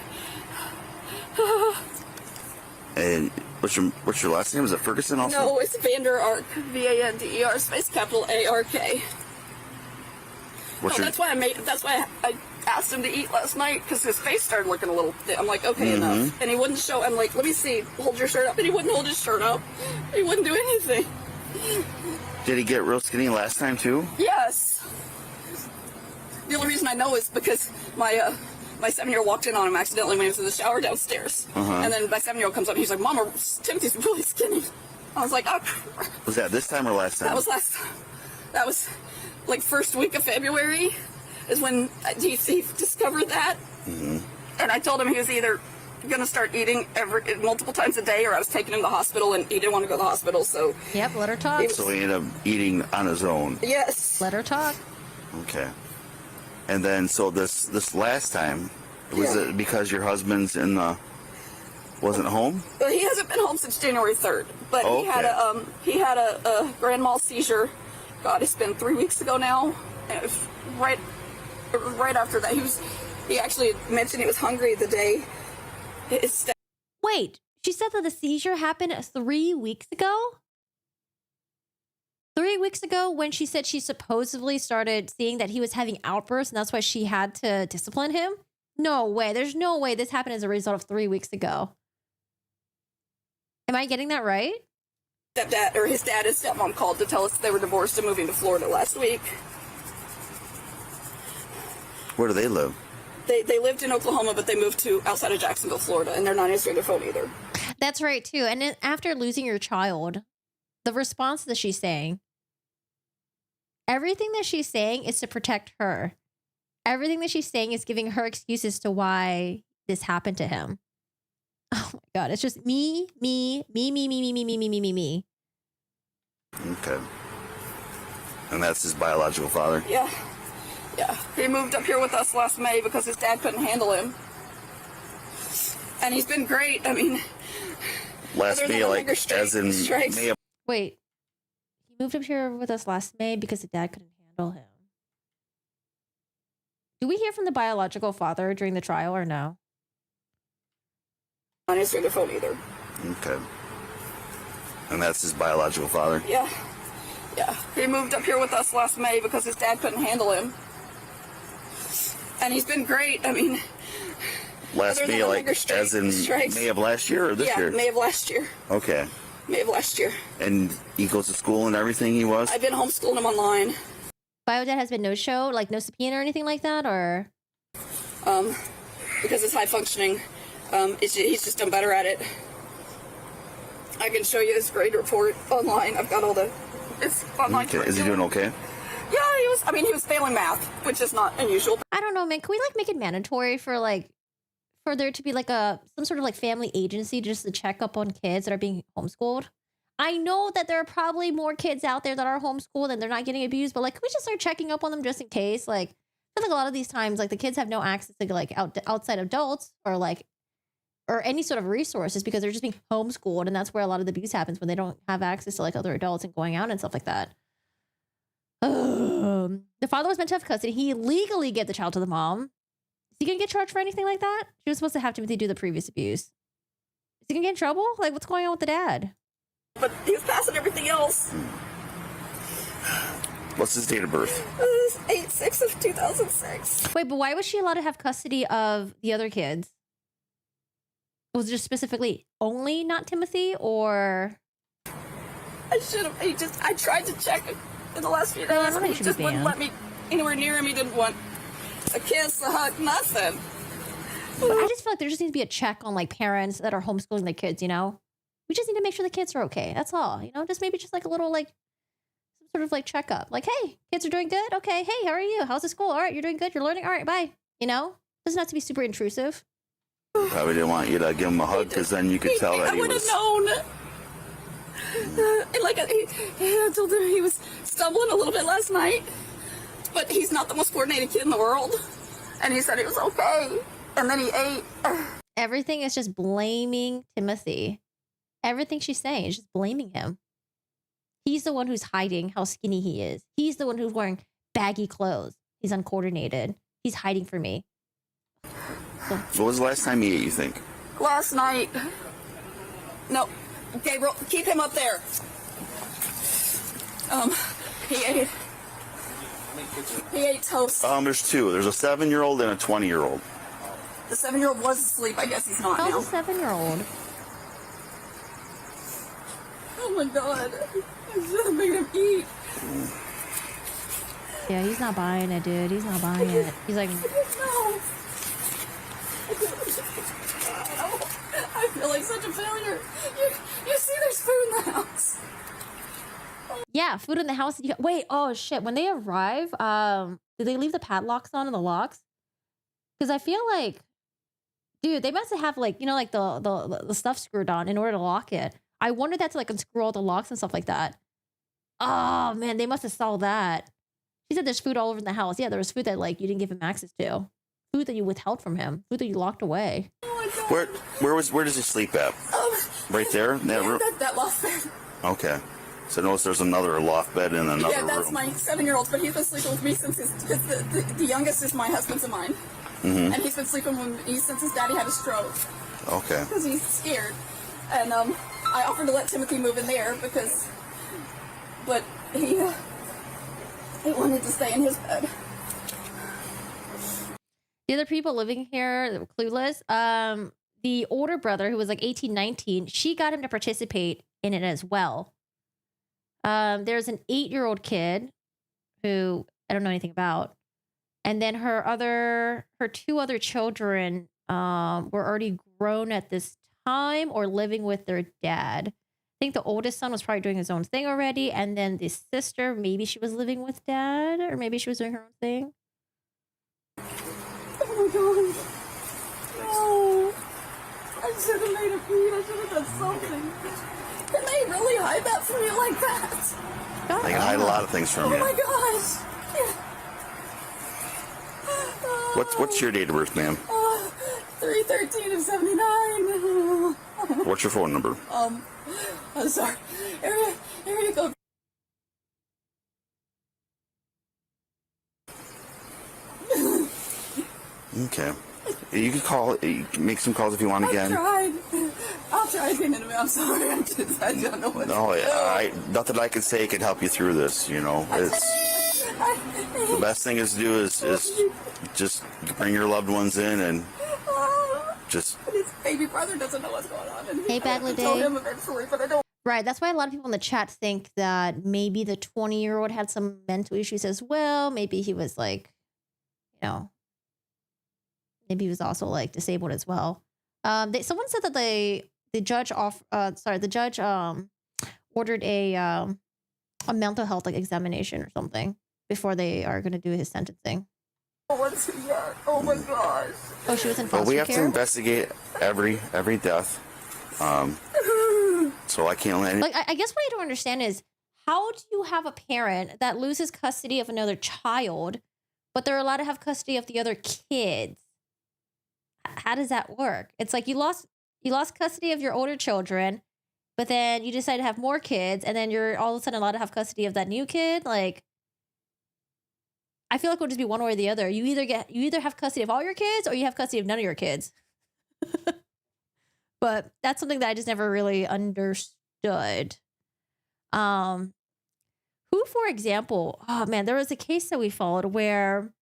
[SPEAKER 9] And what's your last name? Is it Ferguson also?
[SPEAKER 6] No, it's Vander Ark. Vander space capital ARK. That's why I asked him to eat last night, because his face started looking a little thin. I'm like, okay, enough. And he wouldn't show. I'm like, let me see. Hold your shirt up. And he wouldn't hold his shirt up. He wouldn't do anything.
[SPEAKER 9] Did he get real skinny last time too?
[SPEAKER 6] Yes. The only reason I know is because my 7-year-old walked in on him accidentally when he was in the shower downstairs. And then my 7-year-old comes up and he's like, Mama, Timothy's really skinny. I was like, oh.
[SPEAKER 9] Was that this time or last time?
[SPEAKER 6] That was last time. That was like first week of February is when he discovered that. And I told him he was either going to start eating multiple times a day, or I was taking him to the hospital, and he didn't want to go to the hospital. So
[SPEAKER 1] yep, let her talk.
[SPEAKER 9] So he ended up eating on his own.
[SPEAKER 6] Yes.
[SPEAKER 1] Let her talk.
[SPEAKER 9] Okay. And then, so this last time, was it because your husband's wasn't home?
[SPEAKER 6] Well, he hasn't been home since January 3rd, but he had a grand mal seizure. God, it's been 3 weeks ago now. And it was right after that, he actually mentioned he was hungry the day.
[SPEAKER 1] Wait, she said that the seizure happened 3 weeks ago? 3 weeks ago, when she said she supposedly started seeing that he was having outbursts and that's why she had to discipline him? No way. There's no way this happened as a result of 3 weeks ago. Am I getting that right?
[SPEAKER 6] His dad and stepmom called to tell us they were divorced and moving to Florida last week.
[SPEAKER 9] Where do they live?
[SPEAKER 6] They lived in Oklahoma, but they moved to outside of Jacksonville, Florida, and they're not answering their phone either.
[SPEAKER 1] That's right, too. And then after losing your child, the response that she's saying, everything that she's saying is to protect her. Everything that she's saying is giving her excuses to why this happened to him. Oh my God. It's just me.
[SPEAKER 9] Okay. And that's his biological father?
[SPEAKER 6] Yeah. Yeah. He moved up here with us last May because his dad couldn't handle him. And he's been great. I mean,
[SPEAKER 9] Last
[SPEAKER 6] other than
[SPEAKER 9] May,
[SPEAKER 6] the
[SPEAKER 9] like,
[SPEAKER 6] hunger
[SPEAKER 9] as in
[SPEAKER 6] strikes.
[SPEAKER 9] May of
[SPEAKER 1] Wait. He moved up here with us last May because his dad couldn't handle him. Do we hear from the biological father during the trial or no?
[SPEAKER 6] Not answering the phone either.
[SPEAKER 9] Okay. And that's his biological father?
[SPEAKER 6] Yeah. Yeah. He moved up here with us last May because his dad couldn't handle him. And he's been great. I mean,
[SPEAKER 9] Last
[SPEAKER 6] other than
[SPEAKER 9] May,
[SPEAKER 6] the
[SPEAKER 9] like,
[SPEAKER 6] hunger
[SPEAKER 9] as in
[SPEAKER 6] strikes.
[SPEAKER 9] May of last year or this
[SPEAKER 6] yeah,
[SPEAKER 9] year?
[SPEAKER 6] May of last year.
[SPEAKER 9] Okay.
[SPEAKER 6] May of last year.
[SPEAKER 9] And he goes to school and everything, he was?
[SPEAKER 6] I've been homeschooling him online.
[SPEAKER 1] Bio dad has been no show, like no subpoena or anything like that, or?
[SPEAKER 6] Because it's high functioning. He's just done better at it. I can show you his grade report online. I've got all it's online.
[SPEAKER 9] Okay. Is he doing okay?
[SPEAKER 6] Yeah, he was failing math, which is not unusual.
[SPEAKER 1] I don't know, man. Can we like make it mandatory for there to be like some sort of like family agency just to check up on kids that are being homeschooled? I know that there are probably more kids out there that are homeschooled and they're not getting abused, but like, can we just start checking up on them just in case? Like, I feel like a lot of these times, like the kids have no access to like outside adults or any sort of resources because they're just being homeschooled, and that's where a lot of the abuse happens when they don't have access to like other adults and going out and stuff like that. The father was meant to have custody. He legally gave the child to the mom. Is he gonna get charged for anything like that? She was supposed to have Timothy do the previous abuse. Is he gonna get in trouble? Like, what's going on with the dad?
[SPEAKER 6] But he's passing everything else.
[SPEAKER 9] What's his date of birth?
[SPEAKER 6] 8/6 of 2006.
[SPEAKER 1] Wait, but why was she allowed to have custody of the other kids? Was it just specifically only not Timothy, or?
[SPEAKER 6] I should have. I tried to check it in the last few days.
[SPEAKER 1] I don't think
[SPEAKER 6] He
[SPEAKER 1] it should
[SPEAKER 6] just
[SPEAKER 1] be
[SPEAKER 6] wouldn't
[SPEAKER 1] banned.
[SPEAKER 6] let me anywhere near him. He didn't want a kiss, a hug, nothing.
[SPEAKER 1] But I just feel like there just needs to be a check on like parents that are homeschooling their kids, you know? We just need to make sure the kids are okay. That's all, you know? Just maybe just like a little like some sort of like checkup. Like, hey, kids are doing good? Okay. Hey, how are you? How's the school? All right, you're doing good. You're learning? All right, bye. You know? Doesn't have to be super intrusive.
[SPEAKER 9] Probably didn't want you to give him a hug because then you could tell that
[SPEAKER 6] I
[SPEAKER 9] he
[SPEAKER 6] would have
[SPEAKER 9] was...
[SPEAKER 6] known. And like I told him, he was stumbling a little bit last night, but he's not the most coordinated kid in the world. And he said it was okay. And then he ate.
[SPEAKER 1] Everything is just blaming Timothy. Everything she's saying is just blaming him. He's the one who's hiding how skinny he is. He's the one who's wearing baggy clothes. He's uncoordinated. He's hiding from me.
[SPEAKER 9] What was the last time he ate, you think?
[SPEAKER 6] Last night. No, Gabriel, keep him up there. He ate toast.
[SPEAKER 9] There's two. There's a 7-year-old and a 20-year-old.
[SPEAKER 6] The 7-year-old was asleep. I guess he's not now.
[SPEAKER 1] How's a 7-year-old?
[SPEAKER 6] Oh my God. I should have made him eat.
[SPEAKER 1] Yeah, he's not buying it, dude. He's not buying it. He's like,
[SPEAKER 6] No. I feel like such a failure. You see there's food in the house.
[SPEAKER 1] yeah, food in the house. Wait, oh shit. When they arrive, did they leave the padlocks on and the locks? Because I feel like, dude, they must have like, you know, like the stuff screwed on in order to lock it. I wonder that's like unscrew all the locks and stuff like that. Oh man, they must have saw that. She said there's food all over in the house. Yeah, there was food that like you didn't give him access to. Food that you withheld from him. Food that you locked away.
[SPEAKER 9] Where does he sleep at? Right there? In that room?
[SPEAKER 6] That loft bed.
[SPEAKER 9] Okay. So notice there's another loft bed in another
[SPEAKER 6] Yeah, that's
[SPEAKER 9] room.
[SPEAKER 6] my 7-year-old, but he's been sleeping with me since the youngest is my husband's and mine.
[SPEAKER 9] Mm-hmm.
[SPEAKER 6] And he's been sleeping with me since his daddy had a stroke.
[SPEAKER 9] Okay.
[SPEAKER 6] Because he's scared. And I offered to let Timothy move in there but he wanted to stay in his bed.
[SPEAKER 1] The other people living here that were clueless, the older brother who was like 18, 19, she got him to participate in it as well. There's an 8-year-old kid who I don't know anything about. And then her 2 other children were already grown at this time or living with their dad. I think the oldest son was probably doing his own thing already. And then the sister, maybe she was living with dad or maybe she was doing her own thing.
[SPEAKER 6] Oh my God. No. I should have made a beat. I should have done something. Can they really hide that from me like that?
[SPEAKER 9] They can hide a lot of things from
[SPEAKER 6] Oh
[SPEAKER 9] you.
[SPEAKER 6] my gosh.
[SPEAKER 9] What's your date of birth, ma'am?
[SPEAKER 6] 3/13 of 79.
[SPEAKER 9] What's your phone number?
[SPEAKER 6] I'm sorry. Area code.
[SPEAKER 9] Okay. You can call. You can make some calls if you want again.
[SPEAKER 6] I'll try again in a minute. I'm sorry. I don't know what
[SPEAKER 9] No,
[SPEAKER 6] to do.
[SPEAKER 9] nothing I can say can help you through this. You know, the best thing is to do is just bring your loved ones in and just.
[SPEAKER 6] His baby brother doesn't know what's going on. And
[SPEAKER 1] Hey, Bagley
[SPEAKER 6] I told
[SPEAKER 1] Day.
[SPEAKER 6] him eventually, but I don't.
[SPEAKER 1] Right. That's why a lot of people in the chat think that maybe the 20-year-old had some mental issues as well. Maybe he was like, maybe he was also like disabled as well. Someone said that the judge ordered a mental health like examination or something before they are going to do his sentencing.
[SPEAKER 6] What's that? Oh my gosh.
[SPEAKER 1] Oh, she was in
[SPEAKER 9] But
[SPEAKER 1] foster
[SPEAKER 9] we have to
[SPEAKER 1] care.
[SPEAKER 9] investigate every death. So I can't let any.
[SPEAKER 1] Like, I guess what I don't understand is how do you have a parent that loses custody of another child, but they're allowed to have custody of the other kids? How does that work? It's like you lost custody of your older children, but then you decide to have more kids, and then you're all of a sudden allowed to have custody of that new kid. Like, I feel like it would just be one way or the other. You either have custody of all your kids or you have custody of none of your kids. But that's something that I just never really understood. Who, for example, oh man, there was a case that we followed where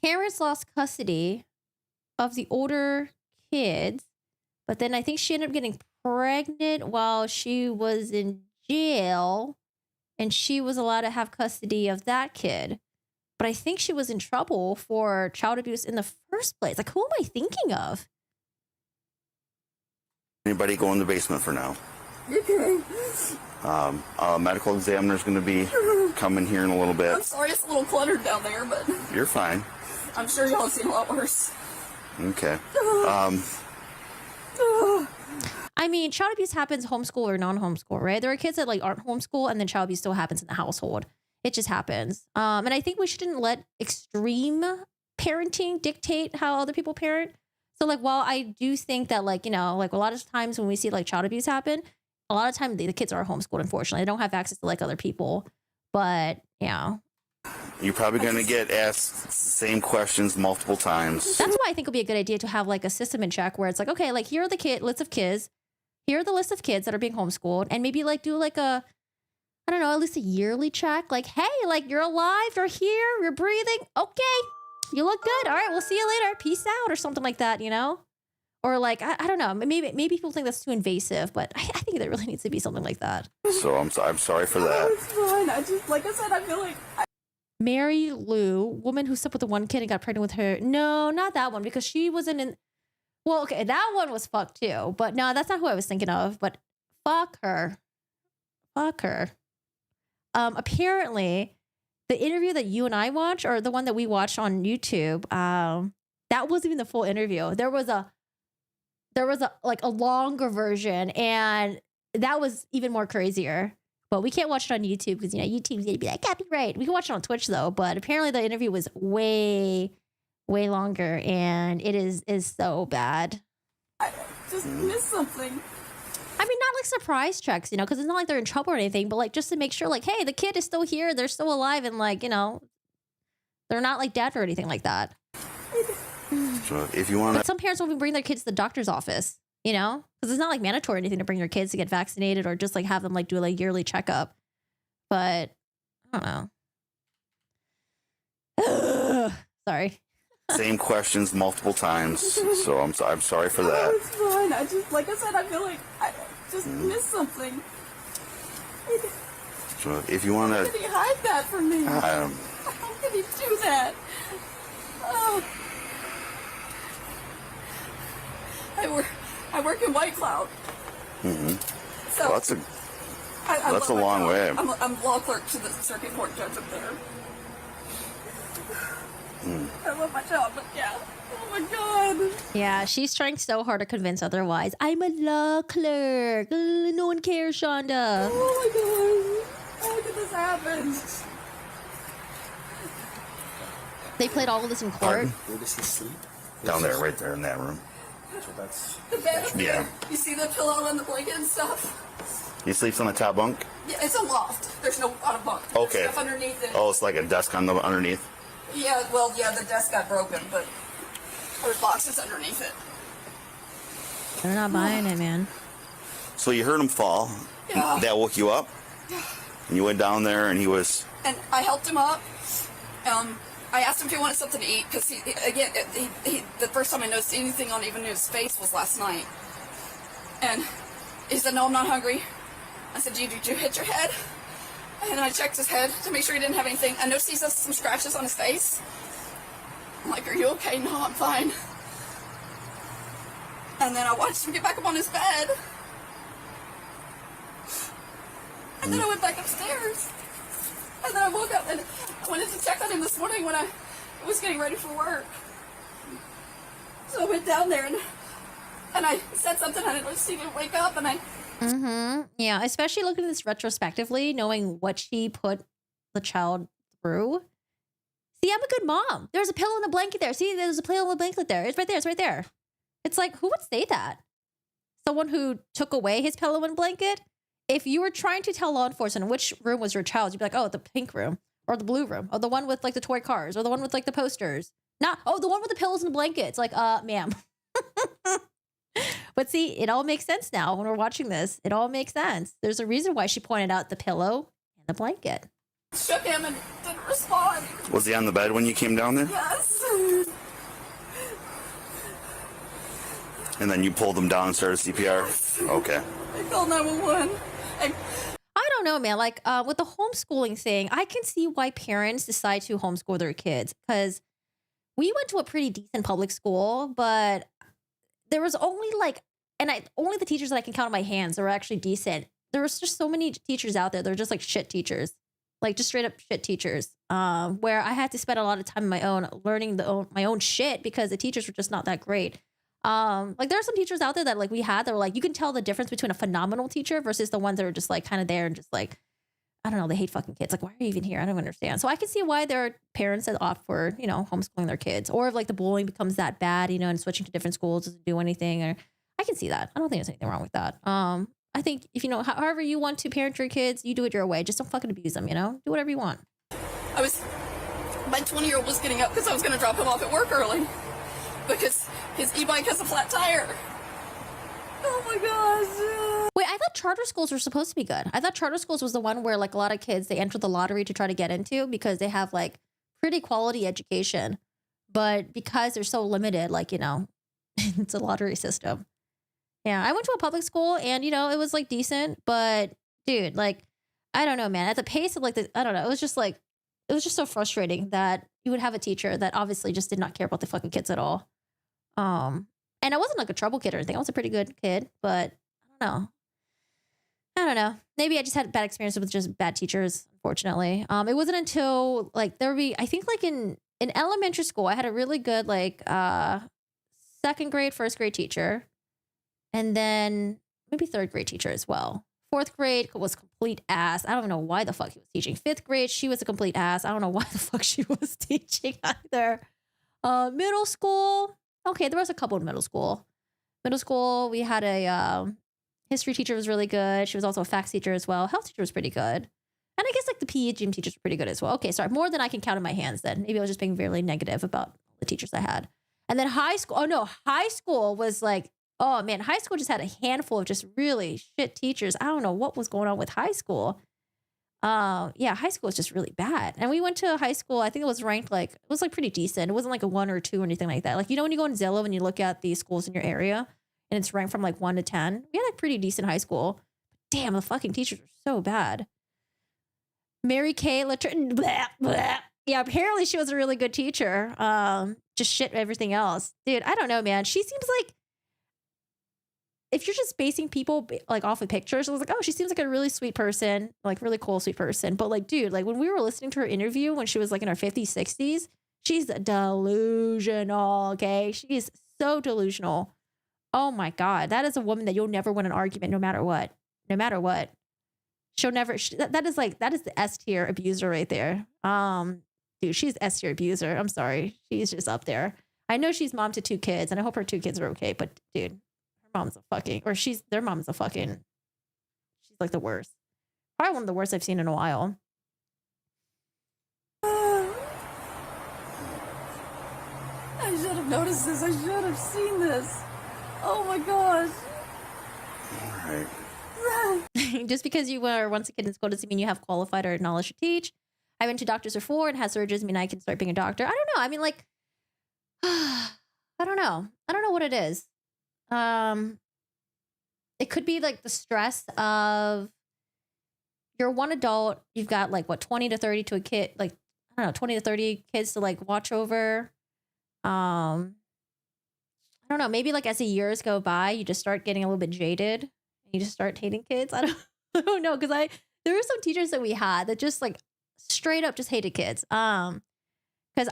[SPEAKER 1] parents lost custody of the older kids, but then I think she ended up getting pregnant while she was in jail, and she was allowed to have custody of that kid. But I think she was in trouble for child abuse in the first place. Like, who am I thinking of?
[SPEAKER 9] Anybody go in the basement for now.
[SPEAKER 6] Okay.
[SPEAKER 9] A medical examiner's going to be coming here in a little
[SPEAKER 6] I'm
[SPEAKER 9] bit.
[SPEAKER 6] sorry it's a little cluttered down there, but
[SPEAKER 9] You're fine.
[SPEAKER 6] I'm sure y'all have seen a lot worse.
[SPEAKER 9] Okay.
[SPEAKER 1] I mean, child abuse happens homeschool or non-homeschool, right? There are kids that like aren't homeschool, and then child abuse still happens in the household. It just happens. And I think we shouldn't let extreme parenting dictate how other people parent. So like, while I do think that like, like a lot of times when we see like child abuse happen, a lot of time the kids are homeschooled, unfortunately. They don't have access to like other people. But yeah.
[SPEAKER 9] You're probably going to get asked the same questions multiple times.
[SPEAKER 1] That's why I think it would be a good idea to have like a system in check where it's like, okay, like here are the list of kids. Here are the list of kids that are being homeschooled, and maybe like do like I don't know, at least a yearly check. Like, hey, like you're alive, you're here, you're breathing. Okay, you look good. All right, we'll see you later. Peace out, or something like that, Or like, I don't know. Maybe people think that's too invasive, but I think there really needs to be something like that.
[SPEAKER 9] So I'm sorry for that.
[SPEAKER 6] It's fine. I just, like I said, I feel like
[SPEAKER 1] Mary Lou, woman who slept with the one kid and got pregnant with her. No, not that one, because she wasn't in. Well, okay, that one was fucked too, but no, that's not who I was thinking of. But fuck her. Apparently, the interview that you and I watched, or the one that we watched on YouTube, that wasn't even the full interview. There was a like a longer version, and that was even more crazier. But we can't watch it on YouTube because YouTube's gonna be like copyright. We can watch it on Twitch though. But apparently, the interview was way longer, and it is so bad.
[SPEAKER 6] I just missed something.
[SPEAKER 1] I mean, not like surprise checks, because it's not like they're in trouble or anything, but like just to make sure, like, hey, the kid is still here, they're still alive, and like, they're not like dead or anything like that.
[SPEAKER 9] So if you want
[SPEAKER 1] But
[SPEAKER 9] to,
[SPEAKER 1] some parents won't even bring their kids to the doctor's office, because it's not like mandatory or anything to bring your kids to get vaccinated or just like have them like do a yearly checkup. But I don't know. Sorry.
[SPEAKER 9] same questions multiple times. So I'm sorry for that.
[SPEAKER 6] It's fine. I just, like I said, I feel like I just missed something.
[SPEAKER 9] So if you want
[SPEAKER 6] How
[SPEAKER 9] to,
[SPEAKER 6] can he hide that from me? How can he do that? Oh. I work in White Cloud. So
[SPEAKER 9] well, that's
[SPEAKER 6] I
[SPEAKER 9] that's
[SPEAKER 6] love
[SPEAKER 9] a
[SPEAKER 6] my
[SPEAKER 9] long
[SPEAKER 6] job.
[SPEAKER 9] way.
[SPEAKER 6] I'm law clerk to the circuit court judge up there. I love my job, but yeah. Oh my God.
[SPEAKER 1] Yeah, she's trying so hard to convince otherwise. I'm a law clerk. No one cares, Shanda.
[SPEAKER 6] Oh my God. How could this happen?
[SPEAKER 1] They played all of this in court.
[SPEAKER 9] Where does he sleep? Down there, right there in that room.
[SPEAKER 10] So that's
[SPEAKER 6] The bed.
[SPEAKER 9] Yeah.
[SPEAKER 6] You see the pillow and the blanket and stuff?
[SPEAKER 9] He sleeps on the top bunk?
[SPEAKER 6] Yeah, it's a loft. There's no on a bunk.
[SPEAKER 9] Okay.
[SPEAKER 6] There's stuff underneath it.
[SPEAKER 9] Oh, it's like a desk on the underneath?
[SPEAKER 6] Yeah, well, yeah, the desk got broken, but there's boxes underneath it.
[SPEAKER 1] They're not buying it, man.
[SPEAKER 9] So you heard him fall.
[SPEAKER 6] Yeah.
[SPEAKER 9] That woke you up? And you went down there and he was...
[SPEAKER 6] And I helped him up. I asked him if he wanted something to eat because the first time I noticed anything on even his face was last night. And he said, "No, I'm not hungry." I said, did you hit your head?" And I checked his head to make sure he didn't have anything. I noticed he has some scratches on his face. I'm like, "Are you okay?" "No, I'm fine." And then I watched him get back up on his bed. And then I went back upstairs. And then I woke up and I wanted to check on him this morning when I was getting ready for work. So I went down there and I said something and I noticed he didn't wake up and I...
[SPEAKER 1] Yeah, especially looking at this retrospectively, knowing what she put the child through. See, I'm a good mom. There's a pillow in the blanket there. See, there's a pillow in the blanket there. It's right there. It's right there. It's like, who would say that? Someone who took away his pillow and blanket? If you were trying to tell law enforcement which room was your child's, you'd be like, oh, the pink room or the blue room or the one with like the toy cars or the one with like the posters. Not, oh, the one with the pillows and the blankets. Like, ma'am. But see, it all makes sense now when we're watching this. It all makes sense. There's a reason why she pointed out the pillow and the blanket.
[SPEAKER 6] Shook him and didn't respond.
[SPEAKER 9] Was he on the bed when you came down there?
[SPEAKER 6] Yes.
[SPEAKER 9] And then you pulled him down and started CPR? Okay.
[SPEAKER 6] I called 911.
[SPEAKER 1] I don't know, man. Like with the homeschooling thing, I can see why parents decide to homeschool their kids because we went to a pretty decent public school, but there was only like, only the teachers that I can count on my hands that were actually decent. There was just so many teachers out there. They're just like shit teachers, like just straight up shit teachers. Where I had to spend a lot of time on my own learning my own shit because the teachers were just not that great. Like there are some teachers out there that like we had that were like, you can tell the difference between a phenomenal teacher versus the ones that are just like kind of there and just like, I don't know, they hate fucking kids. Like, why are you even here? I don't understand. So I can see why there are parents that opt for, you know, homeschooling their kids, or if like the bullying becomes that bad, you know, and switching to different schools doesn't do anything. Or I can see that. I don't think there's anything wrong with that. I think if you know, however you want to parent your kids, you do it your way. Just don't fucking abuse them, you know? Do whatever you want.
[SPEAKER 6] My 20-year-old was getting up because I was going to drop him off at work early because his e-bike has a flat tire. Oh my gosh.
[SPEAKER 1] Wait, I thought charter schools were supposed to be good. I thought charter schools was the one where like a lot of kids, they enter the lottery to try to get into because they have like pretty quality education. But because they're so limited, like, you know, it's a lottery system. Yeah, I went to a public school and, you know, it was like decent. But dude, like, I don't know, man. At the pace of like, I don't know. It was just so frustrating that you would have a teacher that obviously just did not care about the fucking kids at all. And I wasn't like a trouble kid or anything. I was a pretty good kid, but I don't know. Maybe I just had bad experiences with just bad teachers, unfortunately. It wasn't until like I think like in elementary school, I had a really good like second grade, first grade teacher. And then maybe third grade teacher as well. Fourth grade was complete ass. I don't know why the fuck he was teaching. Fifth grade, she was a complete ass. I don't know why the fuck she was teaching either. Middle school. Okay, there was a couple in middle school. Middle school, we had a history teacher was really good. She was also a facts teacher as well. Health teacher was pretty good. And I guess like the PE gym teachers were pretty good as well. Okay, sorry, more than I can count in my hands then. Maybe I was just being very negative about the teachers I had. And then high school, high school was like, oh man, high school just had a handful of just really shit teachers. I don't know what was going on with high school. Yeah, high school was just really bad. And we went to a high school, I think it was ranked like, it was like pretty decent. It wasn't like a 1 or 2 or anything like that. Like, you know, when you go on Zillow and you look at the schools in your area and it's ranked from like 1 to 10, we had a pretty decent high school. Damn, the fucking teachers were so bad. Mary Kay, yeah, apparently she was a really good teacher. Just shit everything else. Dude, I don't know, man. She seems like, if you're just basing people like off of pictures, I was like, oh, she seems like a really sweet person, like really cool, sweet person. But like, dude, like when we were listening to her interview when she was like in her 50s, 60s, She's delusional, okay? She is so delusional. Oh my God. That is a woman that you'll never win an argument no matter what. No matter what. She'll never, that is the S tier abuser right there. Dude, she's S tier abuser. I'm sorry. She's just up there. I know she's mom to 2 kids and I hope her 2 kids are okay, but dude, her mom's a fucking, or their mom's a fucking, she's like the worst. Probably one of the worst I've seen in a while.
[SPEAKER 6] I should have noticed this. I should have seen this. Oh my gosh.
[SPEAKER 9] All right.
[SPEAKER 1] Just because you were once a kid in school doesn't mean you have qualified or knowledge to teach. I went to doctors before and had surgeries mean I can start being a doctor. I don't know. I mean, like, I don't know. I don't know what it is. It could be like the stress of you're one adult. You've got like what 20 to 30 to a kid, like I don't know, 20 to 30 kids to like watch over. I don't know. Maybe like as the years go by, you just start getting a little bit jaded. You just start hating kids. I don't know, because there were some teachers that we had that just like straight up just hated kids. Because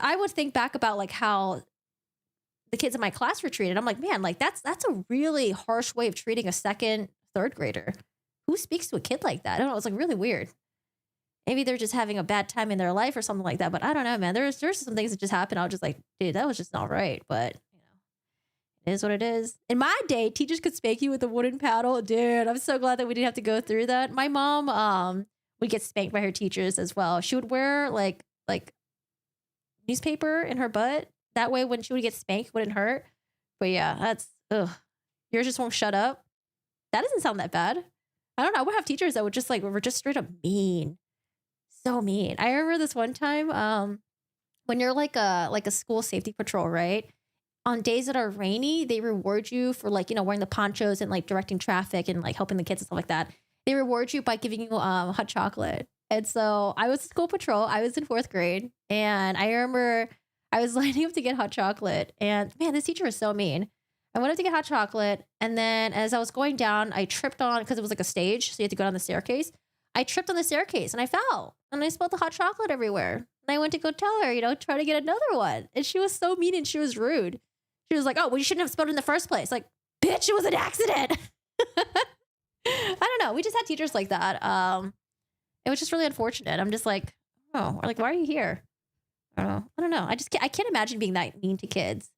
[SPEAKER 1] I would think back about like how the kids in my class were treated. I'm like, man, like that's a really harsh way of treating a 2nd, 3rd grader. Who speaks to a kid like that? I don't know. It was like really weird. Maybe they're just having a bad time in their life or something like that. But I don't know, man. There's some things that just happened. I was just like, dude, that was just not right. But it is what it is. In my day, teachers could spank you with a wooden paddle. Dude, I'm so glad that we didn't have to go through that. My mom would get spanked by her teachers as well. She would wear like newspaper in her butt. That way when she would get spanked, it wouldn't hurt. But yeah, that's, ugh. Yours just won't shut up. That doesn't sound that bad. I don't know. I would have teachers that would just like, were just straight up mean. So mean. I remember this one time when you're like a school safety patrol, right? On days that are rainy, they reward you for like, wearing the ponchos and like directing traffic and like helping the kids and stuff like that. They reward you by giving you hot chocolate. And so I was a school patrol. I was in 4th grade. And I remember I was lining up to get hot chocolate. And man, this teacher was so mean. I went up to get hot chocolate. And then as I was going down, I tripped on, because it was like a stage. So you had to go down the staircase. I tripped on the staircase and I fell. And I spilled the hot chocolate everywhere. And I went to go tell her, try to get another one. And she was so mean and she was rude. She was like, oh, well, you shouldn't have spilled it in the first place. Like, bitch, it was an accident. I don't know. We just had teachers like that. It was just really unfortunate. I'm just like, oh, or like, why are you here? I don't know. I can't imagine being that mean to kids.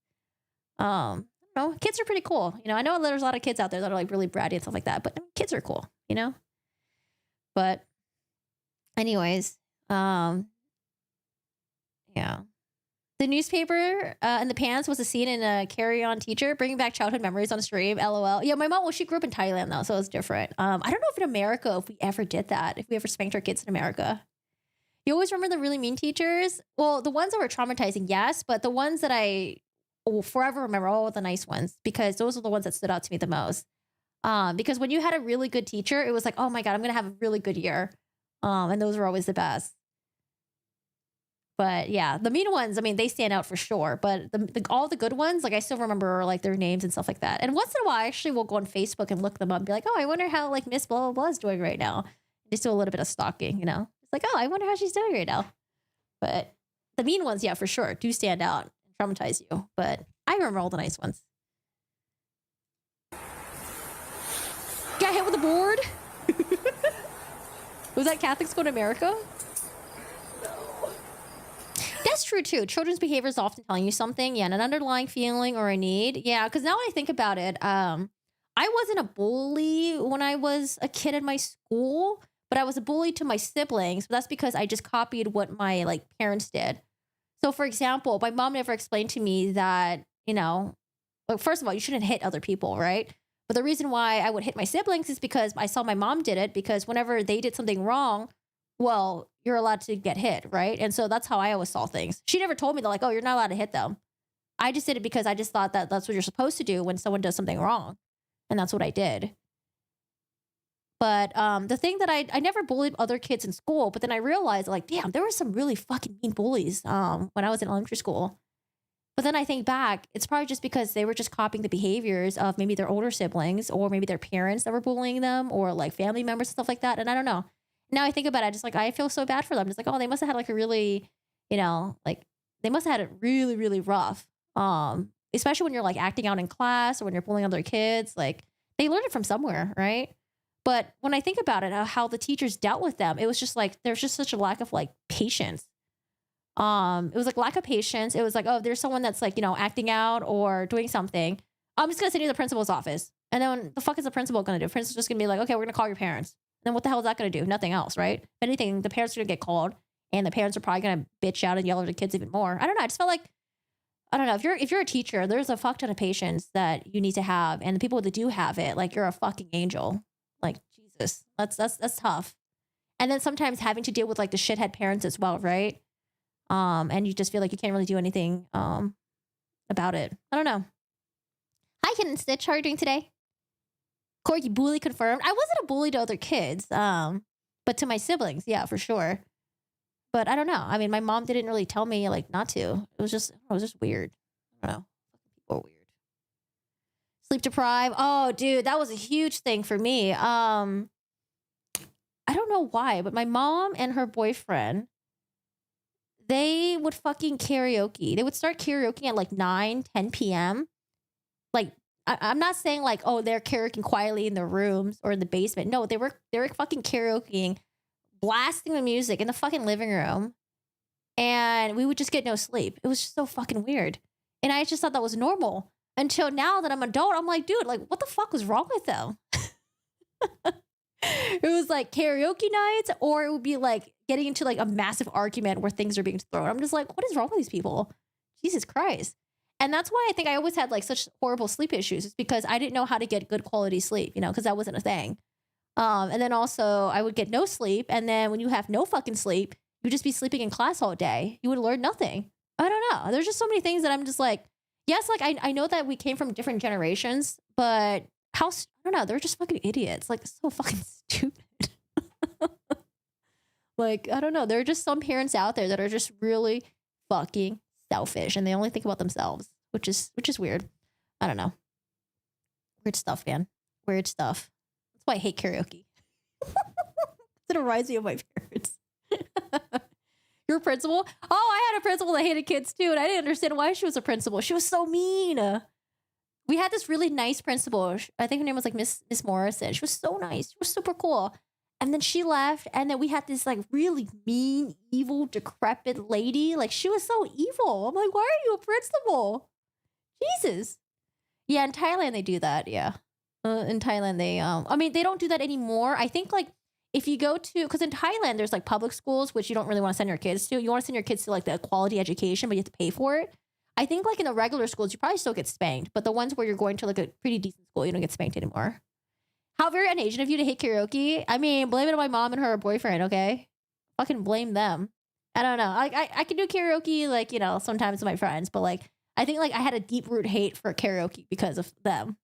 [SPEAKER 1] I don't know. Kids are pretty cool. I know there's a lot of kids out there that are like really bratty and stuff like that, but kids are cool, But anyways, yeah. The newspaper in the pants was a scene in a Carry On Teacher, bringing back childhood memories on stream. LOL. Yeah, my mom, well, she grew up in Thailand though, so it was different. I don't know if in America, if we ever did that, if we ever spanked our kids in America. You always remember the really mean teachers? Well, the ones that were traumatizing, yes, but the ones that I will forever remember, all the nice ones, because those are the ones that stood out to me the most. Because when you had a really good teacher, it was like, oh my God, I'm going to have a really good year. And those were always the best. But yeah, the mean ones, I mean, they stand out for sure. But all the good ones, like I still remember like their names and stuff like that. And once in a while, I actually will go on Facebook and look them up and be like, oh, I wonder how like Miss blah, blah, blah is doing right now. Just do a little bit of stalking, It's like, oh, I wonder how she's doing right now. But the mean ones, yeah, for sure, do stand out and traumatize you. But I remember all the nice ones. Got hit with a board? Was that Catholic School in America? That's true too. Children's behavior is often telling you something. Yeah, an underlying feeling or a need. Yeah, because now I think about it, I wasn't a bully when I was a kid in my school, but I was a bully to my siblings. But that's because I just copied what my like parents did. So for example, my mom never explained to me that, first of all, you shouldn't hit other people, right? But the reason why I would hit my siblings is because I saw my mom did it, because whenever they did something wrong, well, you're allowed to get hit, right? And so that's how I always saw things. She never told me that, like, oh, you're not allowed to hit them. I just did it because I just thought that that's what you're supposed to do when someone does something wrong. And that's what I did. But the thing that I never bullied other kids in school, but then I realized, like, damn, there were some really fucking mean bullies when I was in elementary school. But then I think back, it's probably just because they were just copying the behaviors of maybe their older siblings or maybe their parents that were bullying them or like family members and stuff like that. And I don't know. Now I think about it, I just like, I feel so bad for them. Just like, oh, they must have had like a really, like they must have had it really, really rough. Especially when you're like acting out in class or when you're bullying other kids, like they learned it from somewhere, right? But when I think about it, how the teachers dealt with them, it was just like there's just such a lack of like patience. It was like lack of patience. It was like, oh, there's someone that's like, acting out or doing something. I'm just gonna send you to the principal's office. And then the fuck is the principal gonna do? The principal's just gonna be like, okay, we're gonna call your parents. And then what the hell is that gonna do? Nothing else, right? If anything, the parents are gonna get called and the parents are probably gonna bitch out and yell at the kids even more. I don't know. I just felt like, I don't know, if you're a teacher, there's a fuck ton of patience that you need to have. And the people that do have it, like you're a fucking angel. Like, Jesus. That's tough. And then sometimes having to deal with like the shithead parents as well, right? And you just feel like you can't really do anything about it. I don't know. Hi, Ken and Stitch. How are you doing today? Corky bully confirmed. I wasn't a bully to other kids, but to my siblings, yeah, for sure. But I don't know. I mean, my mom didn't really tell me like not to. It was just weird. I don't know. People are weird. Sleep deprived. Oh, dude, that was a huge thing for me. I don't know why, but my mom and her boyfriend, they would fucking karaoke. They would start karaoke at like 9, 10 p.m. Like, I'm not saying like, oh, they're karaokeing quietly in their rooms or in the basement. No, they were fucking karaokeing, blasting the music in the fucking living room. And we would just get no sleep. It was just so fucking weird. And I just thought that was normal. Until now that I'm an adult, I'm like, dude, like, what the fuck was wrong with them? It was like karaoke nights, or it would be like getting into like a massive argument where things are being thrown. I'm just like, what is wrong with these people? Jesus Christ. And that's why I think I always had like such horrible sleep issues. It's because I didn't know how to get good quality sleep, because that wasn't a thing. And then also I would get no sleep. And then when you have no fucking sleep, you just be sleeping in class all day. You would learn nothing. I don't know. There's just so many things that I'm just like, yes, like I know that we came from different generations, but I don't know, they're just fucking idiots. Like, so fucking stupid. Like, I don't know. There are just some parents out there that are just really fucking selfish and they only think about themselves, which is weird. I don't know. Weird stuff, man. Weird stuff. That's why I hate karaoke. It reminds me of my parents. Your principal? Oh, I had a principal that hated kids too, and I didn't understand why she was a principal. She was so mean. We had this really nice principal. I think her name was like Miss Morrison. She was so nice. She was super cool. And then she left, and then we had this like really mean, evil, decrepit lady. Like, she was so evil. I'm like, why are you a principal? Jesus. Yeah, in Thailand they do that. Yeah, in Thailand they I mean, they don't do that anymore. I think like if you go to, because in Thailand there's like public schools which you don't really want to send your kids to. You want to send your kids to like the quality education, but you have to pay for it. I think like in the regular schools you probably still get spanked, but the ones where you're going to like a pretty decent school, you don't get spanked anymore. How very un-Asian of you to hate karaoke. I mean, blame it on my mom and her boyfriend, okay? Fucking blame them. I don't know. I can do karaoke like, sometimes with my friends, but like I think like I had a deep root hate for karaoke because of them.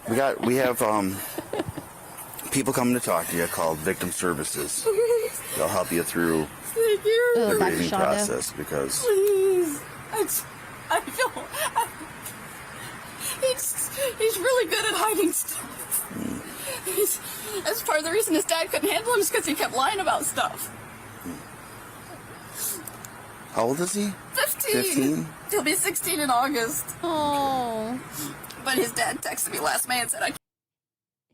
[SPEAKER 9] We have people coming to talk to you called victim services. They'll help you through
[SPEAKER 6] Thank you.
[SPEAKER 9] the
[SPEAKER 1] Dr.
[SPEAKER 9] grieving
[SPEAKER 1] Shanda.
[SPEAKER 9] process because
[SPEAKER 6] Please. I feel. He's really good at hiding stuff. That's part of the reason his dad couldn't handle him, is because he kept lying about stuff.
[SPEAKER 9] how old is he?
[SPEAKER 6] 15.
[SPEAKER 9] 15?
[SPEAKER 6] He'll be 16 in August.
[SPEAKER 1] Oh.
[SPEAKER 6] But his dad texted me last May and said,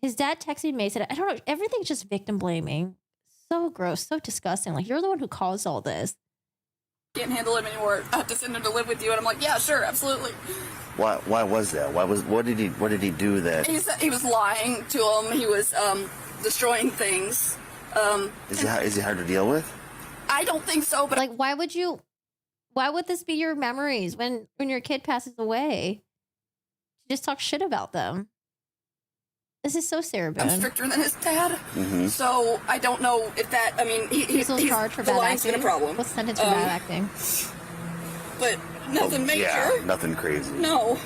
[SPEAKER 1] His dad texted me and said, I don't know, everything's just victim blaming. So gross, so disgusting. Like, you're the one who caused all this.
[SPEAKER 6] can't handle him anymore. I have to send him to live with you. And I'm like, yeah, sure, absolutely.
[SPEAKER 9] Why was that? What did he do that?
[SPEAKER 6] He was lying to him. He was destroying things.
[SPEAKER 9] Is he hard to deal with?
[SPEAKER 6] I don't think so, but
[SPEAKER 1] Like, why would this be your memories when your kid passes away? You just talk shit about them. This is so Sarah
[SPEAKER 6] I'm
[SPEAKER 1] Boone.
[SPEAKER 6] stricter than his dad.
[SPEAKER 9] Mm-hmm.
[SPEAKER 6] So I don't know if that, I mean,
[SPEAKER 1] He's still charged for
[SPEAKER 6] the
[SPEAKER 1] bad
[SPEAKER 6] lying's
[SPEAKER 1] acting.
[SPEAKER 6] been a problem.
[SPEAKER 1] What's the sentence for bad acting?
[SPEAKER 6] But nothing major.
[SPEAKER 9] Yeah, nothing crazy.
[SPEAKER 6] No.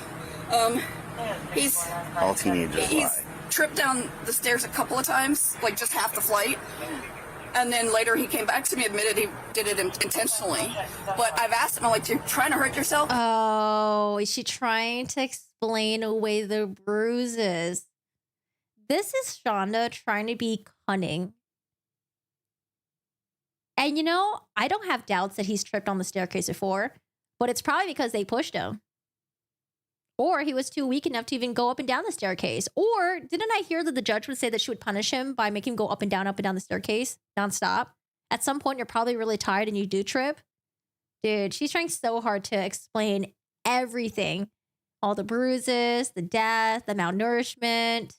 [SPEAKER 6] He's
[SPEAKER 9] All teenagers lie.
[SPEAKER 6] tripped down the stairs a couple of times, like just half the flight. And then later he came back to me, admitted he did it intentionally. But I've asked him, I'm like, you're trying to hurt yourself?
[SPEAKER 1] Oh, is she trying to explain away the bruises? This is Shanda trying to be cunning. And you know, I don't have doubts that he's tripped on the staircase before, but it's probably because they pushed him. Or he was too weak enough to even go up and down the staircase. Or didn't I hear that the judge would say that she would punish him by making him go up and down the staircase nonstop? At some point, you're probably really tired and you do trip. Dude, she's trying so hard to explain everything. All the bruises, the death, the malnourishment.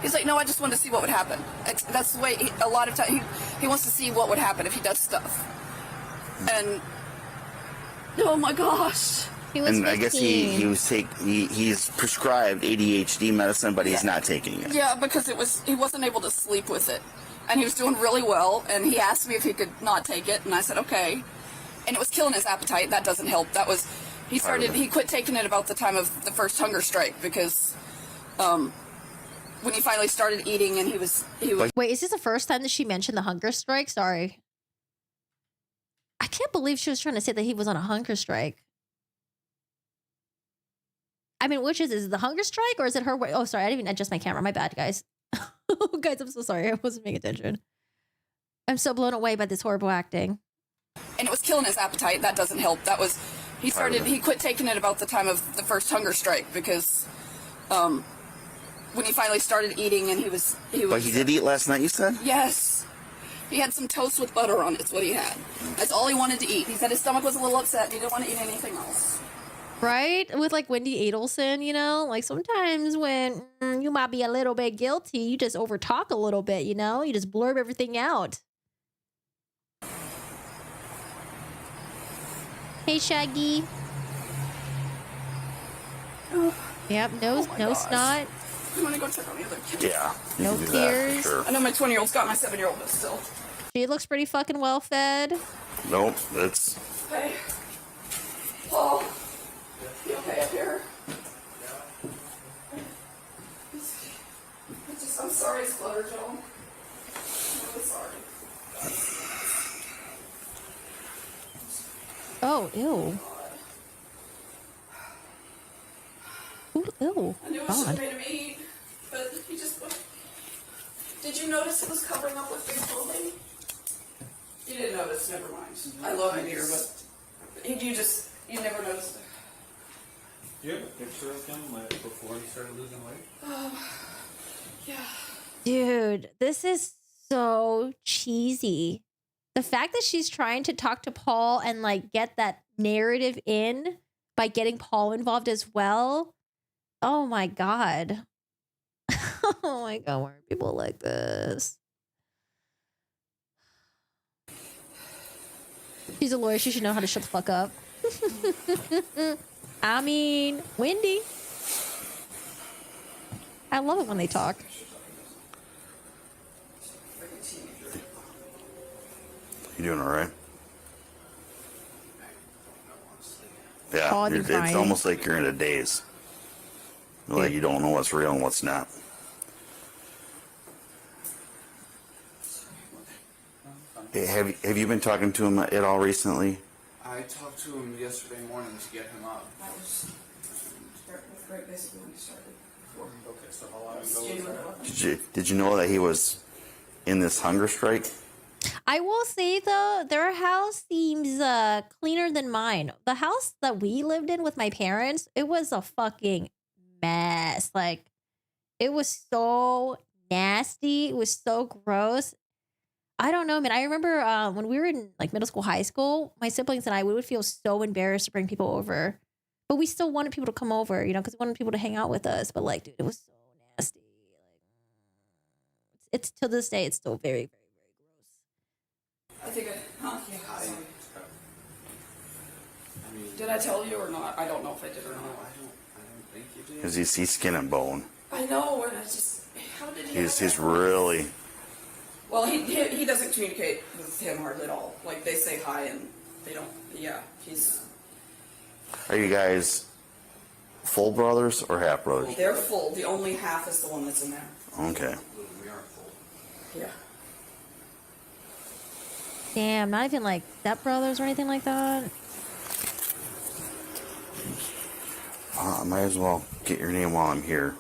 [SPEAKER 6] He's like, no, I just wanted to see what would happen. That's the way, a lot of times, he wants to see what would happen if he does stuff. And, oh my gosh.
[SPEAKER 9] And I guess he's prescribed ADHD medicine, but he's not taking it.
[SPEAKER 6] Yeah, because he wasn't able to sleep with it. And he was doing really well, and he asked me if he could not take it, and I said, okay. And it was killing his appetite. That doesn't help. He quit taking it about the time of the first hunger strike, because when he finally started eating and he was.
[SPEAKER 1] Wait, is this the first time that she mentioned the hunger strike? Sorry. I can't believe she was trying to say that he was on a hunger strike. I mean, which is it the hunger strike or is it her? Oh, sorry. I didn't even adjust my camera. My bad, guys. Guys, I'm so sorry. I wasn't paying attention. I'm so blown away by this horrible acting.
[SPEAKER 6] And it was killing his appetite. That doesn't help. He quit taking it about the time of the first hunger strike, because when he finally started eating and he was.
[SPEAKER 9] But he did eat last night, you said?
[SPEAKER 6] Yes. He had some toast with butter on it. That's what he had. That's all he wanted to eat. He said his stomach was a little upset. He didn't want to eat anything else.
[SPEAKER 1] Right? With like Wendy Adelson, you know? Like sometimes when you might be a little bit guilty, you just overtalk a little bit, you know? You just blurb everything out. Hey, Shaggy. Yep, no snot.
[SPEAKER 6] I'm gonna go check on the other kid.
[SPEAKER 9] Yeah.
[SPEAKER 1] No tears.
[SPEAKER 9] Sure.
[SPEAKER 6] I know my 20-year-old's got my 7-year-old, but still.
[SPEAKER 1] She looks pretty fucking well fed.
[SPEAKER 9] Nope, it's.
[SPEAKER 6] Hey. Paul. You okay up here? I'm sorry, Splutter Joe. I'm really sorry.
[SPEAKER 1] Oh, ew. Ooh, ew.
[SPEAKER 6] I knew I should
[SPEAKER 1] God.
[SPEAKER 6] have made him eat, but he just. Did you notice it was covering up with big clothing? You didn't notice, never mind. I love you, dear, but you never noticed it.
[SPEAKER 12] Do you have a picture of him before he started losing weight?
[SPEAKER 6] Yeah.
[SPEAKER 1] Dude, this is so cheesy. The fact that she's trying to talk to Paul and like get that narrative in by getting Paul involved as well. Oh my God. Oh my God, why are people like this? She's a lawyer. She should know how to shut the fuck up. I mean, Wendy. I love it when they talk.
[SPEAKER 9] You doing all right? Yeah,
[SPEAKER 1] Oh, I'd be
[SPEAKER 9] it's
[SPEAKER 1] fine.
[SPEAKER 9] almost like you're in a daze. Like you don't know what's real and what's not. Hey, have you been talking to him at all recently?
[SPEAKER 12] I talked to him yesterday morning to get him up.
[SPEAKER 6] That was right basically when he started.
[SPEAKER 12] Okay, so how long ago was that?
[SPEAKER 9] Did you know that he was in this hunger strike?
[SPEAKER 1] I will say though, their house seems cleaner than mine. The house that we lived in with my parents, it was a fucking mess. Like, it was so nasty. It was so gross. I don't know, man. I remember when we were in like middle school, high school, my siblings and I, we would feel so embarrassed to bring people over. But we still wanted people to come over, you know, because we wanted people to hang out with us. But like, dude, it was so nasty. Like, it's to this day, it's still very, very, very gross.
[SPEAKER 6] I think did I tell you or not? I don't know if I did or not.
[SPEAKER 12] I don't think you did.
[SPEAKER 9] Because he's skin and bone.
[SPEAKER 6] I know, and I just, how did he?
[SPEAKER 9] He's really.
[SPEAKER 6] Well, he doesn't communicate with him hardly at all. Like, they say hi and they don't. Yeah, he's.
[SPEAKER 9] Are you guys full brothers or half brothers?
[SPEAKER 6] They're full. The only half is the one that's in there.
[SPEAKER 9] Okay.
[SPEAKER 12] We are full.
[SPEAKER 6] Yeah.
[SPEAKER 1] Damn, not even like stepbrothers or anything like that.
[SPEAKER 9] I might as well get your name while I'm here.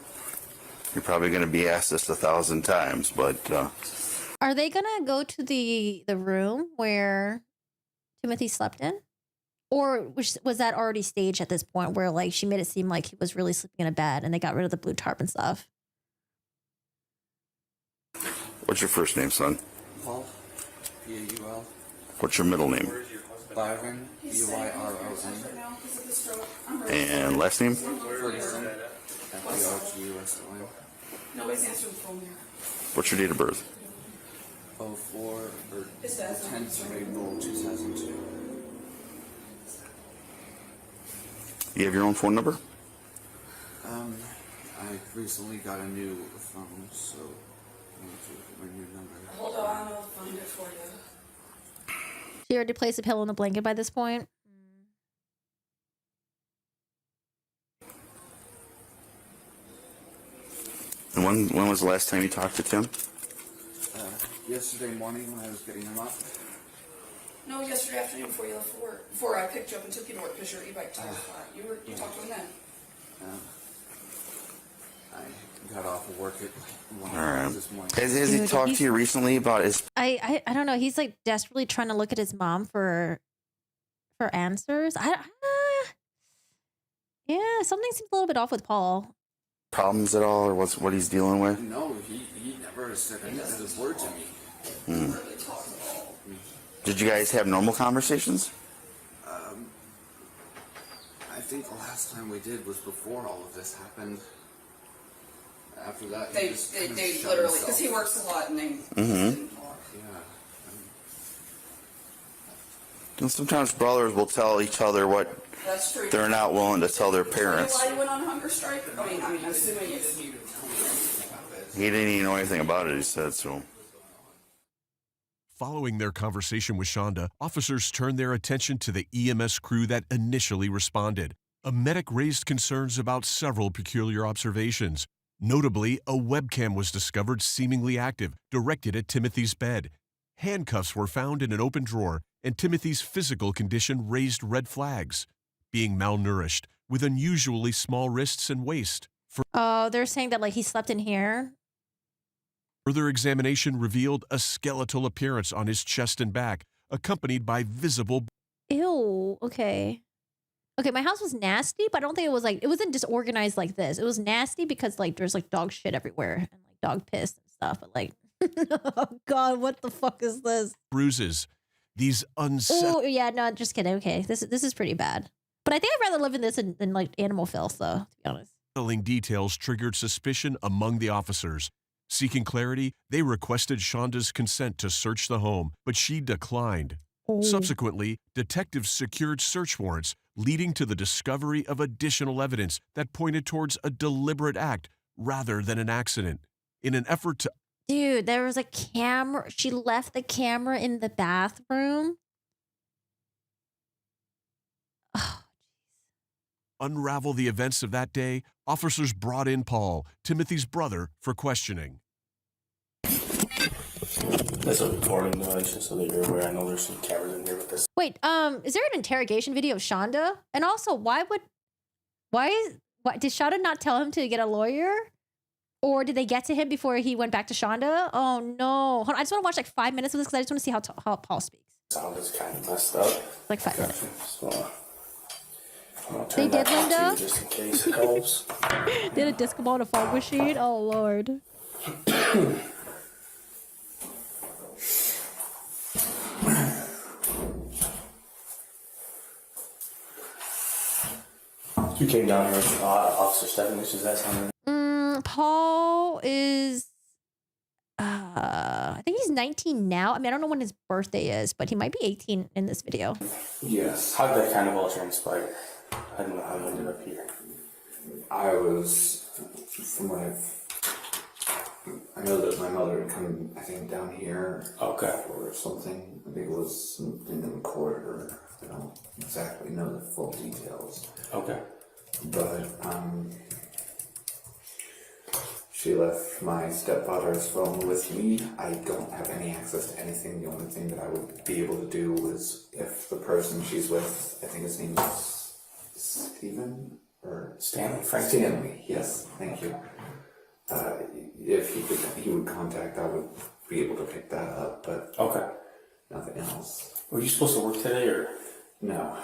[SPEAKER 9] You're probably going to be asked this 1,000 times, but
[SPEAKER 1] Are they gonna go to the room where Timothy slept in? Or was that already staged at this point where like she made it seem like he was really sleeping in a bed and they got rid of the blue tarp and stuff?
[SPEAKER 9] What's your first name, son?
[SPEAKER 13] Paul, P-A-U-L.
[SPEAKER 9] What's your middle name?
[SPEAKER 13] Byron, B-Y-R-O-N.
[SPEAKER 9] And last name?
[SPEAKER 13] Ferguson, F-E-R-G-U-S-O-N.
[SPEAKER 6] Nobody's answering the phone here.
[SPEAKER 9] What's your date of birth?
[SPEAKER 13] 04 or 10th of April 2002.
[SPEAKER 9] You have your own phone number?
[SPEAKER 13] I recently got a new phone, so I want to look at my new number.
[SPEAKER 6] Hold on, I'll find it for you.
[SPEAKER 1] She already placed a pillow in the blanket by this point.
[SPEAKER 9] And when was the last time you talked to Tim?
[SPEAKER 13] Yesterday morning when I was getting him up.
[SPEAKER 6] No, yesterday afternoon before you left for work. Before I picked you up and took you to work because your e-bike tire was flat. You talked to him then.
[SPEAKER 13] I got off of work at 1
[SPEAKER 9] Alright.
[SPEAKER 13] this morning.
[SPEAKER 9] Has he talked to you recently about his...
[SPEAKER 1] I don't know. He's like desperately trying to look at his mom for answers. Yeah, something seems a little bit off with Paul.
[SPEAKER 9] problems at all, or what he's dealing with?
[SPEAKER 13] No, he never said a word to me.
[SPEAKER 9] Did you guys have normal conversations?
[SPEAKER 13] I think the last time we did was before all of this happened. After that,
[SPEAKER 6] They literally, because he works a lot and they didn't talk.
[SPEAKER 13] Yeah.
[SPEAKER 9] And sometimes brothers will tell each other what
[SPEAKER 6] That's true.
[SPEAKER 9] they're not willing to tell their parents.
[SPEAKER 6] Why you went on hunger strike? I mean, I'm assuming it's...
[SPEAKER 9] He didn't even know anything about it, he said, so.
[SPEAKER 11] Following their conversation with Shanda, officers turned their attention to the EMS crew that initially responded. A medic raised concerns about several peculiar observations. Notably, a webcam was discovered seemingly active, directed at Timothy's bed. Handcuffs were found in an open drawer, and Timothy's physical condition raised red flags. Being malnourished, with unusually small wrists and waist.
[SPEAKER 1] Oh, they're saying that like he slept in here.
[SPEAKER 11] Further examination revealed a skeletal appearance on his chest and back, accompanied by visible...
[SPEAKER 1] Ew. Okay. Okay, my house was nasty, but I don't think it was like, it wasn't disorganized like this. It was nasty because like there's like dog shit everywhere and like dog piss and stuff. But like, oh God, what the fuck is this?
[SPEAKER 11] bruises. These unsettling...
[SPEAKER 1] Oh yeah, no, just kidding. Okay, this is pretty bad. But I think I'd rather live in this than like animal filth, though, to be honest.
[SPEAKER 11] details triggered suspicion among the officers. Seeking clarity, they requested Shanda's consent to search the home, but she declined. Subsequently, detectives secured search warrants, leading to the discovery of additional evidence that pointed towards a deliberate act rather than an accident. In an effort to...
[SPEAKER 1] Dude, there was a camera. She left the camera in the bathroom.
[SPEAKER 11] unravel the events of that day, officers brought in Paul, Timothy's brother, for questioning.
[SPEAKER 10] That's a recording device, just so that you're aware. I know there's some cameras in here with this.
[SPEAKER 1] Wait, is there an interrogation video of Shanda? And also, why did Shanda not tell him to get a lawyer? Or did they get to him before he went back to Shanda? Oh no. Hold on, I just want to watch like 5 minutes of this because I just want to see how Paul speaks.
[SPEAKER 10] Sound is kind of messed up.
[SPEAKER 1] Like 5 minutes.
[SPEAKER 10] So, I'm gonna
[SPEAKER 1] They
[SPEAKER 10] turn
[SPEAKER 1] did,
[SPEAKER 10] that on
[SPEAKER 1] Linda?
[SPEAKER 10] to you just in case it helps.
[SPEAKER 1] Did a disc ball on a fog machine? Oh Lord.
[SPEAKER 10] You came down here with Officer Stephanie, does that sound right?
[SPEAKER 1] Paul is I think he's 19 now. I mean, I don't know when his birthday is, but he might be 18 in this video.
[SPEAKER 10] Yes. How did that kind of all transpire? I don't know how you ended up here.
[SPEAKER 13] I was, from what I know that my mother had come, I think, down here.
[SPEAKER 10] Okay.
[SPEAKER 13] Or something. I think it was something in the corridor. I don't exactly know the full details.
[SPEAKER 10] Okay.
[SPEAKER 13] But, she left my stepfather's phone with me. I don't have any access to anything. The only thing that I would be able to do was if the person she's with, I think his name is Stephen or
[SPEAKER 10] Stanley.
[SPEAKER 13] Stanley, yes, thank you. If he would contact, I would be able to pick that up, but
[SPEAKER 10] Okay.
[SPEAKER 13] nothing else.
[SPEAKER 10] Were you supposed to work today, or
[SPEAKER 13] No,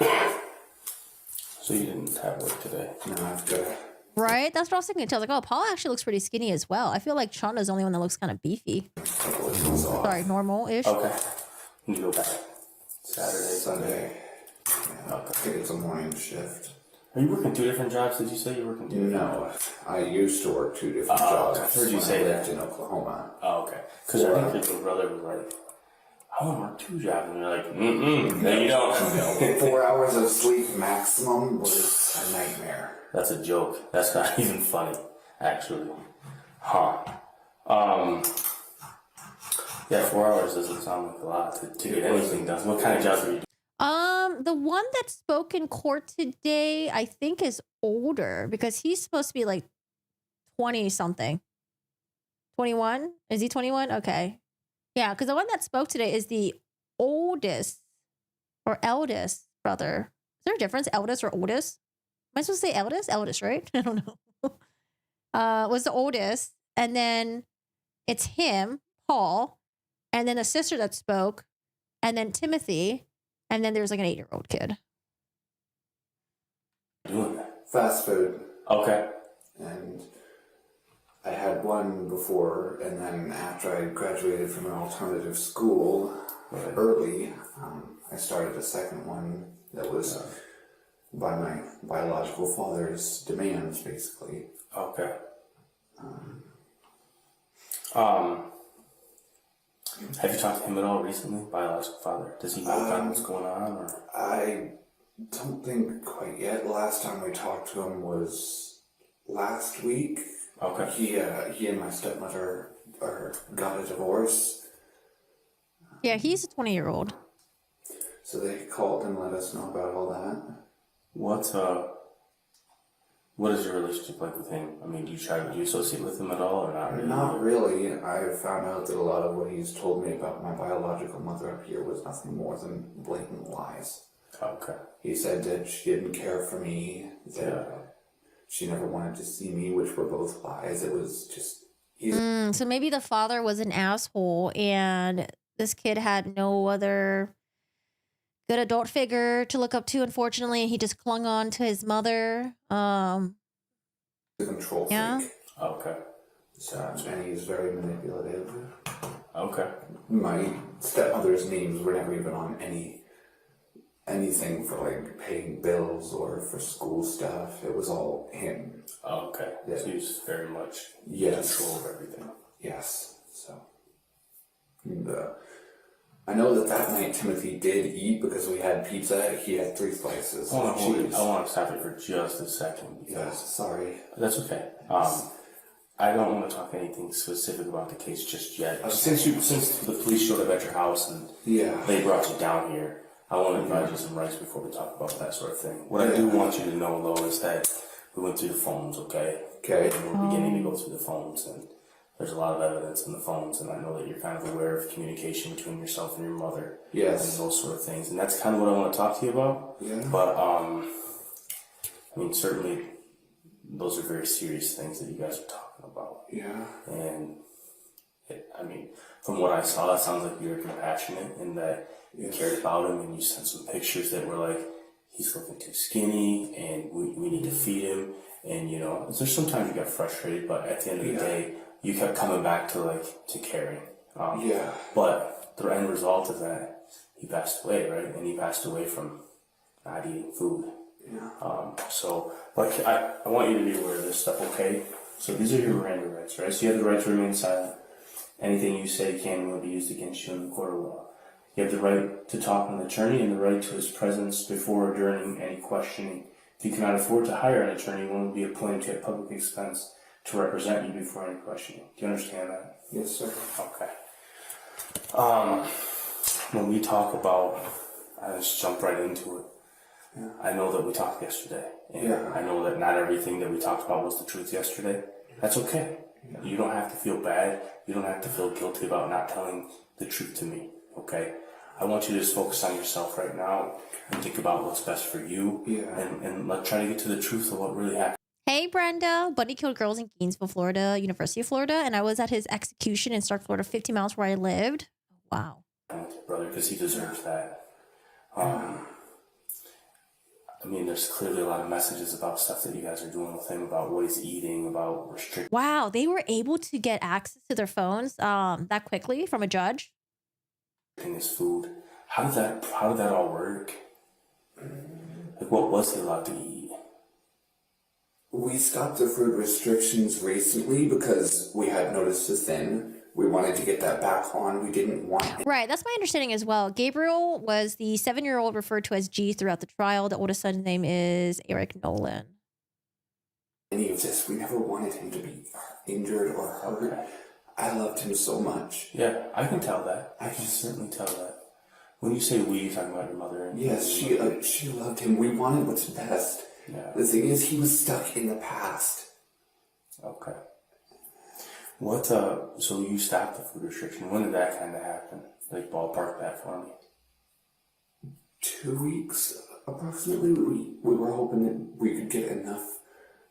[SPEAKER 10] so you didn't have work today?
[SPEAKER 13] no, I've got to.
[SPEAKER 1] Right? That's what I was thinking too. I was like, oh, Paul actually looks pretty skinny as well. I feel like Shanda's the only one that looks kind of beefy. Sorry, normal-ish.
[SPEAKER 10] Okay. You go back Saturday,
[SPEAKER 13] Sunday. Yeah,
[SPEAKER 10] Okay.
[SPEAKER 13] I think it's a morning shift.
[SPEAKER 10] Are you working 2 different jobs? Did you say you're working 2 different jobs?
[SPEAKER 13] No, I used to work 2 different jobs.
[SPEAKER 10] I heard you
[SPEAKER 13] when
[SPEAKER 10] say
[SPEAKER 13] I lived
[SPEAKER 10] that.
[SPEAKER 13] in Oklahoma.
[SPEAKER 10] Oh, okay. Because I think your brother was like, I want to work 2 jobs. And you're like, no, you don't.
[SPEAKER 13] No, 4 hours of sleep maximum was a nightmare.
[SPEAKER 10] That's a joke. That's not even funny, actually. Huh. Yeah, 4 hours doesn't sound like a lot to get anything done. What kind of jobs are you doing?
[SPEAKER 1] The one that spoke in court today, I think, is older because he's supposed to be like 20 something. 21? Is he 21? Okay. Yeah, because the one that spoke today is the oldest or eldest brother. Is there a difference, eldest or oldest? Am I supposed to say eldest? Eldest, right? I don't know. Was the oldest. And then it's him, Paul, and then a sister that spoke, and then Timothy, and then there's like an 8-year-old kid.
[SPEAKER 10] Doing that.
[SPEAKER 13] Fast food.
[SPEAKER 10] Okay.
[SPEAKER 13] And I had one before, and then after I graduated from an alternative school early, I started a second one that was by my biological father's demands, basically.
[SPEAKER 10] Okay. Have you talked to him at all recently, biological father? Does he know about what's going on? Or?
[SPEAKER 13] I don't think quite yet. Last time we talked to him was last week.
[SPEAKER 10] Okay.
[SPEAKER 13] He and my stepmother got a divorce.
[SPEAKER 1] Yeah, he's a 20-year-old.
[SPEAKER 13] So they called and let us know about all that.
[SPEAKER 10] What is your relationship like with him? I mean, do you associate with him at all, or not really?
[SPEAKER 13] Not really. I found out that a lot of what he's told me about my biological mother up here was nothing more than blatant lies.
[SPEAKER 10] Okay.
[SPEAKER 13] He said that she didn't care for me, that she never wanted to see me, which were both lies. It was just...
[SPEAKER 1] So maybe the father was an asshole and this kid had no other good adult figure to look up to, unfortunately, and he just clung on to his mother.
[SPEAKER 13] The control freak.
[SPEAKER 10] Okay.
[SPEAKER 13] And he's very manipulative.
[SPEAKER 10] Okay.
[SPEAKER 13] My stepmother's names were never even on anything for like paying bills or for school stuff. It was all him.
[SPEAKER 10] Okay.
[SPEAKER 13] Yeah.
[SPEAKER 10] So he's very much in control of everything.
[SPEAKER 13] Yes. So. And, I know that night Timothy did eat because we had pizza. He had 3 slices.
[SPEAKER 10] I want to stop you for just a second.
[SPEAKER 13] Yes, sorry.
[SPEAKER 10] That's okay. I don't want to talk anything specific about the case just yet.
[SPEAKER 13] Okay.
[SPEAKER 10] Since the police showed up at your house and they brought you down here, I want to provide you some rights before we talk about that sort of thing. What I do want you to know, though, is that we went through the phones, okay?
[SPEAKER 13] Okay.
[SPEAKER 10] And we're beginning to go through the phones, and there's a lot of evidence in the phones, and I know that you're kind of aware of communication between yourself and your mother.
[SPEAKER 13] Yes.
[SPEAKER 10] And those sort of things. And that's kind of what I want to talk to you about.
[SPEAKER 13] Yeah.
[SPEAKER 10] But, I mean, certainly those are very serious things that you guys are talking about.
[SPEAKER 13] Yeah.
[SPEAKER 10] And, I mean, from what I saw, it sounds like you were compassionate and that you cared about him, and you sent some pictures that were like, he's looking too skinny and we need to feed him. And, you know, there's sometimes you got frustrated, but at the end of the day, you kept coming back to caring. But the end result of that, he passed away, right? And he passed away from not eating food.
[SPEAKER 13] Yeah.
[SPEAKER 10] So, I want you to be aware of this stuff, okay? So these are your Miranda rights, right? So you have the right to remain silent. Anything you say can and will be used against you in the court of law. You have the right to talk to an attorney and the right to his presence before or during any questioning. If you cannot afford to hire an attorney, one will be appointed at public expense to represent you before any questioning. Do you understand that?
[SPEAKER 13] Yes, sir.
[SPEAKER 10] Okay. When we talk about, I just jump right into it.
[SPEAKER 13] Yeah.
[SPEAKER 10] I know that we talked yesterday. And
[SPEAKER 13] Yeah.
[SPEAKER 10] I know that not everything that we talked about was the truth yesterday. That's okay. Yeah. You don't have to feel bad. You don't have to feel guilty about not telling the truth to me. Okay? I want you to just focus on yourself right now and think about what's best for you.
[SPEAKER 13] Yeah.
[SPEAKER 10] And let's try to get to the truth of what really happened.
[SPEAKER 1] Hey, Brenda. Bundy killed girls in Gainesville, Florida, University of Florida, and I was at his execution in Stark, Florida, 50 miles where I lived. Wow.
[SPEAKER 10] Brother, because he deserves that. I mean, there's clearly a lot of messages about stuff that you guys are doing with him, about what he's eating, about restricting
[SPEAKER 1] Wow, they were able to get access to their phones that quickly from a judge.
[SPEAKER 10] his food. How did that all work? Like, what was he allowed to eat?
[SPEAKER 13] We stopped the food restrictions recently because we had noticed the thin. We wanted to get that back on. We didn't want
[SPEAKER 1] Right, that's my understanding as well. Gabriel was the 7-year-old referred to as G throughout the trial. The oldest son's name is Eric Nolan.
[SPEAKER 13] any of this. We never wanted him to be injured or hurt. I loved him so much.
[SPEAKER 10] Yeah, I can tell that. I can certainly tell that. When you say we, you're talking about your mother. And
[SPEAKER 13] Yes, she loved him. We wanted what's best.
[SPEAKER 10] Yeah.
[SPEAKER 13] The thing is, he was stuck in the past.
[SPEAKER 10] Okay. What, so you stopped the food restriction. When did that kind of happen? Like, ballpark that for me.
[SPEAKER 13] 2 weeks, approximately. We were hoping that we could get enough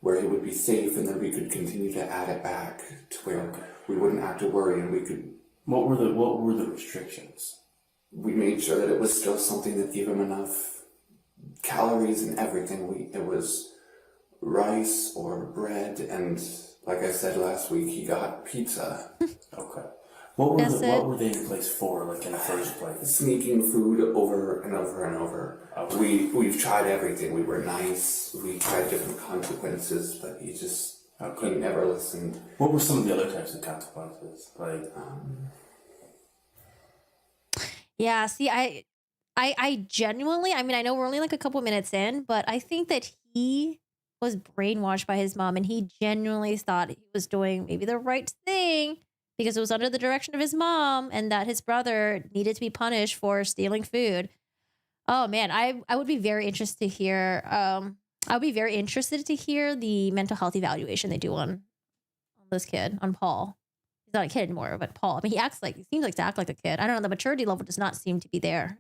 [SPEAKER 13] where he would be safe, and then we could continue to add it back to where we wouldn't have to worry, and we could.
[SPEAKER 10] What were the restrictions?
[SPEAKER 13] We made sure that it was still something that gave him enough calories and everything. It was rice or bread, and like I said last week, he got pizza.
[SPEAKER 10] Okay. What were they in place for, like, in the first place?
[SPEAKER 13] Sneaking food over and over and over.
[SPEAKER 10] Okay.
[SPEAKER 13] We've tried everything. We were nice. We tried different consequences, but he just he never listened.
[SPEAKER 10] What were some of the other types of consequences? Like,
[SPEAKER 1] Yeah, see, I genuinely, I mean, I know we're only like a couple minutes in, but I think that he was brainwashed by his mom, and he genuinely thought he was doing maybe the right thing because it was under the direction of his mom, and that his brother needed to be punished for stealing food. Oh man, I would be very interested to hear. I would be very interested to hear the mental health evaluation they do on this kid, on Paul. He's not a kid anymore, but Paul. I mean, he seems like to act like a kid. I don't know. The maturity level does not seem to be there.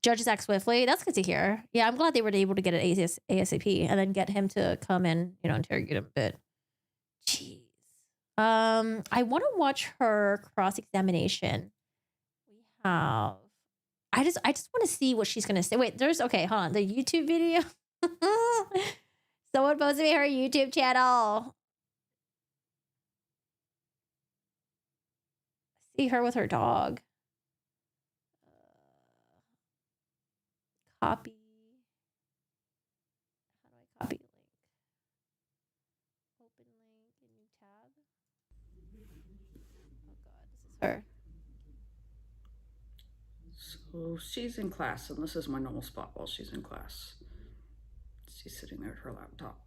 [SPEAKER 1] Judges act swiftly. That's good to hear. Yeah, I'm glad they were able to get it ASAP and then get him to come and, interrogate him a bit. Jeez. I want to watch her cross-examination. We have. I just want to see what she's gonna say. Wait, okay, hold on. The YouTube video. Someone posted me her YouTube channel. See her with her dog. Copy. How do I copy link? Open link in new tab. Oh god, this is her.
[SPEAKER 14] So she's in class, and this is my normal spot while she's in class. She's sitting there at her laptop,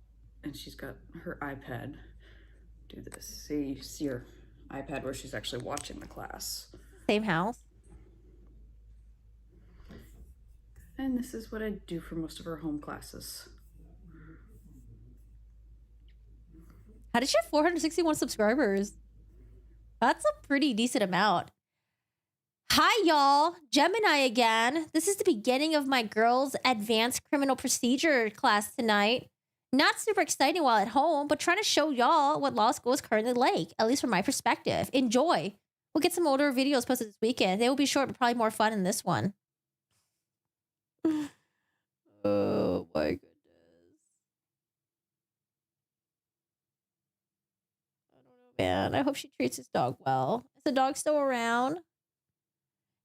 [SPEAKER 14] and she's got her iPad. Do this. See her iPad where she's actually watching the class.
[SPEAKER 1] Same house.
[SPEAKER 14] And this is what I do for most of her home classes.
[SPEAKER 1] How did she have 461 subscribers? That's a pretty decent amount. Hi, y'all. Gemini again. This is the beginning of my girls' advanced criminal procedure class tonight. Not super exciting while at home, but trying to show y'all what law school is currently like, at least from my perspective. Enjoy. We'll get some older videos posted this weekend. They will be short, but probably more fun than this one. Oh my goodness. I don't know, man. I hope she treats this dog well. Is the dog still around?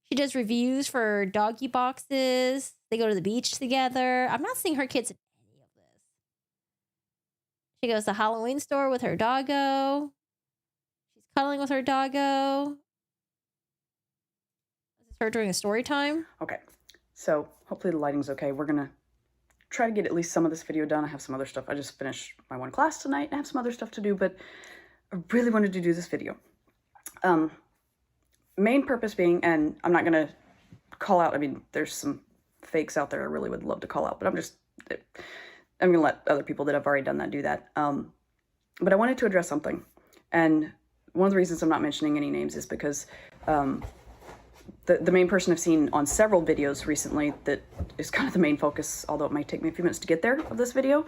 [SPEAKER 1] She does reviews for doggy boxes. They go to the beach together. I'm not seeing her kids in any of this. She goes to the Halloween store with her doggo. She's cuddling with her doggo. This is her during a story time.
[SPEAKER 14] Okay, so hopefully the lighting's okay. We're gonna try to get at least some of this video done. I have some other stuff. I just finished my one class tonight and I have some other stuff to do, but I really wanted to do this video. Main purpose being, and I'm not gonna call out, I mean, there's some fakes out there I really would love to call out, but I'm gonna let other people that have already done that do that. But I wanted to address something. And one of the reasons I'm not mentioning any names is because the main person I've seen on several videos recently that is kind of the main focus, although it might take me a few minutes to get there, of this video,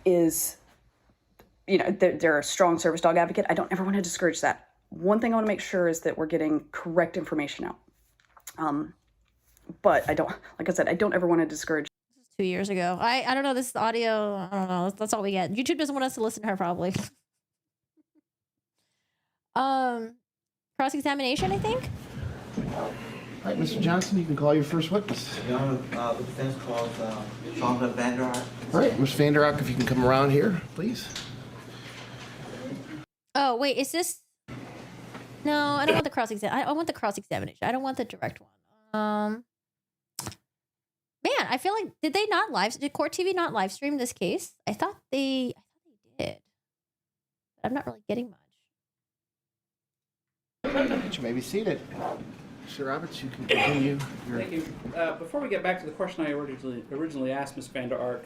[SPEAKER 14] is, they're a strong service dog advocate. I don't ever want to discourage that. One thing I want to make sure is that we're getting correct information out. But I don't, like I said, I don't ever want to discourage.
[SPEAKER 1] 2 years ago. I don't know. This is audio. I don't know. That's all we get. YouTube doesn't want us to listen to her, probably. Cross-examination, I think.
[SPEAKER 3] All right, Mr. Johnson, you can call your first witness.
[SPEAKER 5] Your Honor, the defense calls Shanda, Vander Ark.
[SPEAKER 3] All right, Ms. Vander Ark, if you can come around here, please.
[SPEAKER 1] Oh, wait, is this? No, I don't want the cross-examination. I want the cross-examination. I don't want the direct one. Man, I feel like, did Court TV not live stream this case? I thought they did. I'm not really getting much.
[SPEAKER 3] You may be seated. Mr. Roberts, you can continue.
[SPEAKER 4] Thank you. Before we get back to the question I originally asked Ms. Vander Ark,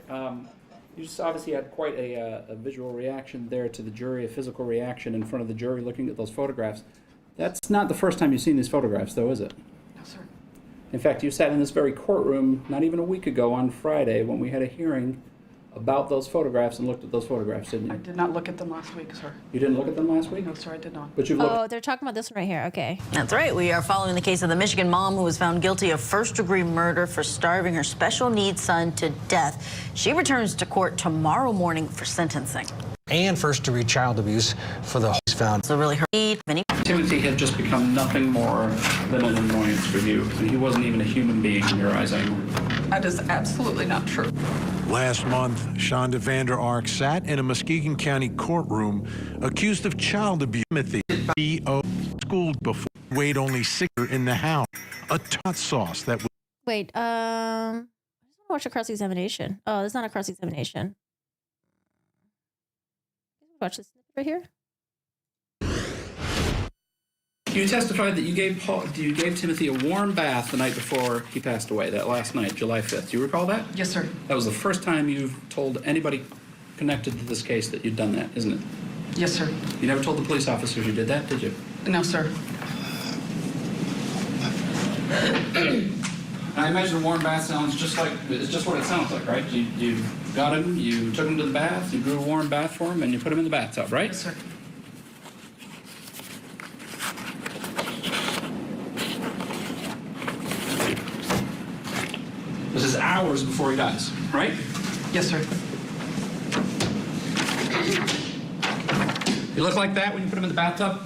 [SPEAKER 4] you just obviously had quite a visual reaction there to the jury, a physical reaction in front of the jury looking at those photographs. That's not the first time you've seen these photographs, though, is it?
[SPEAKER 14] No, sir.
[SPEAKER 4] In fact, you sat in this very courtroom not even a week ago on Friday when we had a hearing about those photographs and looked at those photographs, didn't you?
[SPEAKER 14] I did not look at them last week, sir.
[SPEAKER 4] You didn't look at them last week?
[SPEAKER 14] No, sir, I did not.
[SPEAKER 4] But you've looked.
[SPEAKER 1] Oh, they're talking about this one right here. Okay.
[SPEAKER 15] That's right. We are following the case of the Michigan mom who was found guilty of first-degree murder for starving her special needs son to death. She returns to court tomorrow morning for sentencing.
[SPEAKER 16] And first-degree child abuse for the found.
[SPEAKER 15] So really,
[SPEAKER 4] Timothy had just become nothing more than an annoyance for you. He wasn't even a human being in your eyes anymore.
[SPEAKER 14] That is absolutely not true.
[SPEAKER 11] Last month, Shanda Vander Ark sat in a Muskegon County courtroom accused of child abuse. Timothy B.O. schooled before weighed only 6 in the house. A hot sauce that was.
[SPEAKER 1] Wait, I just want to watch a cross-examination. Oh, it's not a cross-examination. Watch this snippet right here.
[SPEAKER 4] You testified that you gave Timothy a warm bath the night before he passed away, that last night, July 5th. Do you recall that?
[SPEAKER 14] Yes, sir.
[SPEAKER 4] That was the first time you've told anybody connected to this case that you'd done that, isn't it?
[SPEAKER 14] Yes, sir.
[SPEAKER 4] You never told the police officers you did that, did you?
[SPEAKER 14] No, sir.
[SPEAKER 4] I imagine a warm bath sounds just like, it's just what it sounds like, right? You got him, you took him to the bath, you grew a warm bath for him, and you put him in the bathtub, right?
[SPEAKER 14] Yes, sir.
[SPEAKER 4] This is hours before he dies, right?
[SPEAKER 14] Yes, sir.
[SPEAKER 4] You look like that when you put him in the bathtub?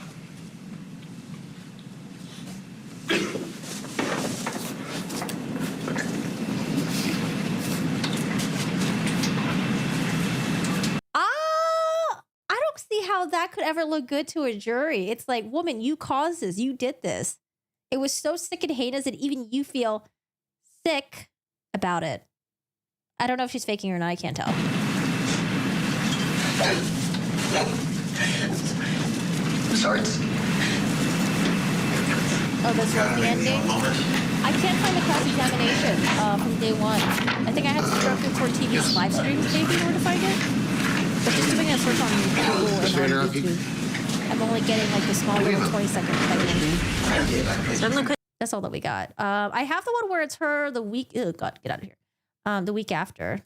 [SPEAKER 1] I don't see how that could ever look good to a jury. It's like, woman, you caused this. You did this. It was so sick and heinous that even you feel sick about it. I don't know if she's faking or not. I can't tell.
[SPEAKER 6] Sorts.
[SPEAKER 1] Oh, this was the ending? I can't find the cross-examination from day one. I think I had to scrub through Court TV's live streams maybe in order to find it. But just doing a search on Google and on YouTube, I'm only getting like the small little 20-second segment. That's all that we got. I have the one where it's her the week. Oh God, get out of here. The week after.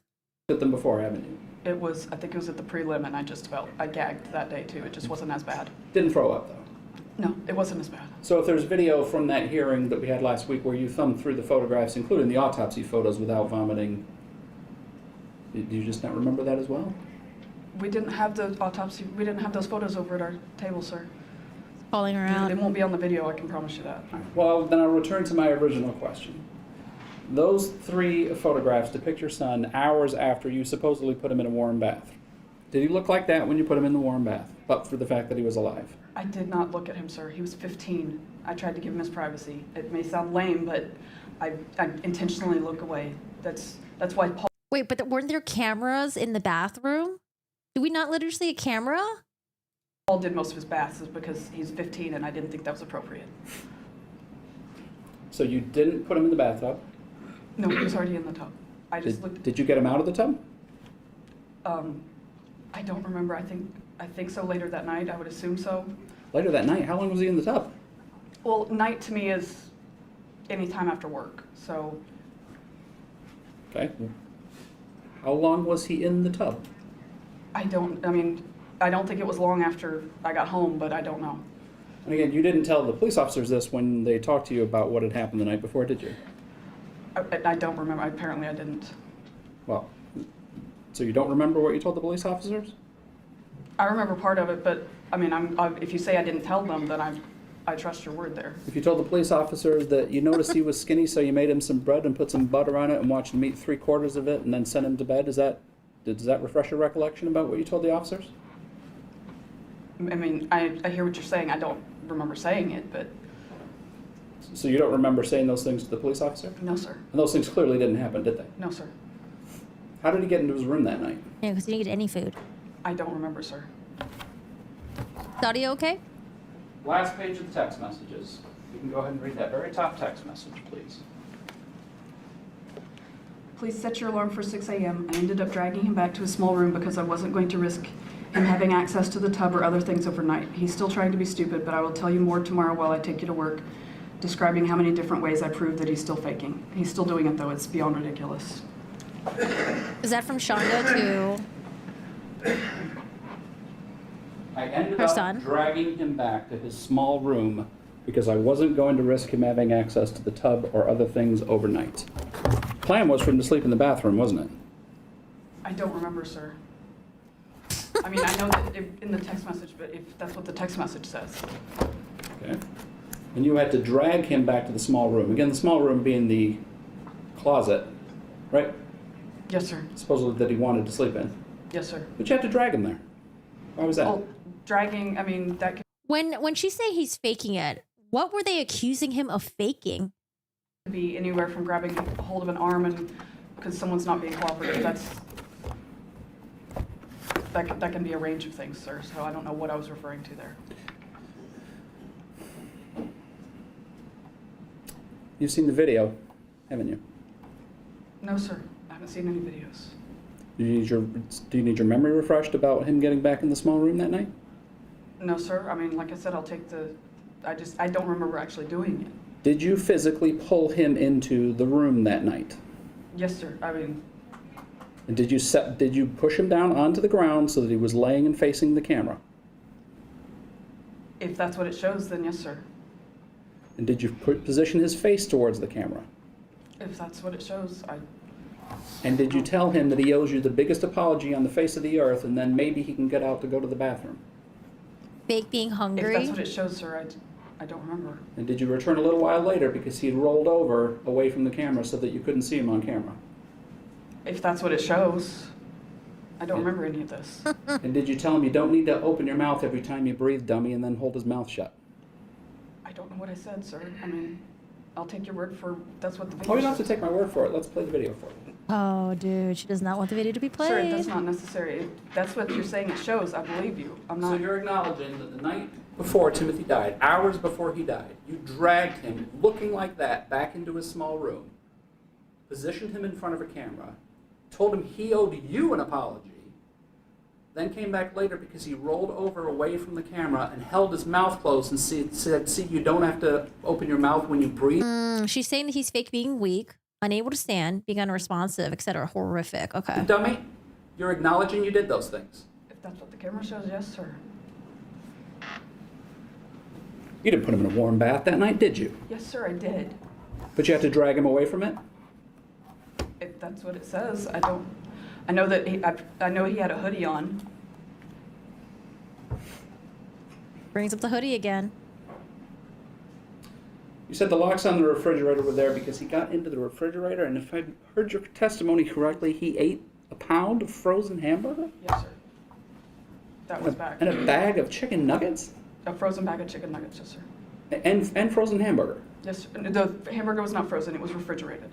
[SPEAKER 4] Did them before, haven't you?
[SPEAKER 14] It was, I think it was at the prelim, and I gagged that day too. It just wasn't as bad.
[SPEAKER 4] Didn't throw up though.
[SPEAKER 14] No, it wasn't as bad.
[SPEAKER 4] So if there's video from that hearing that we had last week where you thumbed through the photographs, including the autopsy photos, without vomiting, do you just not remember that as well?
[SPEAKER 14] We didn't have the autopsy. We didn't have those photos over at our table, sir.
[SPEAKER 1] Calling her out.
[SPEAKER 14] It won't be on the video. I can promise you that.
[SPEAKER 4] Well, then I'll return to my original question. Those 3 photographs depict your son hours after you supposedly put him in a warm bath. Did he look like that when you put him in the warm bath, but for the fact that he was alive?
[SPEAKER 14] I did not look at him, sir. He was 15. I tried to give him his privacy. It may sound lame, but I intentionally look away. That's why Paul...
[SPEAKER 1] Wait, but weren't there cameras in the bathroom? Did we not literally see a camera?
[SPEAKER 14] Paul did most of his baths is because he's 15 and I didn't think that was appropriate.
[SPEAKER 4] So you didn't put him in the bathtub?
[SPEAKER 14] No, he was already in the tub. I just looked...
[SPEAKER 4] Did you get him out of the tub?
[SPEAKER 14] I don't remember. I think so later that night. I would assume so.
[SPEAKER 4] Later that night? How long was he in the tub?
[SPEAKER 14] Well, night to me is any time after work, so
[SPEAKER 4] Okay. How long was he in the tub?
[SPEAKER 14] I don't think it was long after I got home, but I don't know.
[SPEAKER 4] And again, you didn't tell the police officers this when they talked to you about what had happened the night before, did you?
[SPEAKER 14] I don't remember. Apparently I didn't.
[SPEAKER 4] Well, so you don't remember what you told the police officers?
[SPEAKER 14] I remember part of it, but I mean, if you say I didn't tell them, then I trust your word there.
[SPEAKER 4] If you told the police officers that you noticed he was skinny, so you made him some bread and put some butter on it and watched him eat 3/4 of it and then sent him to bed, does that refresh your recollection about what you told the officers?
[SPEAKER 14] I mean, I hear what you're saying. I don't remember saying it, but
[SPEAKER 4] So you don't remember saying those things to the police officer?
[SPEAKER 14] no, sir.
[SPEAKER 4] And those things clearly didn't happen, did they?
[SPEAKER 14] No, sir.
[SPEAKER 4] How did he get into his room that night?
[SPEAKER 1] Yeah, because he didn't get any food.
[SPEAKER 14] I don't remember, sir.
[SPEAKER 1] Is audio okay?
[SPEAKER 4] Last page of the text messages. You can go ahead and read that very top text message, please.
[SPEAKER 14] Please set your alarm for 6 a.m. I ended up dragging him back to his small room because I wasn't going to risk him having access to the tub or other things overnight. He's still trying to be stupid, but I will tell you more tomorrow while I take you to work, describing how many different ways I proved that he's still faking. He's still doing it, though. It's beyond ridiculous.
[SPEAKER 1] Is that from Shanda to
[SPEAKER 4] I ended
[SPEAKER 1] her
[SPEAKER 4] up
[SPEAKER 1] son?
[SPEAKER 4] dragging him back to his small room because I wasn't going to risk him having access to the tub or other things overnight. Plan was for him to sleep in the bathroom, wasn't it?
[SPEAKER 14] I don't remember, sir. I mean, I know that in the text message, but if that's what the text message says.
[SPEAKER 4] Okay. And you had to drag him back to the small room. Again, the small room being the closet, right?
[SPEAKER 14] Yes, sir.
[SPEAKER 4] Supposedly that he wanted to sleep in.
[SPEAKER 14] Yes, sir.
[SPEAKER 4] But you had to drag him there. Why was that?
[SPEAKER 14] Well, dragging, I mean, that could
[SPEAKER 1] When she say he's faking it, what were they accusing him of faking?
[SPEAKER 14] be anywhere from grabbing a hold of an arm and because someone's not being cooperative. That can be a range of things, sir. So I don't know what I was referring to there.
[SPEAKER 4] You've seen the video, haven't you?
[SPEAKER 14] No, sir. I haven't seen any videos.
[SPEAKER 4] Do you need your memory refreshed about him getting back in the small room that night?
[SPEAKER 14] No, sir. I mean, like I said, I'll take I don't remember actually doing it.
[SPEAKER 4] Did you physically pull him into the room that night?
[SPEAKER 14] Yes, sir. I mean,
[SPEAKER 4] And did you push him down onto the ground so that he was laying and facing the camera?
[SPEAKER 14] if that's what it shows, then yes, sir.
[SPEAKER 4] And did you position his face towards the camera?
[SPEAKER 14] If that's what it shows,
[SPEAKER 4] And did you tell him that he owes you the biggest apology on the face of the earth and then maybe he can get out to go to the bathroom?
[SPEAKER 1] Fake being hungry?
[SPEAKER 14] If that's what it shows, sir, I don't remember.
[SPEAKER 4] And did you return a little while later because he had rolled over away from the camera so that you couldn't see him on camera?
[SPEAKER 14] If that's what it shows, I don't remember any of this.
[SPEAKER 4] And did you tell him you don't need to open your mouth every time you breathe, dummy, and then hold his mouth shut?
[SPEAKER 14] I don't know what I said, sir. I mean, I'll take your word for that's what the video
[SPEAKER 4] Oh, you don't have to
[SPEAKER 14] says.
[SPEAKER 4] take my word for it. Let's play the video for you.
[SPEAKER 1] Oh, dude, she does not want the video to be played.
[SPEAKER 14] Sir, that's not necessary. If that's what you're saying it shows, I believe you. I'm not.
[SPEAKER 4] So you're acknowledging that the night before Timothy died, hours before he died, you dragged him, looking like that, back into his small room, positioned him in front of a camera, told him he owed you an apology, then came back later because he rolled over away from the camera and held his mouth closed and said, see, you don't have to open your mouth when you breathe.
[SPEAKER 1] She's saying that he's fake being weak, unable to stand, being unresponsive, etc. Horrific. Okay.
[SPEAKER 4] Dummy, you're acknowledging you did those things.
[SPEAKER 14] If that's what the camera shows, yes, sir.
[SPEAKER 4] You didn't put him in a warm bath that night, did you?
[SPEAKER 14] Yes, sir, I did.
[SPEAKER 4] But you had to drag him away from it?
[SPEAKER 14] If that's what it says, I don't. I know that I know he had a hoodie on.
[SPEAKER 1] Brings up the hoodie again.
[SPEAKER 4] You said the locks on the refrigerator were there because he got into the refrigerator, and if I heard your testimony correctly, he ate a pound of frozen hamburger?
[SPEAKER 14] Yes, sir. That was back.
[SPEAKER 4] And a bag of chicken nuggets?
[SPEAKER 14] A frozen bag of chicken nuggets, yes, sir.
[SPEAKER 4] And frozen hamburger?
[SPEAKER 14] Yes, sir. The hamburger was not frozen, it was refrigerated.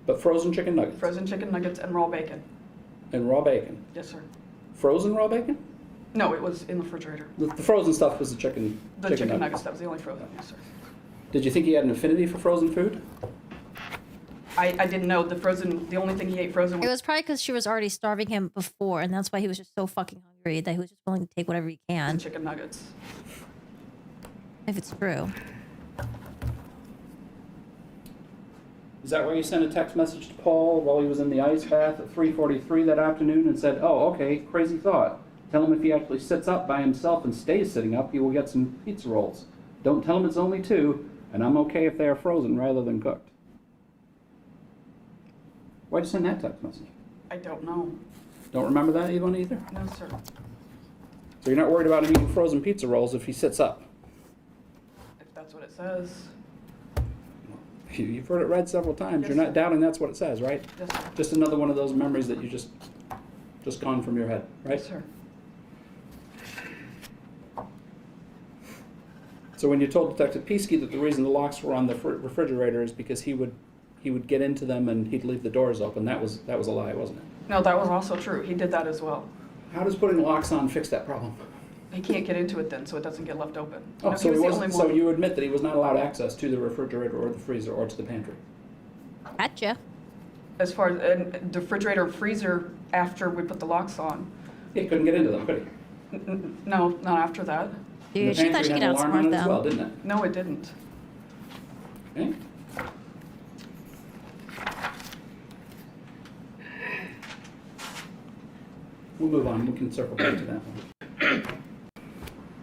[SPEAKER 4] But frozen chicken nuggets?
[SPEAKER 14] Frozen chicken nuggets and raw bacon.
[SPEAKER 4] And raw bacon?
[SPEAKER 14] Yes, sir.
[SPEAKER 4] Frozen raw bacon?
[SPEAKER 14] No, it was in the refrigerator.
[SPEAKER 4] The frozen stuff was the chicken
[SPEAKER 14] Nuggets, that was the only frozen, yes, sir.
[SPEAKER 4] Did you think he had an affinity for frozen food?
[SPEAKER 14] I didn't know the only thing he ate frozen
[SPEAKER 1] It was probably because she was already starving him before, and that's why he was just so fucking hungry that he was just willing to take whatever he can.
[SPEAKER 14] chicken nuggets.
[SPEAKER 1] if it's true.
[SPEAKER 4] Is that why you sent a text message to Paul while he was in the ice bath at 3:43 that afternoon and said, oh, okay, crazy thought. Tell him if he actually sits up by himself and stays sitting up, he will get some pizza rolls. Don't tell him it's only 2, and I'm okay if they are frozen rather than cooked. Why'd you send that text message?
[SPEAKER 14] I don't know.
[SPEAKER 4] Don't remember that one either?
[SPEAKER 14] No, sir.
[SPEAKER 4] So you're not worried about him eating frozen pizza rolls if he sits up?
[SPEAKER 14] If that's what it says.
[SPEAKER 4] You've heard it read several times.
[SPEAKER 14] Yes,
[SPEAKER 4] You're not
[SPEAKER 14] sir.
[SPEAKER 4] doubting that's what it says, right?
[SPEAKER 14] Yes, sir.
[SPEAKER 4] Just another one of those memories that you just gone from your head, right?
[SPEAKER 14] Yes, sir.
[SPEAKER 4] So when you told Detective Peasky that the reason the locks were on the refrigerator is because he would get into them and he'd leave the doors open, that was a lie, wasn't it?
[SPEAKER 14] No, that was also true. He did that as well.
[SPEAKER 4] How does putting locks on fix that problem?
[SPEAKER 14] He can't get into it then, so it doesn't get left open. You
[SPEAKER 4] Oh,
[SPEAKER 14] know,
[SPEAKER 4] so
[SPEAKER 14] he was the
[SPEAKER 4] wasn't.
[SPEAKER 14] only
[SPEAKER 4] So
[SPEAKER 14] one.
[SPEAKER 4] you admit that he was not allowed access to the refrigerator or the freezer or to the pantry?
[SPEAKER 1] Gotcha.
[SPEAKER 14] As far as the refrigerator and freezer, after we put the locks on.
[SPEAKER 4] He couldn't get into them, could he?
[SPEAKER 14] No, not after that.
[SPEAKER 1] Dude, she thought she could outsmart
[SPEAKER 4] as well,
[SPEAKER 1] them.
[SPEAKER 4] didn't it?
[SPEAKER 14] No, it didn't.
[SPEAKER 4] Okay. We'll move on. We can circle back to that one.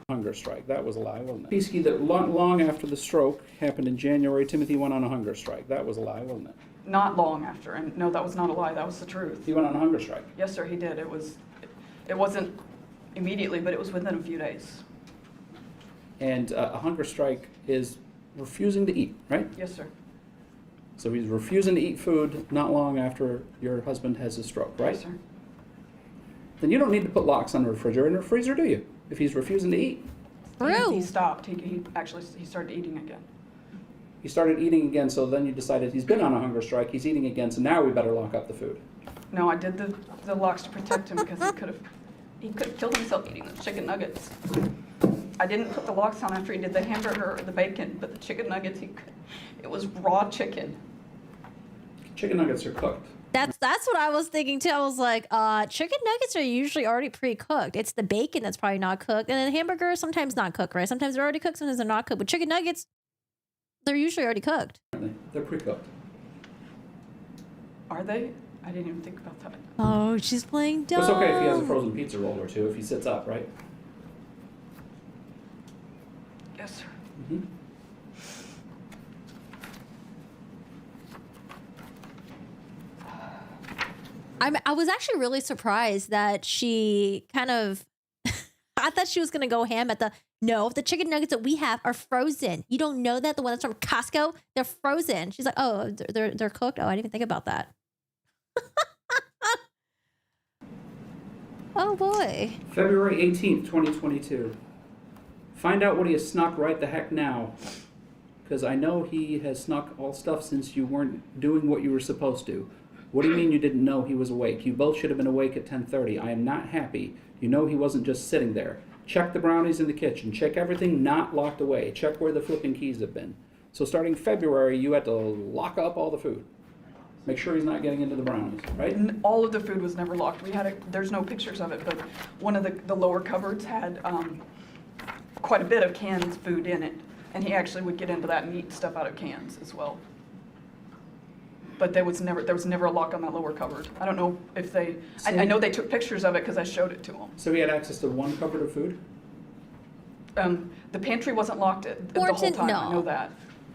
[SPEAKER 4] Hunger strike. That was a lie, wasn't it? Peasky, that long after the stroke happened in January, Timothy went on a hunger strike. That was a lie, wasn't it?
[SPEAKER 14] Not long after, and no, that was not a lie. That was the truth.
[SPEAKER 4] He went on a hunger strike.
[SPEAKER 14] Yes, sir, he did. It wasn't immediately, but it was within a few days.
[SPEAKER 4] And a hunger strike is refusing to eat, right?
[SPEAKER 14] Yes, sir.
[SPEAKER 4] So he's refusing to eat food not long after your husband has his stroke, right?
[SPEAKER 14] Yes, sir.
[SPEAKER 4] Then you don't need to put locks on the refrigerator or freezer, do you? If he's refusing to eat.
[SPEAKER 14] He stopped. He actually started eating again.
[SPEAKER 4] He started eating again, so then you decided he's been on a hunger strike, he's eating again, so now we better lock up the food.
[SPEAKER 14] No, I did the locks to protect him because he could have killed himself eating the chicken nuggets. I didn't put the locks on after he did the hamburger or the bacon, but the chicken nuggets, it was raw chicken.
[SPEAKER 4] Chicken nuggets are cooked.
[SPEAKER 1] That's what I was thinking too. I was like, chicken nuggets are usually already pre-cooked. It's the bacon that's probably not cooked. And then hamburgers sometimes not cooked, right? Sometimes they're already cooked, sometimes they're not cooked. But chicken nuggets, they're usually already cooked.
[SPEAKER 4] They're pre-cooked.
[SPEAKER 14] Are they? I didn't even think about that.
[SPEAKER 1] Oh, she's playing dumb.
[SPEAKER 4] It's okay if he has a frozen pizza roll or two, if he sits up, right?
[SPEAKER 14] Yes, sir.
[SPEAKER 4] Mm-hmm.
[SPEAKER 1] I was actually really surprised that she kind of, I thought she was going to go ham at the chicken nuggets that we have are frozen. You don't know that? The one that's from Costco, they're frozen. She's like, oh, they're cooked? Oh, I didn't even think about that. Oh, boy.
[SPEAKER 4] February 18th, 2022. Find out what he has snuck right the heck now. Because I know he has snuck all stuff since you weren't doing what you were supposed to. What do you mean you didn't know he was awake? You both should have been awake at 10:30. I am not happy. You know he wasn't just sitting there. Check the brownies in the kitchen. Check everything not locked away. Check where the flipping keys have been. So starting February, you had to lock up all the food. Make sure he's not getting into the brownies, right?
[SPEAKER 14] All of the food was never locked. There's no pictures of it, but one of the lower cupboards had quite a bit of canned food in it. And he actually would get into that and eat stuff out of cans as well. But there was never a lock on that lower cupboard. I don't know if they, I know they took pictures of it because I showed it to them.
[SPEAKER 4] So he had access to one cupboard of food?
[SPEAKER 14] The pantry wasn't locked the whole time, I know that.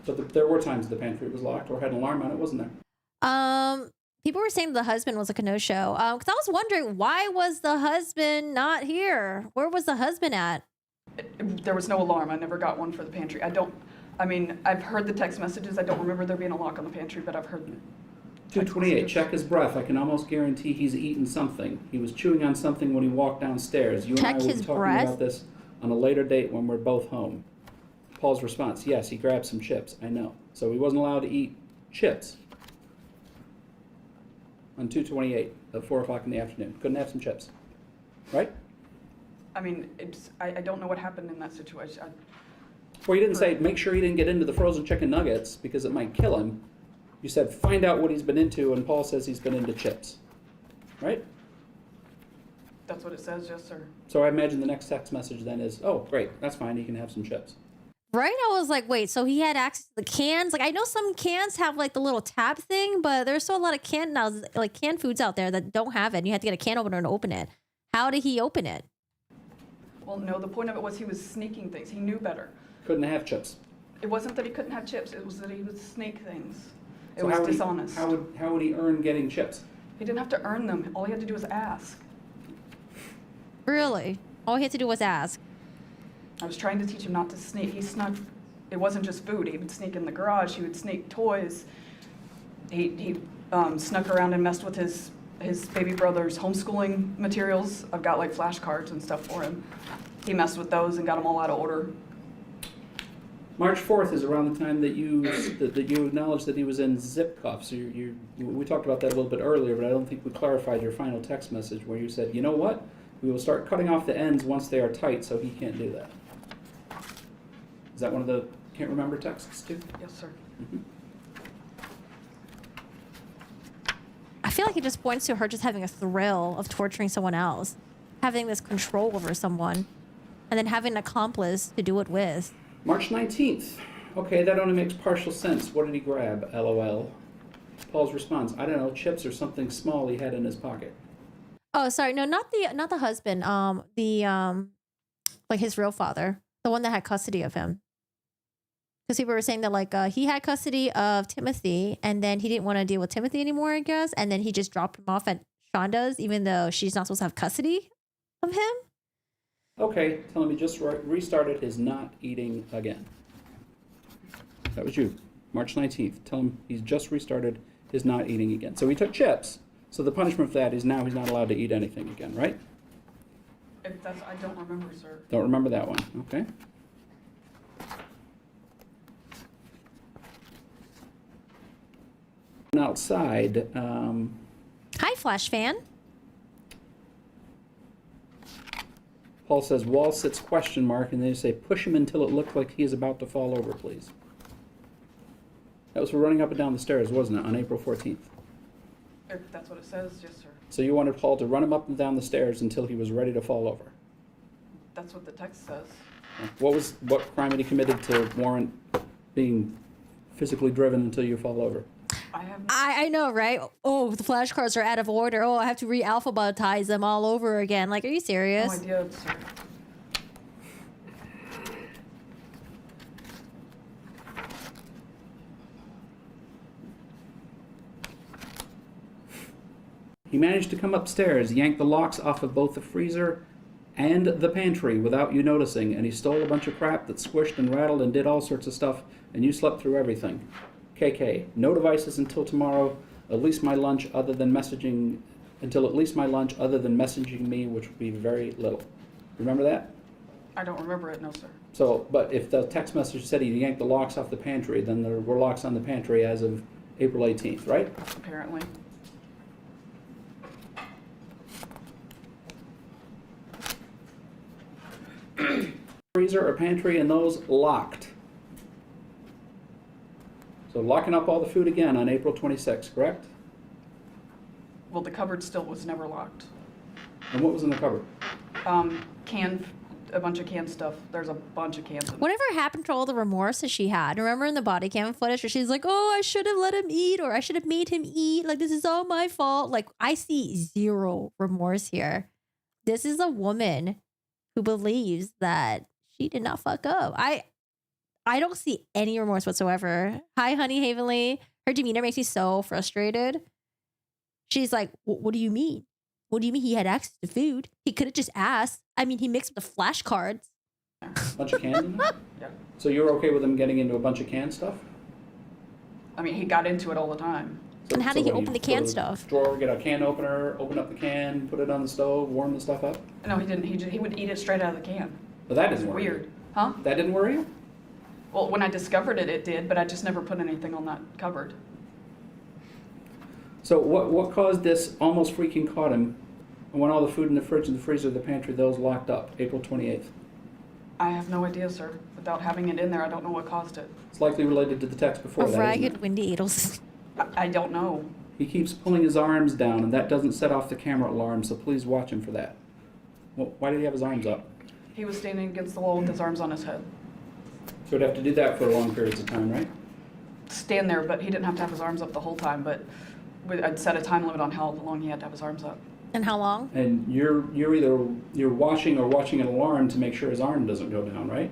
[SPEAKER 4] But there were times the pantry was locked or had an alarm on it, wasn't there?
[SPEAKER 1] People were saying the husband was like a no-show. Because I was wondering, why was the husband not here? Where was the husband at?
[SPEAKER 14] There was no alarm. I never got one for the pantry. I've heard the text messages. I don't remember there being a lock on the pantry, but I've heard
[SPEAKER 4] 228, check his breath. I can almost guarantee he's eaten something. He was chewing on something when he walked downstairs. You and I will be talking about this on a later date when we're both home. Paul's response, yes, he grabbed some chips. I know. So he wasn't allowed to eat chips on 228 at 4 o'clock in the afternoon. Couldn't have some chips, right?
[SPEAKER 14] I mean, I don't know what happened in that situation.
[SPEAKER 4] Well, you didn't say, make sure he didn't get into the frozen chicken nuggets because it might kill him. You said, find out what he's been into, and Paul says he's been into chips, right?
[SPEAKER 14] That's what it says, yes, sir.
[SPEAKER 4] So I imagine the next text message then is, oh, great, that's fine, he can have some chips.
[SPEAKER 1] Right? I was like, wait, so he had access to the cans? Like, I know some cans have like the little tab thing, but there's still a lot of canned foods out there that don't have it. You have to get a can opener to open it. How did he open it?
[SPEAKER 6] Well, no, the point of it was he was sneaking things. He knew better.
[SPEAKER 4] Couldn't have chips.
[SPEAKER 6] It wasn't that he couldn't have chips. It was that he would sneak things. It
[SPEAKER 4] So
[SPEAKER 6] was
[SPEAKER 4] how would he-
[SPEAKER 6] dishonest.
[SPEAKER 4] How would he earn getting chips?
[SPEAKER 6] He didn't have to earn them. All he had to do was ask.
[SPEAKER 1] Really? All he had to do was ask.
[SPEAKER 6] I was trying to teach him not to sneak. He snuck. It wasn't just food. He would sneak in the garage. He would sneak toys. He snuck around and messed with his baby brother's homeschooling materials. I've got like flashcards and stuff for him. He messed with those and got them all out of order.
[SPEAKER 4] March 4th is around the time that you acknowledged that he was in zip cuffs. We talked about that a little bit earlier, but I don't think we clarified your final text message where you said, you know what? We will start cutting off the ends once they are tight, so he can't do that. Is that one of the can't remember texts too?
[SPEAKER 6] Yes, sir.
[SPEAKER 4] Mm-hmm.
[SPEAKER 1] I feel like it just points to her just having a thrill of torturing someone else, having this control over someone, and then having an accomplice to do it with.
[SPEAKER 4] March 19th. Okay, that only makes partial sense. What did he grab? LOL. Paul's response, I don't know, chips or something small he had in his pocket.
[SPEAKER 1] Oh, sorry. No, not the husband. Like his real father, the one that had custody of him. Because people were saying that like he had custody of Timothy, and then he didn't want to deal with Timothy anymore, I guess, and then he just dropped him off at Shanda's, even though she's not supposed to have custody of him.
[SPEAKER 4] Okay, tell him he just restarted his not eating again. That was you, March 19th. Tell him he's just restarted his not eating again. So he took chips. So the punishment for that is now he's not allowed to eat anything again, right?
[SPEAKER 6] If that's, I don't remember, sir.
[SPEAKER 4] Don't remember that one. Okay. Outside.
[SPEAKER 1] Hi, Flash fan.
[SPEAKER 4] Paul says, wall sits question mark, and they say, push him until it looked like he is about to fall over, please. That was for running up and down the stairs, wasn't it, on April 14th?
[SPEAKER 6] If that's what it says, yes, sir.
[SPEAKER 4] So you wanted Paul to run him up and down the stairs until he was ready to fall over.
[SPEAKER 6] That's what the text says.
[SPEAKER 4] What crime had he committed to warrant being physically driven until you fall over?
[SPEAKER 1] I know, right? Oh, the flashcards are out of order. Oh, I have to re-alphabetize them all over again. Like, are you serious?
[SPEAKER 6] No idea, sir.
[SPEAKER 4] He managed to come upstairs, yank the locks off of both the freezer and the pantry without you noticing, and he stole a bunch of crap that squished and rattled and did all sorts of stuff, and you slept through everything. KK, no devices until tomorrow, at least my lunch other than messaging, until at least my lunch other than messaging me, which would be very little. Remember that?
[SPEAKER 6] I don't remember it, no, sir.
[SPEAKER 4] So, but if the text message said he yanked the locks off the pantry, then there were locks on the pantry as of April 18th, right?
[SPEAKER 6] Apparently.
[SPEAKER 4] Freezer or pantry, and those locked. So locking up all the food again on April 26th, correct?
[SPEAKER 6] Well, the cupboard still was never locked.
[SPEAKER 4] And what was in the cupboard?
[SPEAKER 6] A bunch of canned stuff. There's a bunch of cans.
[SPEAKER 1] Whatever happened to all the remorse that she had? Remember in the body cam footage where she's like, oh, I should have let him eat, or I should have made him eat. Like, this is all my fault. Like, I see zero remorse here. This is a woman who believes that she did not fuck up. I don't see any remorse whatsoever. Hi, honey, Havenly. Her demeanor makes me so frustrated. She's like, what do you mean? What do you mean he had access to food? He could have just asked. I mean, he mixed with the flashcards.
[SPEAKER 4] A bunch of cans in there?
[SPEAKER 6] Yeah.
[SPEAKER 4] So you're okay with him getting into a bunch of canned stuff?
[SPEAKER 6] I mean, he got into it all the time.
[SPEAKER 4] So,
[SPEAKER 1] And how did he
[SPEAKER 4] what,
[SPEAKER 1] open the
[SPEAKER 4] go to
[SPEAKER 1] canned stuff?
[SPEAKER 4] Drawer, get a can opener, open up the can, put it on the stove, warm the stuff up?
[SPEAKER 6] No, he didn't. He would eat it straight out of the can.
[SPEAKER 4] But that
[SPEAKER 6] It's
[SPEAKER 4] didn't worry you.
[SPEAKER 6] weird. Huh?
[SPEAKER 4] That didn't worry you?
[SPEAKER 6] Well, when I discovered it, it did, but I just never put anything on that cupboard.
[SPEAKER 4] So what caused this almost freaking caught him when all the food in the fridge and the freezer, the pantry, those locked up, April 28th?
[SPEAKER 6] I have no idea, sir. Without having it in there, I don't know what caused it.
[SPEAKER 4] It's likely related to the text before
[SPEAKER 1] A
[SPEAKER 4] that, isn't
[SPEAKER 1] ragged,
[SPEAKER 4] it?
[SPEAKER 1] windy Adels.
[SPEAKER 6] I don't know.
[SPEAKER 4] He keeps pulling his arms down, and that doesn't set off the camera alarm, so please watch him for that. Well, why did he have his arms up?
[SPEAKER 6] He was standing against the wall with his arms on his head.
[SPEAKER 4] So he'd have to do that for long periods of time, right?
[SPEAKER 6] Stand there, but he didn't have to have his arms up the whole time, but I'd set a time limit on how long he had to have his arms up.
[SPEAKER 1] And how long?
[SPEAKER 4] And you're watching or watching an alarm to make sure his arm doesn't go down, right?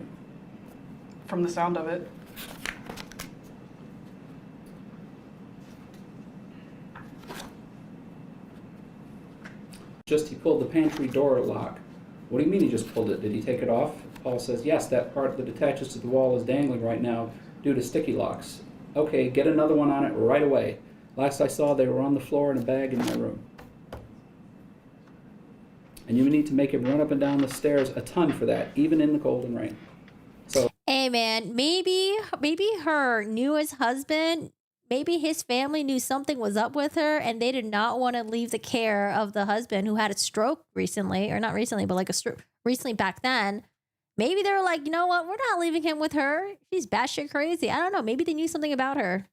[SPEAKER 6] From the sound of it.
[SPEAKER 4] Just he pulled the pantry door lock. What do you mean he just pulled it? Did he take it off? Paul says, yes, that part that attaches to the wall is dangling right now due to sticky locks. Okay, get another one on it right away. Last I saw, they were on the floor in a bag in my room. And you need to make him run up and down the stairs a ton for that, even in the cold and rain. So,
[SPEAKER 1] Hey man, maybe her newest husband, maybe his family knew something was up with her and they did not want to leave the care of the husband who had a stroke recently, or not recently, but like a stroke recently back then. Maybe they were like, you know what, we're not leaving him with her. She's batshit crazy. I don't know. Maybe they knew something about her.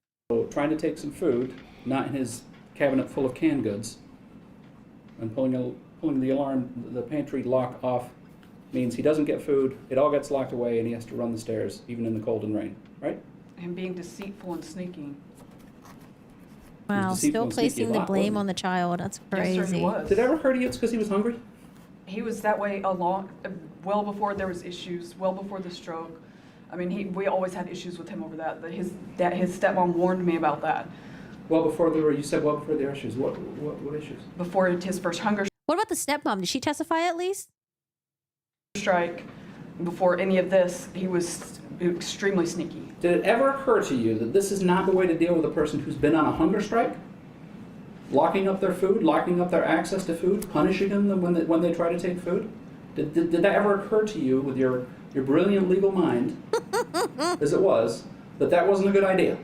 [SPEAKER 4] trying to take some food, not in his cabinet full of canned goods, and pulling the alarm, the pantry lock off means he doesn't get food, it all gets locked away, and he has to run the stairs, even in the cold and rain, right?
[SPEAKER 6] Him being deceitful and sneaky.
[SPEAKER 1] Wow, still placing the blame on the child. That's crazy.
[SPEAKER 6] Yes, sir, he was.
[SPEAKER 4] Did it ever occur to you it's because he was hungry?
[SPEAKER 6] He was that way well before there was issues, well before the stroke. I mean, we always had issues with him over that. His stepmom warned me about that.
[SPEAKER 4] Well before there were, you said well before there were issues. What issues?
[SPEAKER 6] Before his first hunger
[SPEAKER 1] What about the stepmom? Did she testify at least?
[SPEAKER 6] strike, before any of this, he was extremely sneaky.
[SPEAKER 4] Did it ever occur to you that this is not the way to deal with a person who's been on a hunger strike? Locking up their food, locking up their access to food, punishing them when they try to take food? Did that ever occur to you with your brilliant legal mind, as it was, that wasn't a good idea?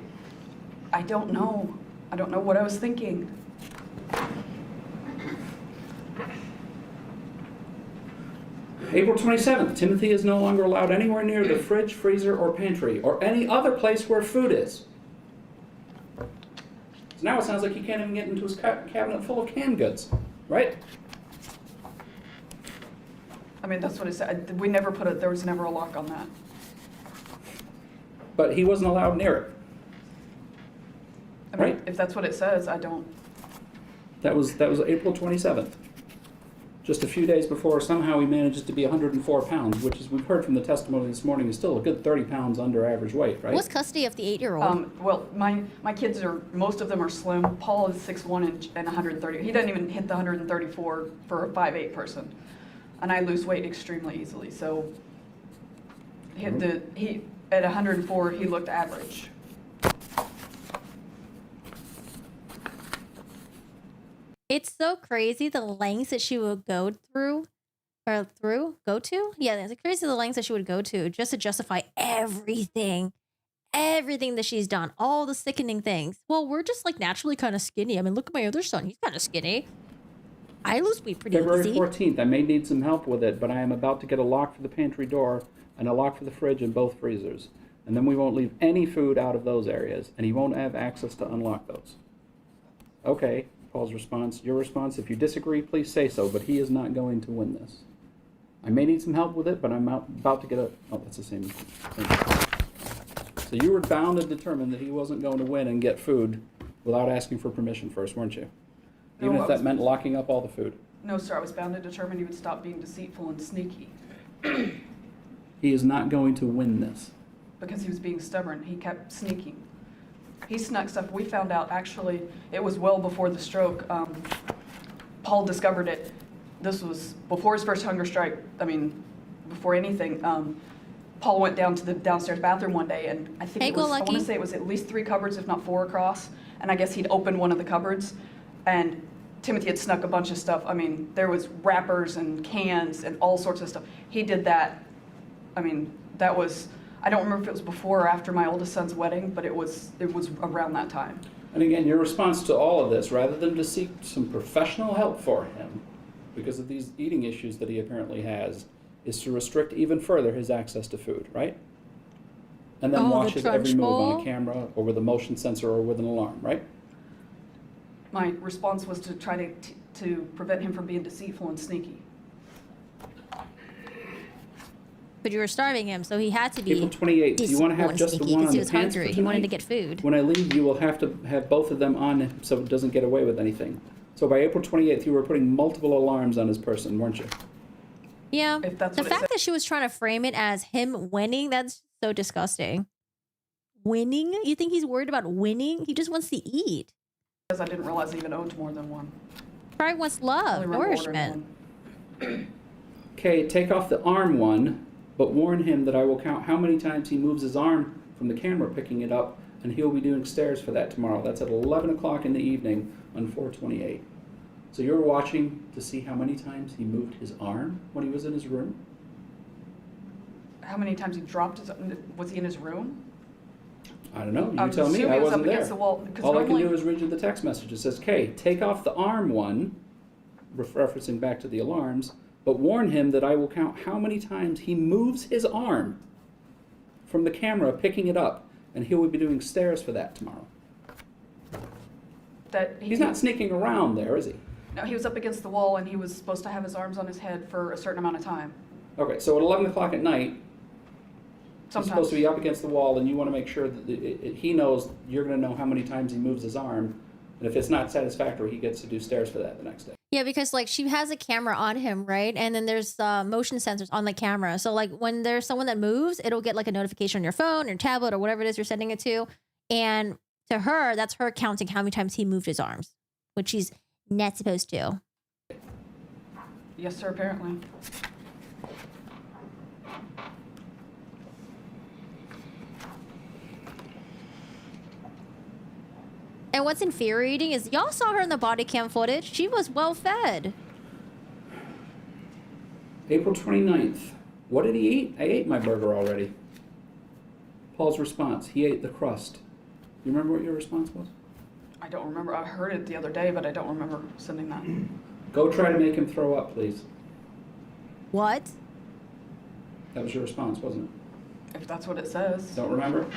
[SPEAKER 6] I don't know. I don't know what I was thinking.
[SPEAKER 4] April 27th, Timothy is no longer allowed anywhere near the fridge, freezer, or pantry, or any other place where food is. So now it sounds like he can't even get into his cabinet full of canned goods, right?
[SPEAKER 6] I mean, that's what it said. There was never a lock on that.
[SPEAKER 4] But he wasn't allowed near it.
[SPEAKER 6] I mean,
[SPEAKER 4] Right.
[SPEAKER 6] if that's what it says, I don't.
[SPEAKER 4] That was April 27th. Just a few days before, somehow he manages to be 104 pounds, which, as we've heard from the testimony this morning, is still a good 30 pounds under average weight, right?
[SPEAKER 1] What's custody of the 8-year-old?
[SPEAKER 6] Well, my kids most of them are slim. Paul is 6'1" and 130. He doesn't even hit the 134 for a 5'8" person. And I lose weight extremely easily. So he at 104, he looked average.
[SPEAKER 1] It's so crazy the lengths that she would go to? Yeah, it's crazy the lengths that she would go to just to justify everything that she's done, all the sickening things. Well, we're just like naturally kind of skinny. I mean, look at my other son. He's kind of skinny. I lose weight pretty
[SPEAKER 4] February
[SPEAKER 1] easy.
[SPEAKER 4] 14th, I may need some help with it, but I am about to get a lock for the pantry door and a lock for the fridge and both freezers. And then we won't leave any food out of those areas, and he won't have access to unlock those. Okay, Paul's response. Your response, if you disagree, please say so, but he is not going to win this. I may need some help with it, but I'm about to get oh, that's the same thing. So you were bound and determined that he wasn't going to win and get food without asking for permission first, weren't you? Even if that meant locking up all the food.
[SPEAKER 6] No, sir, I was bound and determined he would stop being deceitful and sneaky.
[SPEAKER 4] He is not going to win this.
[SPEAKER 6] Because he was being stubborn. He kept sneaking. He snuck stuff. We found out, actually, it was well before the stroke. Paul discovered it. This was before his first hunger strike. I mean, before anything. Paul went down to the downstairs bathroom one day, and I think I want to say it was at least 3 cupboards, if not 4 across. And I guess he'd opened one of the cupboards, and Timothy had snuck a bunch of stuff. I mean, there was wrappers and cans and all sorts of stuff. He did that. I mean, that was, I don't remember if it was before or after my oldest son's wedding, but it was around that time.
[SPEAKER 4] And again, your response to all of this, rather than to seek some professional help for him, because of these eating issues that he apparently has, is to restrict even further his access to food, right? And then watch his every move on a camera or with a motion sensor or with an alarm, right?
[SPEAKER 6] My response was to try to prevent him from being deceitful and sneaky.
[SPEAKER 1] But you were starving him, so he had to be
[SPEAKER 4] April 28th. Do you want to have just the
[SPEAKER 1] sneaky
[SPEAKER 4] one on
[SPEAKER 1] because he
[SPEAKER 4] the
[SPEAKER 1] was
[SPEAKER 4] pants for
[SPEAKER 1] hungry. He wanted to
[SPEAKER 4] tonight?
[SPEAKER 1] get food.
[SPEAKER 4] When I leave, you will have to have both of them on so it doesn't get away with anything. So by April 28th, you were putting multiple alarms on his person, weren't you?
[SPEAKER 1] Yeah.
[SPEAKER 6] If that's
[SPEAKER 1] The
[SPEAKER 6] what it
[SPEAKER 1] fact
[SPEAKER 6] said.
[SPEAKER 1] that she was trying to frame it as him winning, that's so disgusting. Winning? You think he's worried about winning? He just wants to eat.
[SPEAKER 6] Because I didn't realize he even owned more than one.
[SPEAKER 1] Probably wants love,
[SPEAKER 6] Only remember ordering
[SPEAKER 1] nourishment.
[SPEAKER 4] Okay, take off the arm one, but warn him that I will count how many times he moves his arm from the camera picking it up, and he'll be doing stairs for that tomorrow. That's at 11 o'clock in the evening on 4/28. So you're watching to see how many times he moved his arm when he was in his room?
[SPEAKER 6] How many times he dropped his? Was he in his room?
[SPEAKER 4] I don't know.
[SPEAKER 6] I
[SPEAKER 4] You
[SPEAKER 6] was
[SPEAKER 4] tell me.
[SPEAKER 6] assuming
[SPEAKER 4] I
[SPEAKER 6] it was
[SPEAKER 4] wasn't
[SPEAKER 6] up
[SPEAKER 4] there.
[SPEAKER 6] against the wall, 'cause
[SPEAKER 4] All I
[SPEAKER 6] normally-
[SPEAKER 4] can do is read you the text message. It says, "Okay, take off the arm one," referencing back to the alarms, but warn him that I will count how many times he moves his arm from the camera picking it up, and he will be doing stairs for that tomorrow.
[SPEAKER 6] That
[SPEAKER 4] He's not sneaking around there, is he?
[SPEAKER 6] No, he was up against the wall and he was supposed to have his arms on his head for a certain amount of time.
[SPEAKER 4] Okay, so at 11 o'clock at night, he's supposed
[SPEAKER 6] Sometimes.
[SPEAKER 4] to be up against the wall, and you want to make sure that he knows you're going to know how many times he moves his arm, and if it's not satisfactory, he gets to do stairs for that the next day.
[SPEAKER 1] Yeah, because like she has a camera on him, right? And then there's motion sensors on the camera. So like when there's someone that moves, it'll get like a notification on your phone or tablet or whatever it is you're sending it to. And to her, that's her counting how many times he moved his arms, which he's not supposed to.
[SPEAKER 6] Yes, sir, apparently.
[SPEAKER 1] And what's infuriating is y'all saw her in the body cam footage. She was well fed.
[SPEAKER 4] April 29th. What did he eat? I ate my burger already. Paul's response. He ate the crust. You remember what your response was?
[SPEAKER 6] I don't remember. I heard it the other day, but I don't remember sending that.
[SPEAKER 4] Go try to make him throw up, please.
[SPEAKER 1] What?
[SPEAKER 4] That was your response, wasn't it?
[SPEAKER 6] If that's what it says.
[SPEAKER 4] Don't remember?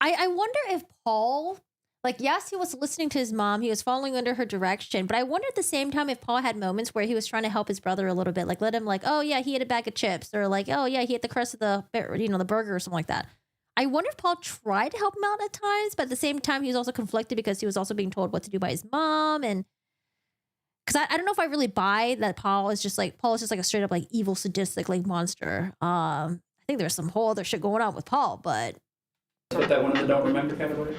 [SPEAKER 1] I wonder if Paul, like, yes, he was listening to his mom. He was following under her direction. But I wonder at the same time if Paul had moments where he was trying to help his brother a little bit. Like, let him, like, oh, yeah, he ate a bag of chips. Or, like, oh, yeah, he ate the crust of the, the burger or something like that. I wonder if Paul tried to help him out at times. But at the same time, he was also conflicted because he was also being told what to do by his mom. And because I don't know if I really buy that Paul is just like a straight up, like, evil, sadistic, like, monster. I think there's some whole other shit going on with Paul, but...
[SPEAKER 4] Put that one in the don't remember category?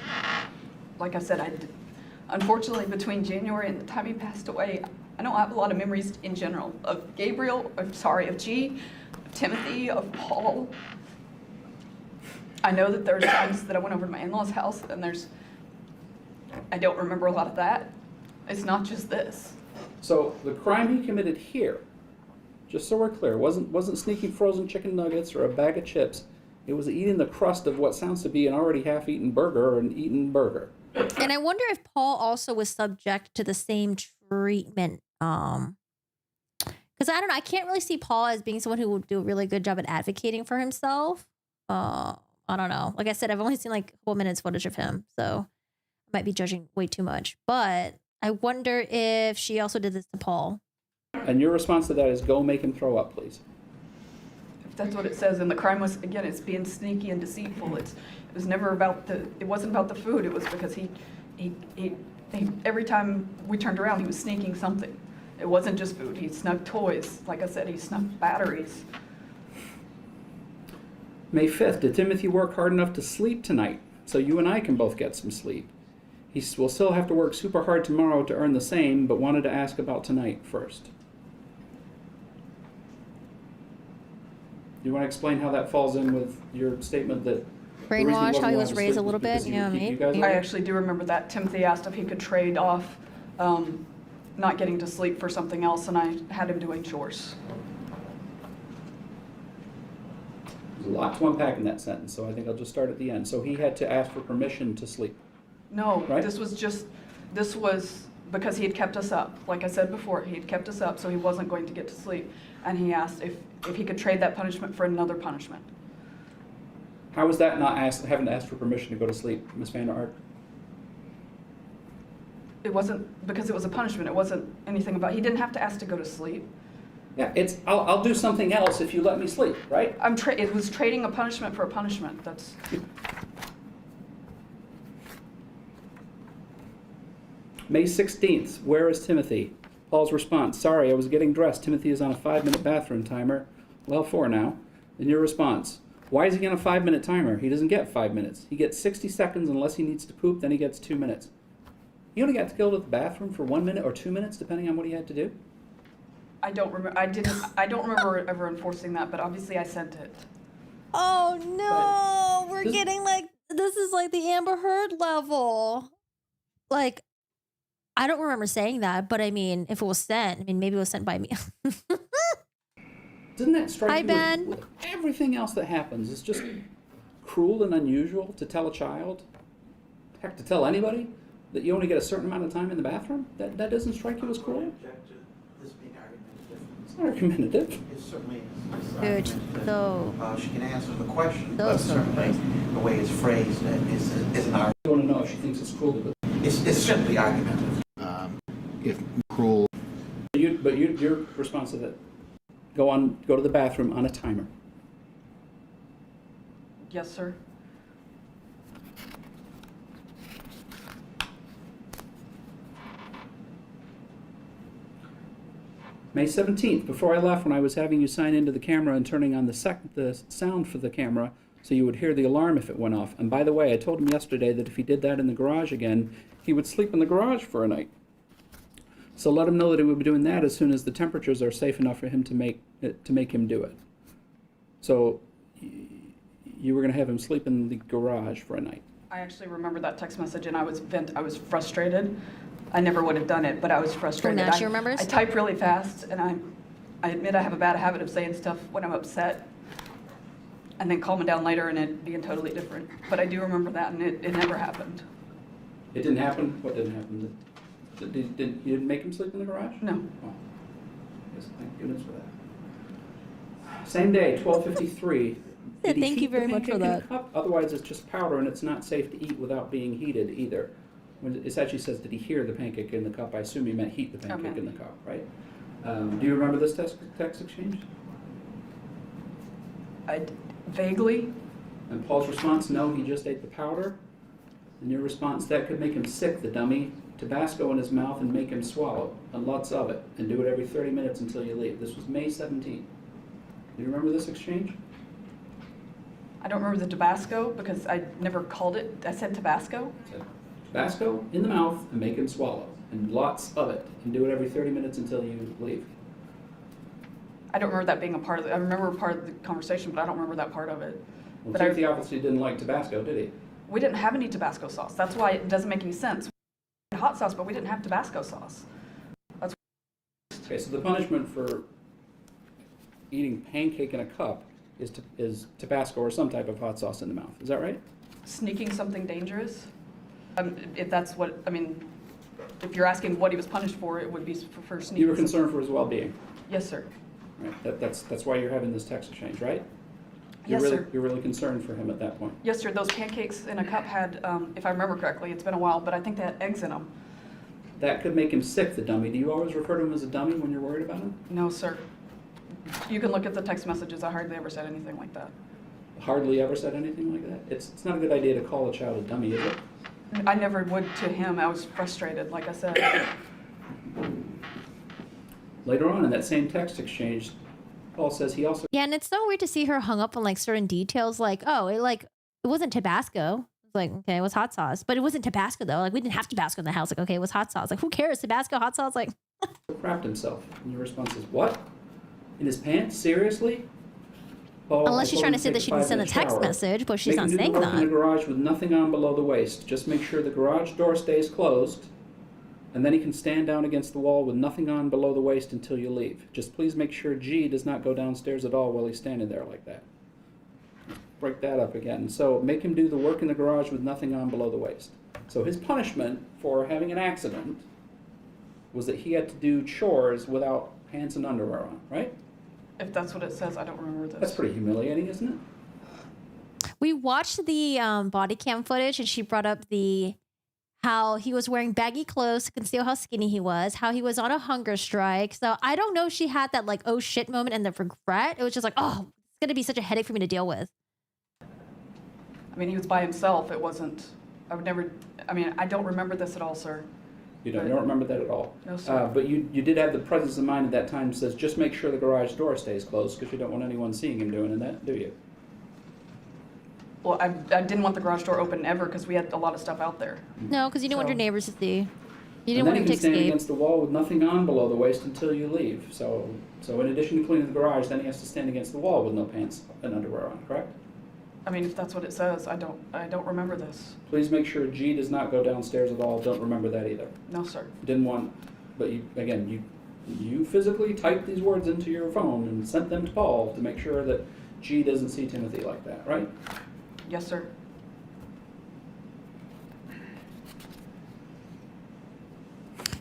[SPEAKER 6] Like I said, unfortunately, between January and the time he passed away, I don't have a lot of memories in general of of G, of Timothy, of Paul. I know that there's times that I went over to my in-laws' house and I don't remember a lot of that. It's not just this.
[SPEAKER 4] So the crime he committed here, just so we're clear, wasn't sneaking frozen chicken nuggets or a bag of chips. It was eating the crust of what sounds to be an already half-eaten burger or an eaten burger.
[SPEAKER 1] And I wonder if Paul also was subject to the same treatment. Because I don't know, I can't really see Paul as being someone who would do a really good job at advocating for himself. I don't know. Like I said, I've only seen like a couple minutes footage of him, so I might be judging way too much. But I wonder if she also did this to Paul.
[SPEAKER 4] And your response to that is go make him throw up, please.
[SPEAKER 6] If that's what it says, and the crime was, again, it's being sneaky and deceitful. It was never about it wasn't about the food. It was because he every time we turned around, he was sneaking something. It wasn't just food. He snuck toys. Like I said, he snuck batteries.
[SPEAKER 4] May 5th, did Timothy work hard enough to sleep tonight so you and I can both get some sleep? He will still have to work super hard tomorrow to earn the same, but wanted to ask about tonight first. Do you want to explain how that falls in with your statement that
[SPEAKER 1] Brainwash, how he was raised a little bit? Yeah, maybe.
[SPEAKER 6] I actually do remember that. Timothy asked if he could trade off not getting to sleep for something else, and I had him doing chores.
[SPEAKER 4] There's a lot to unpack in that sentence, so I think I'll just start at the end. So he had to ask for permission to sleep.
[SPEAKER 6] No,
[SPEAKER 4] right?
[SPEAKER 6] this was because he had kept us up. Like I said before, he had kept us up, so he wasn't going to get to sleep. And he asked if he could trade that punishment for another punishment.
[SPEAKER 4] How was that not having to ask for permission to go to sleep, Ms. Vander Ark?
[SPEAKER 6] It wasn't because it was a punishment. It wasn't anything about, he didn't have to ask to go to sleep.
[SPEAKER 4] Yeah, I'll do something else if you let me sleep, right?
[SPEAKER 14] It was trading a punishment for a punishment. That's.
[SPEAKER 4] May 16th, where is Timothy? Paul's response, sorry, I was getting dressed. Timothy is on a 5-minute bathroom timer. Well, 4 now. And your response, why is he on a 5-minute timer? He doesn't get 5 minutes. He gets 60 seconds unless he needs to poop, then he gets 2 minutes. He only got to go to the bathroom for 1 minute or 2 minutes, depending on what he had to do?
[SPEAKER 14] I don't remember. I don't remember ever enforcing that, but obviously I sent it.
[SPEAKER 1] Oh no, we're getting like, this is like the Amber Heard level. Like, I don't remember saying that, but I mean, if it was sent, I mean, maybe it was sent by me.
[SPEAKER 4] Doesn't that strike
[SPEAKER 1] Hi,
[SPEAKER 4] you
[SPEAKER 1] Ben.
[SPEAKER 4] with everything else that happens? It's just cruel and unusual to tell a child, heck, to tell anybody that you only get a certain amount of time in the bathroom? That doesn't strike you as cruel? It's not argumentative.
[SPEAKER 5] It certainly
[SPEAKER 1] Dude, so
[SPEAKER 5] she can answer the question,
[SPEAKER 1] so
[SPEAKER 5] but certainly the way it's phrased is an argument.
[SPEAKER 4] I want to know if she thinks it's cruel to
[SPEAKER 5] It's simply argumentative.
[SPEAKER 3] If cruel.
[SPEAKER 4] But your response to that, go to the bathroom on a timer.
[SPEAKER 14] Yes, sir.
[SPEAKER 4] May 17th, before I left, when I was having you sign into the camera and turning on the sound for the camera so you would hear the alarm if it went off. And by the way, I told him yesterday that if he did that in the garage again, he would sleep in the garage for a night. So let him know that he would be doing that as soon as the temperatures are safe enough for him to make him do it. So you were going to have him sleep in the garage for a night.
[SPEAKER 14] I actually remember that text message, and I was frustrated. I never would have done it, but I was frustrated.
[SPEAKER 1] now she remembers?
[SPEAKER 14] I type really fast, and I admit I have a bad habit of saying stuff when I'm upset, and then calming down later and it being totally different. But I do remember that, and it never happened.
[SPEAKER 4] It didn't happen? What didn't happen? You didn't make him sleep in the garage?
[SPEAKER 14] No.
[SPEAKER 4] Oh. Yes, thank goodness for that. Same day, 12:53.
[SPEAKER 1] Yeah, thank you very much for that.
[SPEAKER 4] Otherwise, it's just powder, and it's not safe to eat without being heated either. When it actually says, did he hear the pancake in the cup? I assume he meant heat the pancake in the cup, right? Do you remember this text exchange?
[SPEAKER 14] Vaguely.
[SPEAKER 4] And Paul's response, no, he just ate the powder. And your response, that could make him sick, the dummy. Tabasco in his mouth and make him swallow, and lots of it, and do it every 30 minutes until you leave. This was May 17th. Do you remember this exchange?
[SPEAKER 14] I don't remember the Tabasco because I never called it. I said Tabasco.
[SPEAKER 4] Tabasco in the mouth and make him swallow, and lots of it, and do it every 30 minutes until you leave.
[SPEAKER 14] I don't remember that being a part of it. I remember part of the conversation, but I don't remember that part of it.
[SPEAKER 4] Well, Timothy obviously didn't like Tabasco, did he?
[SPEAKER 14] We didn't have any Tabasco sauce. That's why it doesn't make any sense. We had hot sauce, but we didn't have Tabasco sauce. That's
[SPEAKER 4] okay, so the punishment for eating pancake in a cup is Tabasco or some type of hot sauce in the mouth. Is that right?
[SPEAKER 14] Sneaking something dangerous. If that's what, I mean, if you're asking what he was punished for, it would be for sneaking.
[SPEAKER 4] You were concerned for his well-being.
[SPEAKER 14] Yes, sir.
[SPEAKER 4] Right. That's why you're having this text exchange, right?
[SPEAKER 14] Yes, sir.
[SPEAKER 4] You're really concerned for him at that point.
[SPEAKER 14] Yes, sir. Those pancakes in a cup had, if I remember correctly, it's been a while, but I think they had eggs in them.
[SPEAKER 4] That could make him sick, the dummy. Do you always refer to him as a dummy when you're worried about him?
[SPEAKER 14] No, sir. You can look at the text messages. I hardly ever said anything like that.
[SPEAKER 4] Hardly ever said anything like that? It's not a good idea to call a child a dummy, is it?
[SPEAKER 14] I never would to him. I was frustrated, like I said.
[SPEAKER 4] Later on in that same text exchange, Paul says he also...
[SPEAKER 1] Yeah, and it's so weird to see her hung up on like certain details, like, oh, it wasn't Tabasco. It's like, okay, it was hot sauce. But it wasn't Tabasco though. Like, we didn't have Tabasco in the house. Like, okay, it was hot sauce. Like, who cares? Tabasco, hot sauce, like
[SPEAKER 4] crapped himself. And your response is, what? In his pants? Seriously? Paul,
[SPEAKER 1] unless she's trying to say that she didn't send a text message, but she's not saying that.
[SPEAKER 4] In the garage with nothing on below the waist. Just make sure the garage door stays closed, and then he can stand down against the wall with nothing on below the waist until you leave. Just please make sure G does not go downstairs at all while he's standing there like that. Break that up again. So make him do the work in the garage with nothing on below the waist. So his punishment for having an accident was that he had to do chores without pants and underwear on, right?
[SPEAKER 14] If that's what it says, I don't remember this.
[SPEAKER 4] That's pretty humiliating, isn't it?
[SPEAKER 1] we watched the body cam footage, and she brought up the how he was wearing baggy clothes to conceal how skinny he was, how he was on a hunger strike. So I don't know if she had that like, oh shit moment and the regret. It was just like, oh, it's going to be such a headache for me to deal with.
[SPEAKER 17] I mean, he was by himself. It wasn't, I would never, I mean, I don't remember this at all, sir.
[SPEAKER 4] You don't remember that at all?
[SPEAKER 17] No, sir.
[SPEAKER 4] But you did have the presence of mind at that time that says, just make sure the garage door stays closed because you don't want anyone seeing him doing that, do you?
[SPEAKER 17] Well, I didn't want the garage door open ever because we had a lot of stuff out there.
[SPEAKER 1] No, because you didn't want your neighbors to see. You didn't
[SPEAKER 4] And then
[SPEAKER 1] want him
[SPEAKER 4] you
[SPEAKER 1] to
[SPEAKER 4] can stand
[SPEAKER 1] escape.
[SPEAKER 4] against the wall with nothing on below the waist until you leave. So in addition to cleaning the garage, then he has to stand against the wall with no pants and underwear on, correct?
[SPEAKER 17] I mean, if that's what it says, I don't remember this.
[SPEAKER 4] Please make sure G does not go downstairs at all. Don't remember that either.
[SPEAKER 17] No, sir.
[SPEAKER 4] Didn't want, but you physically typed these words into your phone and sent them to Paul to make sure that G doesn't see Timothy like that, right?
[SPEAKER 17] Yes, sir.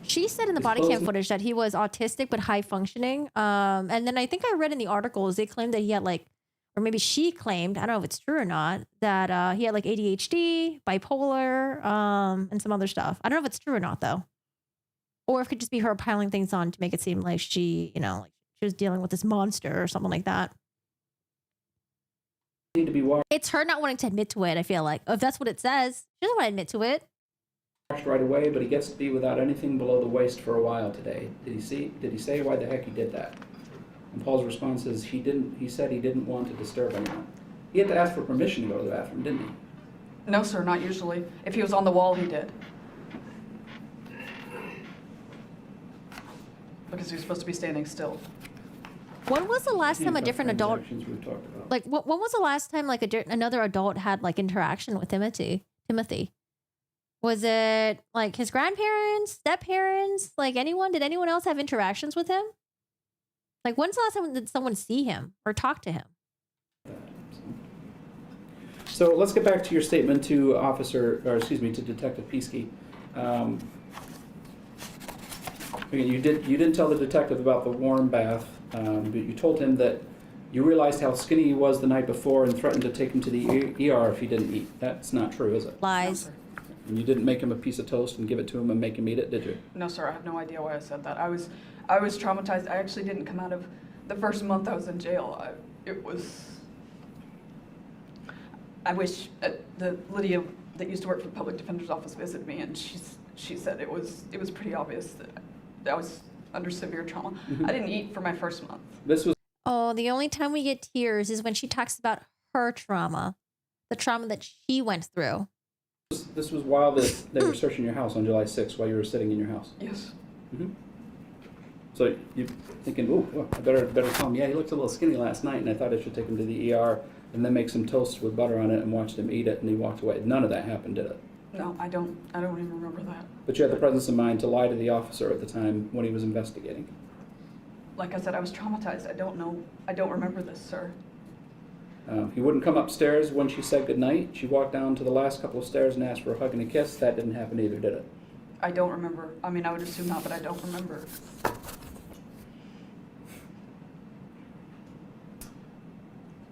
[SPEAKER 1] She said in the body cam footage that he was autistic but high functioning. And then I think I read in the articles, they claimed that he had like, or maybe she claimed, I don't know if it's true or not, that he had like ADHD, bipolar, and some other stuff. I don't know if it's true or not though. Or if it could just be her piling things on to make it seem like she, like she was dealing with this monster or something like that.
[SPEAKER 4] Need to be washed
[SPEAKER 1] It's her not wanting to admit to it, I feel like. If that's what it says, she doesn't want to admit to it.
[SPEAKER 4] right away, but he gets to be without anything below the waist for a while today. Did he say why the heck he did that? And Paul's response is he said he didn't want to disturb anyone. He had to ask for permission to go to the bathroom, didn't he?
[SPEAKER 17] No, sir, not usually. If he was on the wall, he did. Because he was supposed to be standing still.
[SPEAKER 1] When was the last time a different adult,
[SPEAKER 4] We've talked about.
[SPEAKER 1] like when was the last time like another adult had like interaction with Timothy? Was it like his grandparents, step-parents, like anyone? Did anyone else have interactions with him? Like when's the last time did someone see him or talk to him?
[SPEAKER 4] So let's get back to your statement to to Detective Peasky. Again, you didn't tell the detective about the warm bath, but you told him that you realized how skinny he was the night before and threatened to take him to the ER if he didn't eat. That's not true, is it?
[SPEAKER 1] Lies.
[SPEAKER 17] No,
[SPEAKER 4] And you didn't make him a piece of toast and give it to him and make him eat it, did you?
[SPEAKER 17] No, sir, I have no idea why I said that. I was traumatized. I actually didn't come out of the first month I was in jail. I wish the Lydia that used to work for the public defender's office visited me, and she said it was pretty obvious that I was under severe trauma.
[SPEAKER 4] Mm-hmm.
[SPEAKER 17] I didn't eat for my first month.
[SPEAKER 1] Oh, the only time we get tears is when she talks about her trauma, the trauma that she went through.
[SPEAKER 4] This was while they were searching your house on July 6th while you were sitting in your house.
[SPEAKER 17] Yes.
[SPEAKER 4] Mm-hmm. So you're thinking, oh, I better tell him, yeah, he looked a little skinny last night, and I thought I should take him to the ER and then make some toast with butter on it and watched him eat it, and he walked away. None of that happened, did it?
[SPEAKER 17] No, I don't even remember that.
[SPEAKER 4] But you had the presence of mind to lie to the officer at the time when he was investigating.
[SPEAKER 17] Like I said, I was traumatized. I don't remember this, sir.
[SPEAKER 4] He wouldn't come upstairs when she said goodnight. She walked down to the last couple of stairs and asked for a hug and a kiss. That didn't happen either, did it?
[SPEAKER 17] I don't remember. I mean, I would assume not, but I don't remember.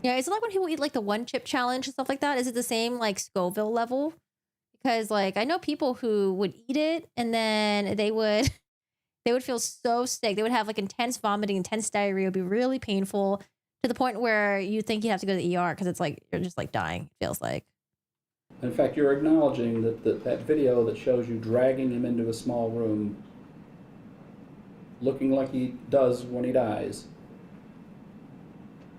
[SPEAKER 1] Yeah, is it like when people eat like the one chip challenge and stuff like that? Is it the same like Scoville level? Because like I know people who would eat it and then they would feel so sick. They would have like intense vomiting, intense diarrhea. It would be really painful to the point where you think you have to go to the ER because it's like you're just like dying, it feels like.
[SPEAKER 4] In fact, you're acknowledging that video that shows you dragging him into a small room, looking like he does when he dies,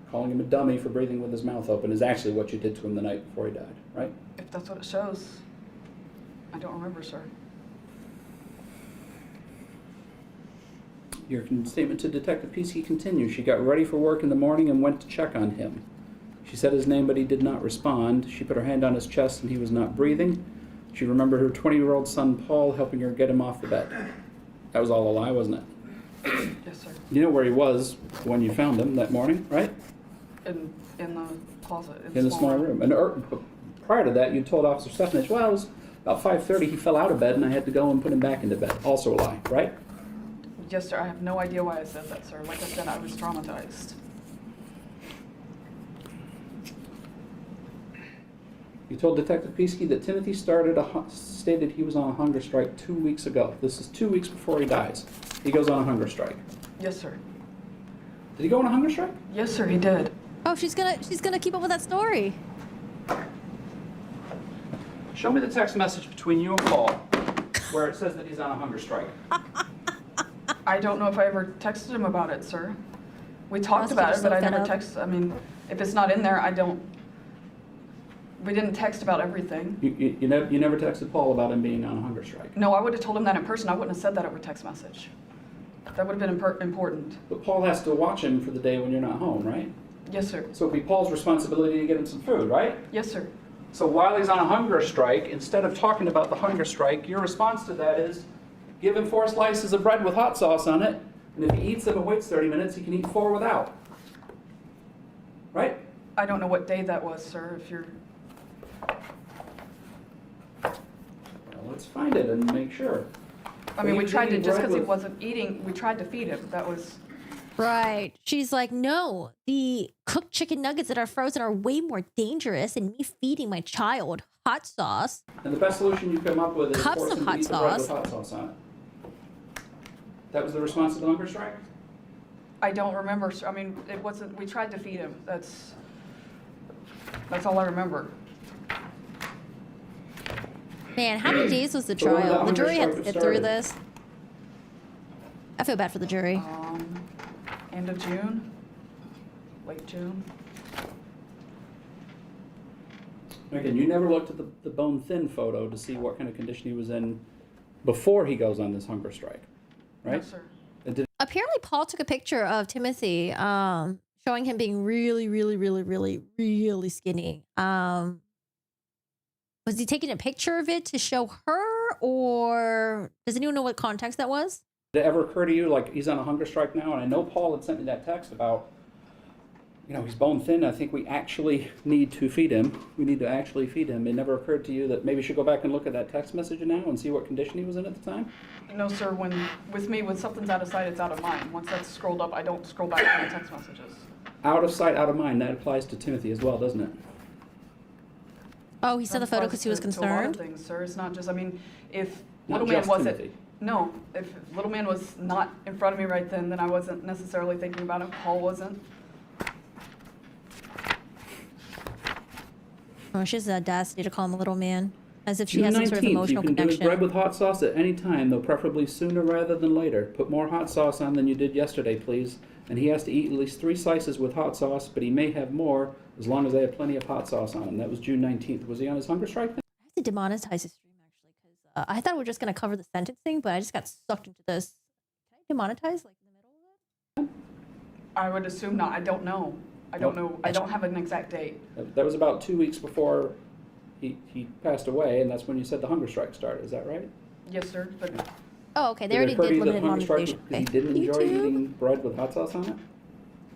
[SPEAKER 4] calling him a dummy for breathing with his mouth open, is actually what you did to him the night before he died, right?
[SPEAKER 17] If that's what it shows, I don't remember, sir.
[SPEAKER 4] Your statement to Detective Peasky continues. She got ready for work in the morning and went to check on him. She said his name, but he did not respond. She put her hand on his chest and he was not breathing. She remembered her 20-year-old son, Paul, helping her get him off the bed. That was all a lie, wasn't it?
[SPEAKER 17] Yes, sir.
[SPEAKER 4] You know where he was when you found him that morning, right?
[SPEAKER 17] In the closet.
[SPEAKER 4] In the small room. And prior to that, you told Officer Stefanich, well, it was about 5:30, he fell out of bed and I had to go and put him back into bed. Also a lie, right?
[SPEAKER 17] Yes, sir. I have no idea why I said that, sir. Like I said, I was traumatized.
[SPEAKER 4] You told Detective Peasky that Timothy stated he was on a hunger strike 2 weeks ago. This is 2 weeks before he dies. He goes on a hunger strike.
[SPEAKER 17] Yes, sir.
[SPEAKER 4] Did he go on a hunger strike?
[SPEAKER 17] Yes, sir, he did.
[SPEAKER 1] Oh, she's gonna keep up with that story.
[SPEAKER 4] Show me the text message between you and Paul where it says that he's on a hunger strike.
[SPEAKER 17] I don't know if I ever texted him about it, sir. We talked about it, but I never texted. I mean, if it's not in there, I don't. We didn't text about everything.
[SPEAKER 4] You never texted Paul about him being on a hunger strike.
[SPEAKER 17] No, I would have told him that in person. I wouldn't have said that over text message. That would have been important.
[SPEAKER 4] But Paul has to watch him for the day when you're not home, right?
[SPEAKER 17] Yes, sir.
[SPEAKER 4] So it'd be Paul's responsibility to get him some food, right?
[SPEAKER 17] Yes, sir.
[SPEAKER 4] So while he's on a hunger strike, instead of talking about the hunger strike, your response to that is give him 4 slices of bread with hot sauce on it, and if he eats them and waits 30 minutes, he can eat 4 without. Right?
[SPEAKER 17] I don't know what day that was, sir, if you're...
[SPEAKER 4] Well, let's find it and make sure.
[SPEAKER 17] I mean, we tried to, just because he
[SPEAKER 4] with-
[SPEAKER 17] wasn't eating, we tried to feed him. That was...
[SPEAKER 1] Right. She's like, no, the cooked chicken nuggets that are frozen are way more dangerous than me feeding my child hot sauce.
[SPEAKER 4] And the best solution you come up with is
[SPEAKER 1] Cups
[SPEAKER 4] force
[SPEAKER 1] of
[SPEAKER 4] him to
[SPEAKER 1] hot
[SPEAKER 4] eat the bread with
[SPEAKER 1] sauce.
[SPEAKER 4] hot sauce on it. That was the response to the hunger strike?
[SPEAKER 17] I don't remember, sir. I mean, it wasn't... We tried to feed him. That's all I remember.
[SPEAKER 1] Man, how many days was the
[SPEAKER 4] So when did
[SPEAKER 1] trial?
[SPEAKER 4] that
[SPEAKER 1] The jury
[SPEAKER 4] hunger
[SPEAKER 1] had to
[SPEAKER 4] strike
[SPEAKER 1] get through
[SPEAKER 4] started?
[SPEAKER 1] this. I feel bad for the jury.
[SPEAKER 17] End of June? Late June?
[SPEAKER 4] Again, you never looked at the bone thin photo to see what kind of condition he was in before he goes on this hunger strike, right?
[SPEAKER 17] No, sir.
[SPEAKER 4] It did-
[SPEAKER 1] Apparently, Paul took a picture of Timothy, showing him being really, really, really, really, really skinny. Was he taking a picture of it to show her, or does anyone know what context that was?
[SPEAKER 4] Did it ever occur to you, like, he's on a hunger strike now? And I know Paul had sent me that text about, you know, he's bone thin. I think we actually need to feed him. We need to actually feed him. It never occurred to you that maybe you should go back and look at that text message now and see what condition he was in at the time?
[SPEAKER 17] No, sir. When something's out of sight, it's out of mind. Once that's scrolled up, I don't scroll back on the text messages.
[SPEAKER 4] Out of sight, out of mind. That applies to Timothy as well, doesn't it?
[SPEAKER 1] Oh, he saw the photo because he was
[SPEAKER 17] To a lot of
[SPEAKER 1] concerned?
[SPEAKER 17] things, sir. It's not just, I mean, if
[SPEAKER 4] Not
[SPEAKER 17] Little Man
[SPEAKER 4] just
[SPEAKER 17] wasn't...
[SPEAKER 4] Timothy.
[SPEAKER 17] No, if Little Man was not in front of me right then I wasn't necessarily thinking about him. Paul wasn't.
[SPEAKER 1] Oh, she has the audacity to call him a little man, as if she
[SPEAKER 4] June
[SPEAKER 1] has some sort of
[SPEAKER 4] 19th,
[SPEAKER 1] emotional
[SPEAKER 4] you can do his
[SPEAKER 1] connection.
[SPEAKER 4] bread with hot sauce at any time, though preferably sooner rather than later. Put more hot sauce on than you did yesterday, please. And he has to eat at least 3 slices with hot sauce, but he may have more as long as they have plenty of hot sauce on him. That was June 19th. Was he on his hunger strike then?
[SPEAKER 1] I have to demonetize his stream, actually, because I thought we were just going to cover the sentencing, but I just got sucked into this. Can I demonetize, like, in the middle of it?
[SPEAKER 17] I would assume not. I don't know. I don't know. I don't have an exact date.
[SPEAKER 4] That was about 2 weeks before he passed away, and that's when you said the hunger strike started. Is that right?
[SPEAKER 17] Yes, sir. But
[SPEAKER 1] Oh, okay. They
[SPEAKER 4] Did it
[SPEAKER 1] already
[SPEAKER 4] occur to
[SPEAKER 1] did
[SPEAKER 4] you that
[SPEAKER 1] limited
[SPEAKER 4] hunger strike
[SPEAKER 1] monetization.
[SPEAKER 4] was because he didn't enjoy
[SPEAKER 1] YouTube?
[SPEAKER 4] eating bread with hot sauce on it?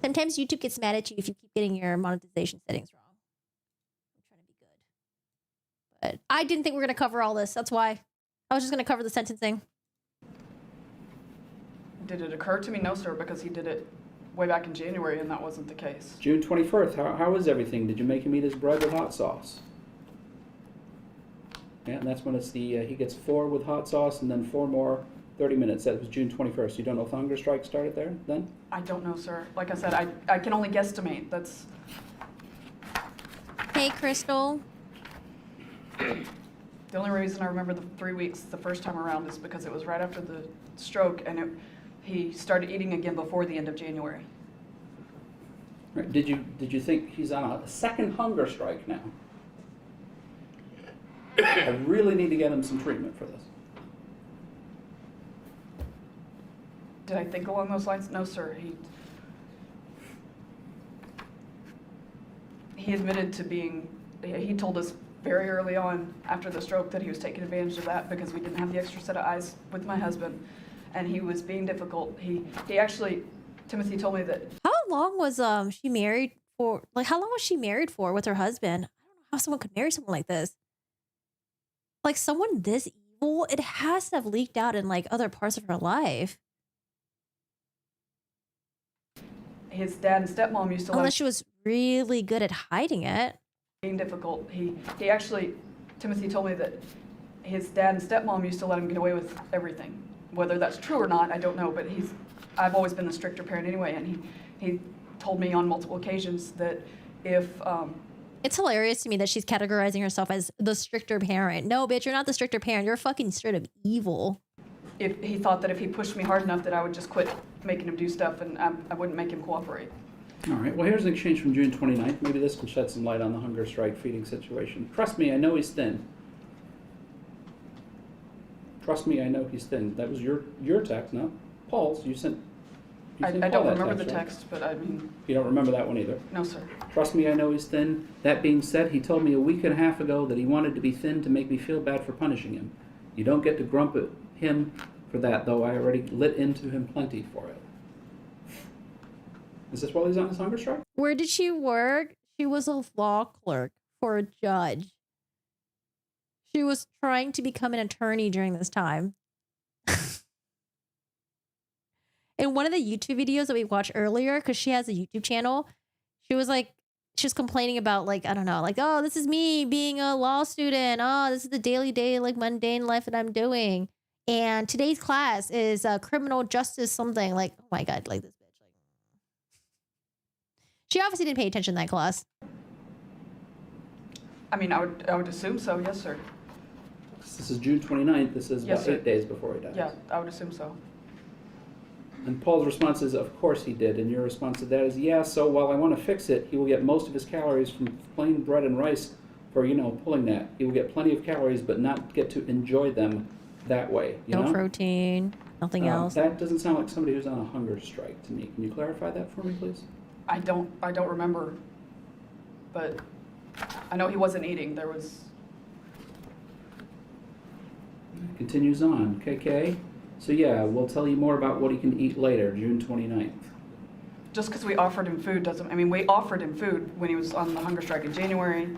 [SPEAKER 1] Sometimes YouTube gets mad at you if you keep getting your monetization settings wrong. I'm trying to be good. But I didn't think we were going to cover all this. That's why. I was just going to cover the sentencing.
[SPEAKER 17] did it occur to me? No, sir, because he did it way back in January, and that wasn't the case.
[SPEAKER 4] June 21st, how is everything? Did you make him eat his bread with hot sauce? Yeah, and that's when it's the, he gets 4 with hot sauce and then 4 more, 30 minutes. That was June 21st. You don't know if the hunger strike started there then?
[SPEAKER 17] I don't know, sir. Like I said, I can only guesstimate. That's...
[SPEAKER 1] Hey, Crystal.
[SPEAKER 17] The only reason I remember the 3 weeks the first time around is because it was right after the stroke, and he started eating again before the end of January.
[SPEAKER 4] Right. Did you think he's on a second hunger strike now? I really need to get him some treatment for this.
[SPEAKER 17] Did I think along those lines? No, sir. He admitted to being, he told us very early on after the stroke that he was taking advantage of that because we didn't have the extra set of eyes with my husband, and he was being difficult. He actually, Timothy told me that.
[SPEAKER 1] How long was she married for? Like, how long was she married for with her husband? I don't know how someone could marry someone like this. Like, someone this evil, it has to have leaked out in like other parts of her life.
[SPEAKER 17] His dad and stepmom used to
[SPEAKER 1] Unless she was really good at hiding it.
[SPEAKER 17] being difficult. He actually, Timothy told me that his dad and stepmom used to let him get away with everything. Whether that's true or not, I don't know, but I've always been the stricter parent anyway, and he told me on multiple occasions that if...
[SPEAKER 1] It's hilarious to me that she's categorizing herself as the stricter parent. No, bitch, you're not the stricter parent. You're fucking straight up evil.
[SPEAKER 17] If he thought that if he pushed me hard enough that I would just quit making him do stuff and I wouldn't make him cooperate.
[SPEAKER 4] All right, well, here's an exchange from June 29th. Maybe this can shed some light on the hunger strike feeding situation. Trust me, I know he's thin. Trust me, I know he's thin. That was your text, not Paul's. You sent
[SPEAKER 17] I
[SPEAKER 4] Paul
[SPEAKER 17] don't
[SPEAKER 4] that
[SPEAKER 17] remember the
[SPEAKER 4] right?
[SPEAKER 17] text, but I mean...
[SPEAKER 4] You don't remember that one either?
[SPEAKER 17] No, sir.
[SPEAKER 4] Trust me, I know he's thin. That being said, he told me a week and a half ago that he wanted to be thin to make me feel bad for punishing him. You don't get to grump at him for that, though I already lit into him plenty for it. Is this while he's on his hunger strike?
[SPEAKER 1] Where did she work? She was a law clerk for a judge. She was trying to become an attorney during this time. In one of the YouTube videos that we watched earlier, because she has a YouTube channel, she was complaining about, like, I don't know, like, oh, this is me being a law student. Oh, this is the daily, like, mundane life that I'm doing. And today's class is criminal justice something. Like, oh my God, like this bitch. Like, she obviously didn't pay attention in that class.
[SPEAKER 17] I mean, I would assume so, yes, sir.
[SPEAKER 4] This is June 29th. This is
[SPEAKER 17] Yes,
[SPEAKER 4] about
[SPEAKER 17] sir.
[SPEAKER 4] 8 days before he dies.
[SPEAKER 17] Yeah, I would assume so.
[SPEAKER 4] And Paul's response is, of course he did. And your response to that is, yeah, so while I want to fix it, he will get most of his calories from plain bread and rice for, pulling that. He will get plenty of calories, but not get to enjoy them that way. You
[SPEAKER 1] No
[SPEAKER 4] know?
[SPEAKER 1] protein, nothing else.
[SPEAKER 4] That doesn't sound like somebody who's on a hunger strike to me. Can you clarify that for me, please?
[SPEAKER 17] I don't remember, but I know he wasn't eating. There was...
[SPEAKER 4] Continues on. KK. So yeah, we'll tell you more about what he can eat later, June 29th.
[SPEAKER 17] Just because we offered him food doesn't... I mean, we offered him food when he was on the hunger strike in January.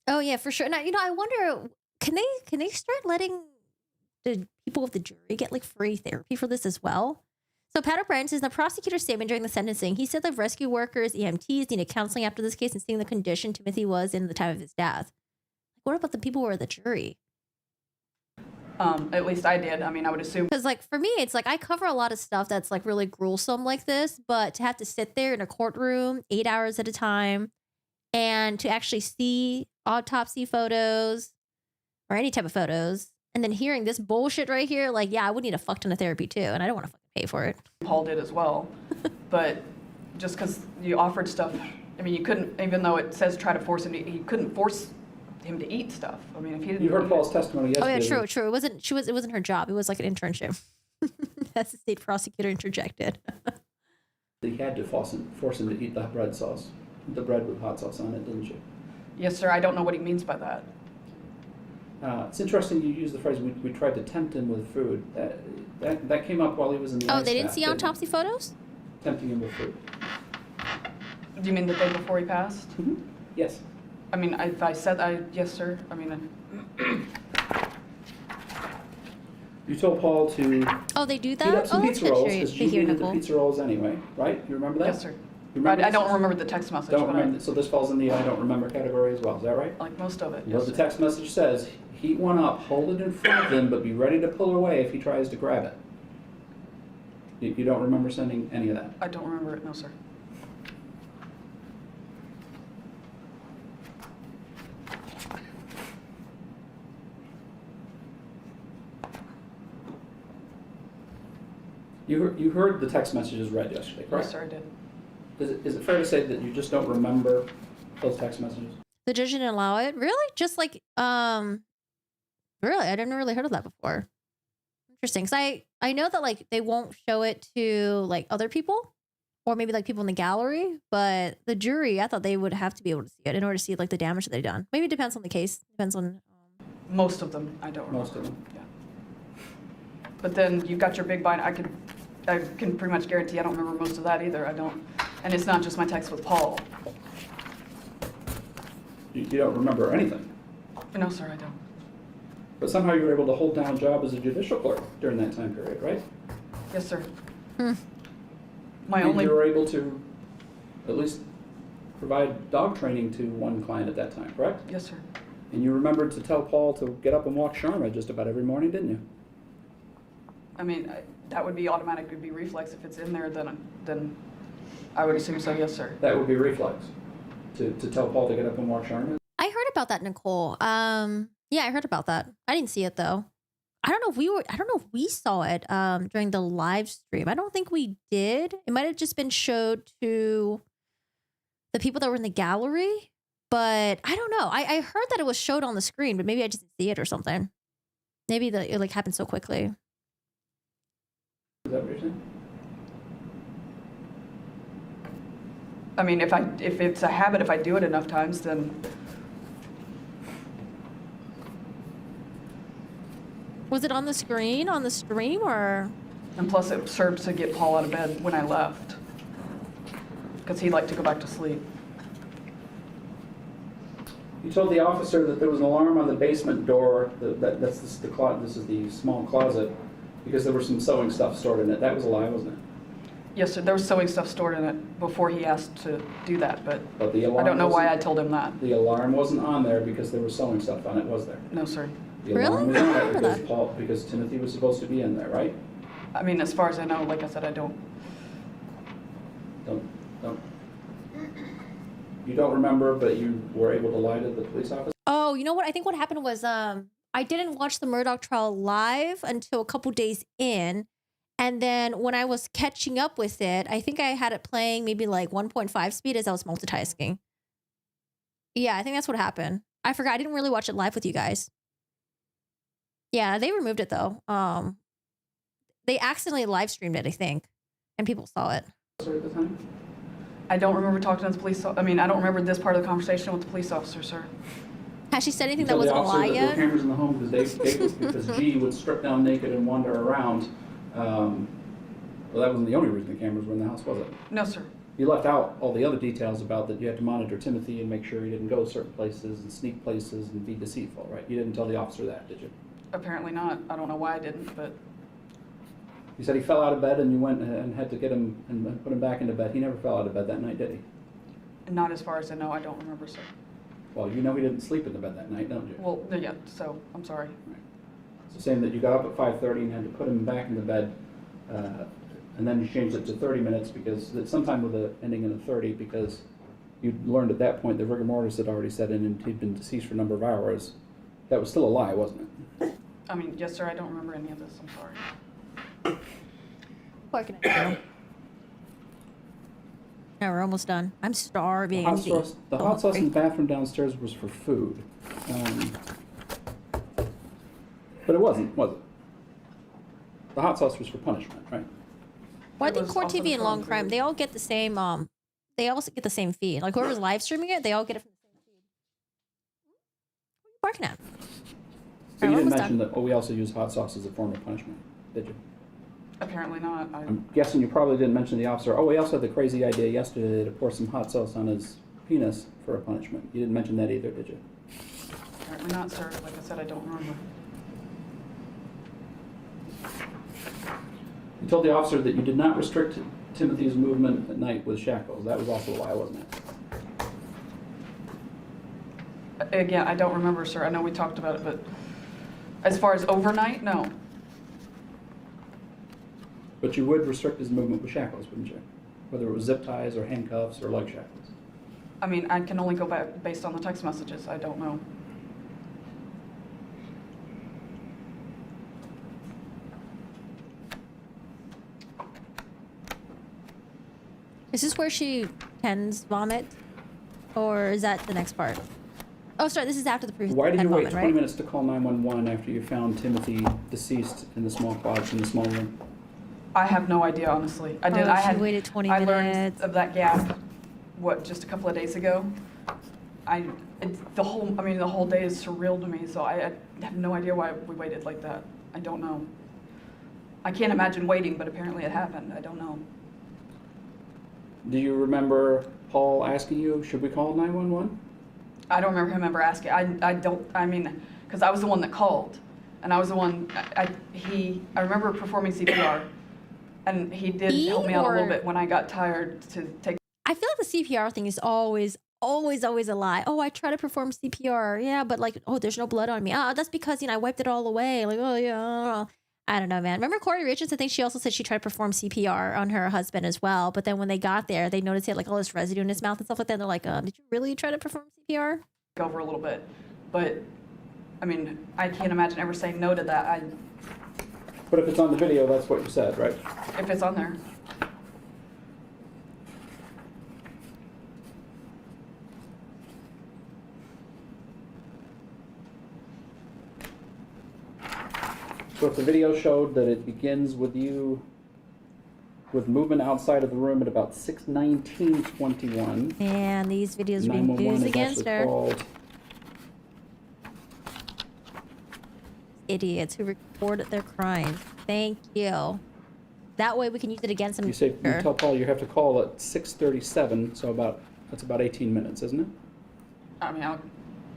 [SPEAKER 1] Oh yeah, for sure. And I wonder, can they start letting the people of the jury get like free therapy for this as well? So Pat O'Brien says in the prosecutor's statement during the sentencing, he said that rescue workers, EMTs needed counseling after this case and seeing the condition Timothy was in the time of his death. What about the people who are the jury?
[SPEAKER 17] At least I did. I mean, I would assume.
[SPEAKER 1] Because like for me, it's like I cover a lot of stuff that's like really gruesome like this, but to have to sit there in a courtroom 8 hours at a time and to actually see autopsy photos or any type of photos and then hearing this bullshit right here, like, yeah, I would need a fuck ton of therapy too. And I don't want to fucking pay for it.
[SPEAKER 17] Paul did as well. But just because you offered stuff, I mean, you couldn't, even though it says try to force him to, he couldn't force him to eat stuff. I mean, if he didn't...
[SPEAKER 4] You heard Paul's testimony
[SPEAKER 1] Oh
[SPEAKER 4] yesterday.
[SPEAKER 1] yeah, true. It wasn't her job. It was like an internship. As the state prosecutor interjected.
[SPEAKER 4] He had to force him to eat the bread sauce, the bread with hot sauce on it, didn't you?
[SPEAKER 17] Yes, sir. I don't know what he means by that.
[SPEAKER 4] It's interesting you use the phrase, we tried to tempt him with food. That came up while he was in the
[SPEAKER 1] Oh,
[SPEAKER 4] ice
[SPEAKER 1] they didn't
[SPEAKER 4] bath,
[SPEAKER 1] see autopsy photos?
[SPEAKER 4] Tempting him with food.
[SPEAKER 17] Do you mean the day before he passed?
[SPEAKER 4] Yes.
[SPEAKER 17] I mean, if I said, yes, sir. I mean...
[SPEAKER 4] You told Paul to
[SPEAKER 1] Oh, they do
[SPEAKER 4] heat
[SPEAKER 1] that?
[SPEAKER 4] up some
[SPEAKER 1] Oh, that's
[SPEAKER 4] pizza rolls,
[SPEAKER 1] good
[SPEAKER 4] because
[SPEAKER 1] to
[SPEAKER 4] you
[SPEAKER 1] hear,
[SPEAKER 4] needed the
[SPEAKER 1] Nicole.
[SPEAKER 4] pizza rolls anyway, right? You remember that?
[SPEAKER 17] Yes, sir.
[SPEAKER 4] You remember
[SPEAKER 17] I don't
[SPEAKER 4] this?
[SPEAKER 17] remember the text message.
[SPEAKER 4] Don't
[SPEAKER 17] but
[SPEAKER 4] remember, so this falls in the I don't remember category as well, is that right?
[SPEAKER 17] like most of it,
[SPEAKER 4] You know,
[SPEAKER 17] yes,
[SPEAKER 4] the
[SPEAKER 17] sir.
[SPEAKER 4] text message says, heat one up, hold it in front of him, but be ready to pull away if he tries to grab it. You don't remember sending any of that?
[SPEAKER 17] I don't remember it, no, sir.
[SPEAKER 4] You heard the text messages read yesterday, correct?
[SPEAKER 17] Yes, sir, I did.
[SPEAKER 4] Is it fair to say that you just don't remember those text messages?
[SPEAKER 1] The judge didn't allow it? Really? Just like, really? I didn't really heard of that before. Interesting. Because I know that like they won't show it to like other people or maybe like people in the gallery, but the jury, I thought they would have to be able to see it in order to see like the damage that they've done. Maybe it depends on the case. Depends on...
[SPEAKER 17] Most of them, I don't remember.
[SPEAKER 4] Most of them.
[SPEAKER 17] Yeah. But then you've got your big bind. I can pretty much guarantee I don't remember most of that either. I don't. And it's not just my text with Paul.
[SPEAKER 4] You don't remember anything.
[SPEAKER 17] No, sir, I don't.
[SPEAKER 4] But somehow you were able to hold down a job as a judicial clerk during that time period, right?
[SPEAKER 17] Yes,
[SPEAKER 1] Hmm.
[SPEAKER 17] sir. My only...
[SPEAKER 4] You were able to at least provide dog training to one client at that time, correct?
[SPEAKER 17] Yes, sir.
[SPEAKER 4] And you remembered to tell Paul to get up and walk Sharma just about every morning, didn't you?
[SPEAKER 17] I mean, that would be automatic, it would be reflex. If it's in there, then I would assume so, yes, sir.
[SPEAKER 4] That would be reflex, to tell Paul to get up and walk Sharma?
[SPEAKER 1] I heard about that, Nicole. Yeah, I heard about that. I didn't see it though. I don't know if we saw it during the live stream. I don't think we did. It might have just been showed to the people that were in the gallery, but I don't know. I heard that it was showed on the screen, but maybe I just didn't see it or something. Maybe it like happened so quickly.
[SPEAKER 4] Is that what you're saying?
[SPEAKER 17] I mean, if it's a habit, if I do it enough times, then
[SPEAKER 1] Was it on the screen, on the stream, or?
[SPEAKER 17] and plus it served to get Paul out of bed when I left, because he liked to go back to sleep.
[SPEAKER 4] You told the officer that there was an alarm on the basement door. This is the small closet, because there was some sewing stuff stored in it. That was a lie, wasn't it?
[SPEAKER 17] Yes, sir. There was sewing stuff stored in it before he asked to do that, but
[SPEAKER 4] the alarm
[SPEAKER 17] I don't know why I
[SPEAKER 4] wasn't-
[SPEAKER 17] told him that.
[SPEAKER 4] The alarm wasn't on there because there was sewing stuff on it, was there?
[SPEAKER 17] No, sir.
[SPEAKER 4] The alarm was on it because Timothy was supposed to be in there, right?
[SPEAKER 17] I mean, as far as I know, like I said, I don't.
[SPEAKER 4] You don't remember, but you were able to lie to the police officer?
[SPEAKER 1] Oh, you know what? I think what happened was I didn't watch the Murdaugh trial live until a couple days in. And then when I was catching up with it, I think I had it playing maybe like 1.5 speed as I was multitasking. Yeah, I think that's what happened. I forgot. I didn't really watch it live with you guys. Yeah, they removed it though. They accidentally live streamed it, I think, and people saw it.
[SPEAKER 17] I don't remember talking to the police. I mean, I don't remember this part of the conversation with the police officer, sir.
[SPEAKER 1] Has she said anything
[SPEAKER 4] You
[SPEAKER 1] that
[SPEAKER 4] told the
[SPEAKER 1] wasn't a
[SPEAKER 4] officer
[SPEAKER 1] lie
[SPEAKER 4] that there were
[SPEAKER 1] yet?
[SPEAKER 4] cameras in the home because G would strip down naked and wander around. Well, that wasn't the only reason the cameras were in the house, was it?
[SPEAKER 17] No, sir.
[SPEAKER 4] You left out all the other details about that you had to monitor Timothy and make sure he didn't go certain places and sneak places and be deceitful, right? You didn't tell the officer that, did you?
[SPEAKER 17] Apparently not. I don't know why I didn't, but
[SPEAKER 4] You said he fell out of bed and you went and had to get him and put him back into bed. He never fell out of bed that night, did he?
[SPEAKER 17] not as far as I know. I don't remember, sir.
[SPEAKER 4] Well, you know he didn't sleep in the bed that night, don't you?
[SPEAKER 17] Well, yeah, so I'm sorry.
[SPEAKER 4] It's the same that you got up at 5:30 and had to put him back in the bed, and then you changed it to 30 minutes because sometime with the ending in a 30 because you learned at that point the rigor mortis had already set in and he'd been deceased for a number of hours. That was still a lie, wasn't it?
[SPEAKER 17] I mean, yes, sir. I don't remember any of this. I'm sorry.
[SPEAKER 1] What can I do? No, we're almost done. I'm starving.
[SPEAKER 4] The hot sauce in the bathroom downstairs was for food. But it wasn't, was it? The hot sauce was for punishment, right?
[SPEAKER 1] Well, I think Court TV and Long Crime, they all get the same, they all get the same feed. Like whoever's live streaming it, they all get it from the same feed. What are you barking at?
[SPEAKER 4] But you
[SPEAKER 1] Alright,
[SPEAKER 4] didn't
[SPEAKER 1] we're
[SPEAKER 4] mention
[SPEAKER 1] almost
[SPEAKER 4] that we also use hot sauce as a form of punishment, did you?
[SPEAKER 17] Apparently not.
[SPEAKER 4] I'm guessing you probably didn't mention to the officer, we also had the crazy idea yesterday to pour some hot sauce on his penis for a punishment. You didn't mention that either, did you?
[SPEAKER 17] Apparently not, sir. Like I said, I don't remember.
[SPEAKER 4] You told the officer that you did not restrict Timothy's movement at night with shackles. That was also a lie, wasn't it?
[SPEAKER 17] Again, I don't remember, sir. I know we talked about it, but as far as overnight, no.
[SPEAKER 4] But you would restrict his movement with shackles, wouldn't you? Whether it was zip ties or handcuffs or leg shackles.
[SPEAKER 17] I mean, I can only go back based on the text messages. I don't know.
[SPEAKER 1] Is this where she pens vomit? Or is that the next part? Oh, sorry, this is after the previous
[SPEAKER 4] Why did you wait
[SPEAKER 1] vomit,
[SPEAKER 4] 20
[SPEAKER 1] right?
[SPEAKER 4] minutes to call 911 after you found Timothy deceased in the small closet in the small room?
[SPEAKER 17] I have no idea, honestly. I did.
[SPEAKER 1] Oh,
[SPEAKER 17] I
[SPEAKER 1] she
[SPEAKER 17] had
[SPEAKER 1] waited 20
[SPEAKER 17] I
[SPEAKER 1] minutes.
[SPEAKER 17] learned of that gap. What, just a couple of days ago? The whole day is surreal to me. So I have no idea why we waited like that. I don't know. I can't imagine waiting, but apparently it happened. I don't know.
[SPEAKER 4] Do you remember Paul asking you, should we call 911?
[SPEAKER 17] I don't remember him ever asking. I mean, because I was the one that called, and I was the one. I remember performing CPR, and he did help me out a little bit when I got tired to take.
[SPEAKER 1] I feel like the CPR thing is always a lie. Oh, I try to perform CPR. Yeah, but like, oh, there's no blood on me. Oh, that's because, I wiped it all away. Like, oh, yeah. I don't know, man. Remember Corey Richards? I think she also said she tried to perform CPR on her husband as well. But then when they got there, they noticed he had like all this residue in his mouth and stuff like that. And they're like, did you really try to perform CPR?
[SPEAKER 17] Over a little bit, but I mean, I can't imagine ever saying no to that.
[SPEAKER 4] But if it's on the video, that's what you said, right?
[SPEAKER 17] If it's on there.
[SPEAKER 4] So if the video showed that it begins with you with movement outside of the room at about 6:19:21.
[SPEAKER 1] And these videos are being used against her.
[SPEAKER 4] Called.
[SPEAKER 1] Idiots who reported their crimes. Thank you. That way we can use it against them.
[SPEAKER 4] You say you tell Paul you have to call at 6:37, so that's about 18 minutes, isn't it?
[SPEAKER 17] I mean,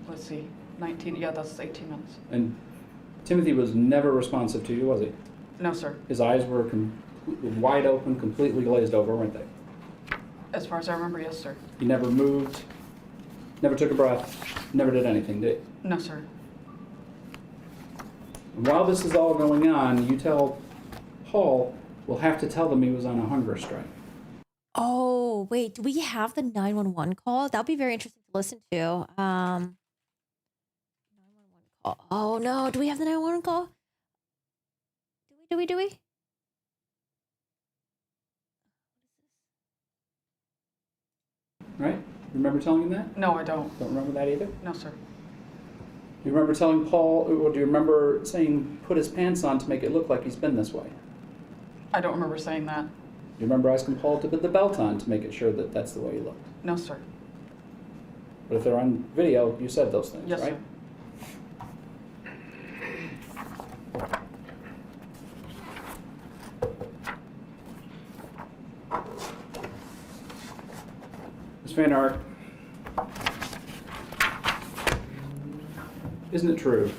[SPEAKER 17] let's see, 19. Yeah, that's 18 minutes.
[SPEAKER 4] And Timothy was never responsive to you, was he?
[SPEAKER 17] No, sir.
[SPEAKER 4] His eyes were wide open, completely glazed over, weren't they?
[SPEAKER 17] As far as I remember, yes, sir.
[SPEAKER 4] He never moved, never took a breath, never did anything, did he?
[SPEAKER 17] No, sir.
[SPEAKER 4] And while this is all going on, you tell Paul, we'll have to tell them he was on a hunger strike.
[SPEAKER 1] Oh, wait. Do we have the 911 call? That would be very interesting to listen to. 911 call. Oh, no. Do we have the 911 call? Do we?
[SPEAKER 4] Right? Remember telling him that?
[SPEAKER 17] No, I don't.
[SPEAKER 4] Don't remember that either?
[SPEAKER 17] No, sir.
[SPEAKER 4] You remember telling Paul, or do you remember saying put his pants on to make it look like he's been this way?
[SPEAKER 17] I don't remember saying that.
[SPEAKER 4] You remember asking Paul to put the belt on to make it sure that that's the way he looked?
[SPEAKER 17] No, sir.
[SPEAKER 4] But if they're on video, you said those things,
[SPEAKER 17] Yes,
[SPEAKER 4] right?
[SPEAKER 17] sir.
[SPEAKER 4] Ms. Vander Ark, isn't it true?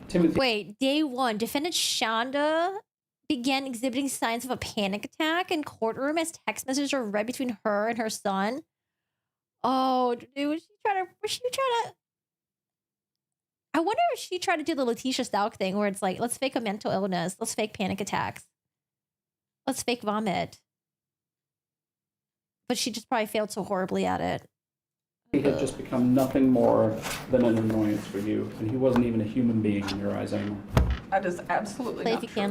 [SPEAKER 4] Timothy.
[SPEAKER 1] Wait, day one, defendant Shanda began exhibiting signs of a panic attack in courtroom as text messages were read between her and her son. Oh, dude, was she trying to? I wonder if she tried to do the Letitia Stalk thing where it's like, let's fake a mental illness, let's fake panic attacks, let's fake vomit. But she just probably failed so horribly at it.
[SPEAKER 4] He had just become nothing more than an annoyance for you, and he wasn't even a human being in your eyes anymore.
[SPEAKER 17] That is absolutely
[SPEAKER 1] Play
[SPEAKER 17] not
[SPEAKER 1] if you
[SPEAKER 17] true.
[SPEAKER 1] can.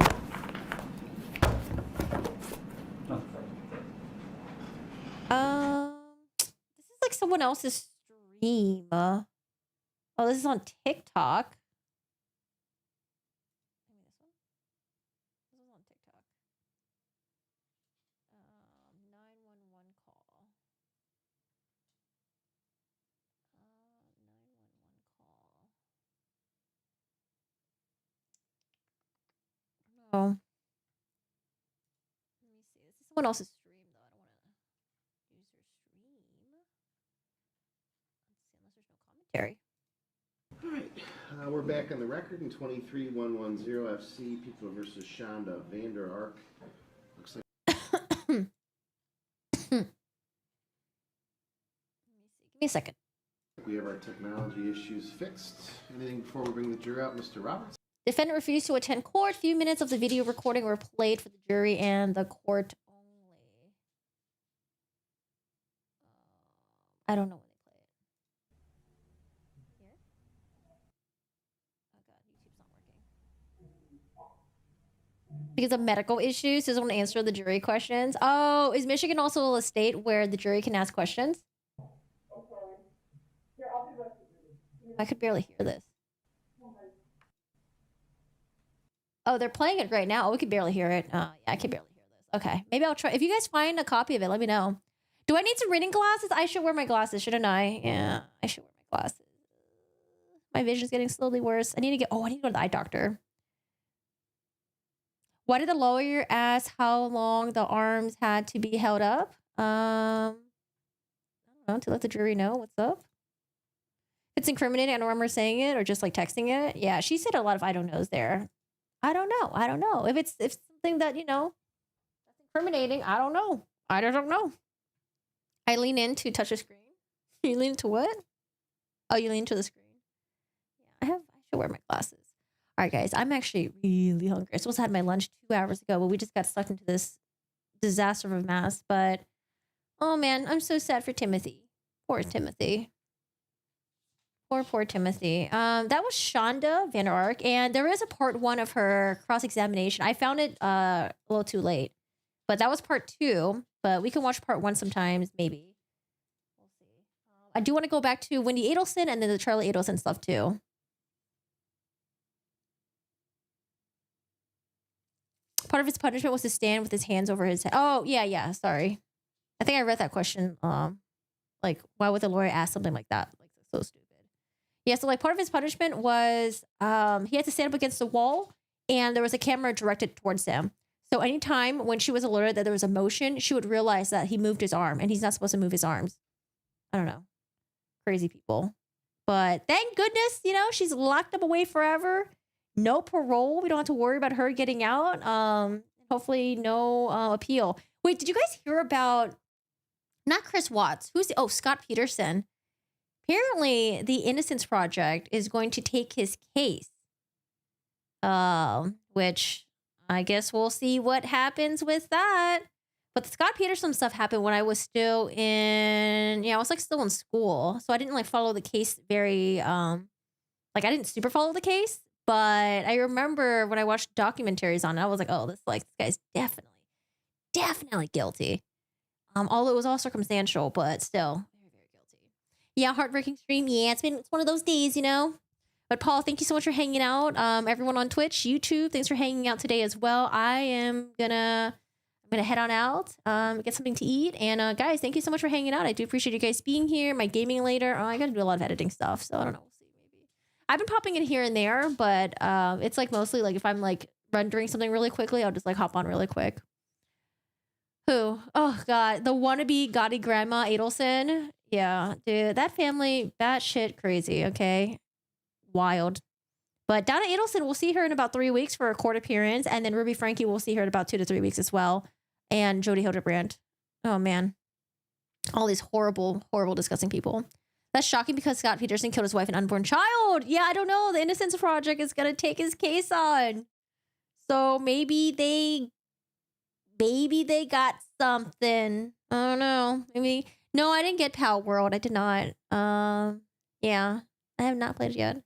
[SPEAKER 1] This is like someone else's stream. Oh, this is on TikTok. This is on TikTok. 911 call. 911 call. Oh. Let me see. This is someone else's stream, though. I don't want to use her stream. Let's see, unless there's no commentary.
[SPEAKER 3] All right, we're back on the record in 23110 FC, People versus Shanda, Vander Ark. Looks like.
[SPEAKER 1] Give me a second.
[SPEAKER 3] We have our technology issues fixed. Anything before we bring the jury out, Mr. Roberts?
[SPEAKER 1] Defendant refused to attend court. Few minutes of the video recording were played for the jury and the court only. I don't know when they play it. Here? Oh god, YouTube's not working. Because of medical issues, doesn't want to answer the jury questions. Oh, is Michigan also a state where the jury can ask questions? I could barely hear this. Oh, they're playing it right now. Oh, we could barely hear it. Yeah, I can barely hear this. Okay, maybe I'll try. If you guys find a copy of it, let me know. Do I need some reading glasses? I should wear my glasses, shouldn't I? Yeah, I should wear my glasses. My vision's getting slowly worse. I need to go to the eye doctor. Why did the lawyer ask how long the arms had to be held up? I don't know, to let the jury know what's up. If it's incriminating, I don't remember saying it or just like texting it. Yeah, she said a lot of I don't knows there. I don't know. If it's something that, that's incriminating, I don't know. I don't know. I lean in to touch the screen. You lean into what? Oh, you lean into the screen. Yeah, I should wear my glasses. All right, guys, I'm actually really hungry. I supposed to have my lunch 2 hours ago, but we just got stuck into this disaster of a mess. But, oh man, I'm so sad for Timothy. Poor Timothy. Poor Timothy. That was Shanda, Vander Ark, and there is a part 1 of her cross-examination. I found it a little too late, but that was part 2. But we can watch part 1 sometimes, maybe. We'll see. I do want to go back to Wendy Adelson and then the Charlie Adelson stuff too. Part of his punishment was to stand with his hands over his head. Oh, yeah. Sorry. I think I read that question. Like, why would the lawyer ask something like that? Like, so stupid. Yeah, so like part of his punishment was he had to stand up against the wall and there was a camera directed towards him. So anytime when she was alerted that there was a motion, she would realize that he moved his arm and he's not supposed to move his arms. I don't know. Crazy people. But thank goodness, you know, she's locked up away forever. No parole. We don't have to worry about her getting out. Hopefully no appeal. Wait, did you guys hear about, not Chris Watts, Scott Peterson. Apparently the Innocence Project is going to take his case. Which I guess we'll see what happens with that. But the Scott Peterson stuff happened when I was still in, I was like still in school. So I didn't like follow the case very, I didn't super follow the case. But I remember when I watched documentaries on it, I was like, oh, this guy's definitely guilty. Although it was all circumstantial, but still very, very guilty. Yeah, heartbreaking stream. Yeah, it's one of those days, you know. But Paul, thank you so much for hanging out. Everyone on Twitch, YouTube, thanks for hanging out today as well. I'm gonna head on out, get something to eat. And guys, thank you so much for hanging out. I do appreciate you guys being here. My gaming later. Oh, I gotta do a lot of editing stuff, so I don't know. We'll see. Maybe I've been popping in here and there, but it's like mostly like if I'm like rendering something really quickly, I'll just like hop on really quick. Who? Oh God, the wannabe Gotti grandma Adelson. Yeah, dude, that family, batshit crazy. Okay. Wild. But Donna Adelson, we'll see her in about 3 weeks for a court appearance. And then Ruby Frankie, we'll see her in about 2 to 3 weeks as well. And Jodie Hildebrand. Oh, man. All these horrible, horrible, disgusting people. That's shocking because Scott Peterson killed his wife and unborn child. Yeah, I don't know. The Innocence Project is going to take his case on. So maybe they got something. I don't know. Maybe. No, I didn't get Pal World. I did not. Yeah. I have not played it yet.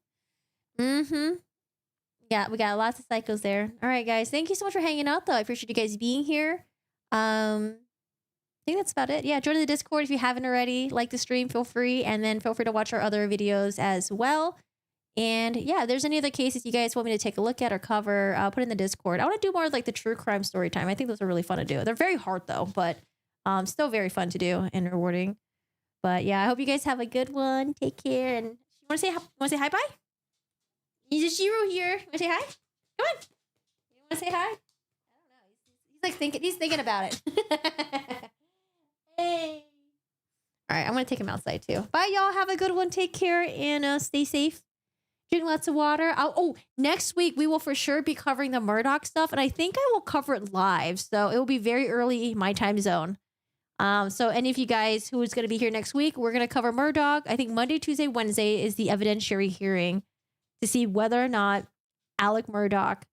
[SPEAKER 1] Yeah, we got lots of psychos there. All right, guys. Thank you so much for hanging out, though. I appreciate you guys being here. I think that's about it. Yeah, join the Discord if you haven't already. Like the stream, feel free. And then feel free to watch our other videos as well. And yeah, if there's any other cases you guys want me to take a look at or cover, put in the Discord. I want to do more like the true crime story time. I think those are really fun to do. They're very hard, though, but still very fun to do and rewarding. But yeah, I hope you guys have a good one. Take care. And you want to say hi, bye? Is Shiro here? Want to say hi? Come on. You want to say hi? I don't know. He's like thinking. He's thinking about it. Hey. All right, I'm gonna take him outside too. Bye, y'all. Have a good one. Take care and stay safe. Drink lots of water. Next week we will for sure be covering the Murdoch stuff, and I think I will cover it live, so it will be very early my time zone. So any of you guys who is going to be here next week, we're going to cover Murdoch. I think Monday, Tuesday, Wednesday is the evidentiary hearing to see whether or not Alec Murdoch,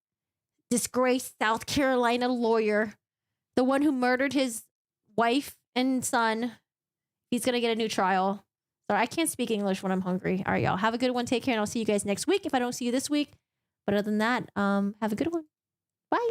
[SPEAKER 1] disgraced South Carolina lawyer, the one who murdered his wife and son, he's going to get a new trial. Sorry, I can't speak English when I'm hungry. All right, y'all. Have a good one. Take care, and I'll see you guys next week if I don't see you this week. But other than that, have a good one. Bye.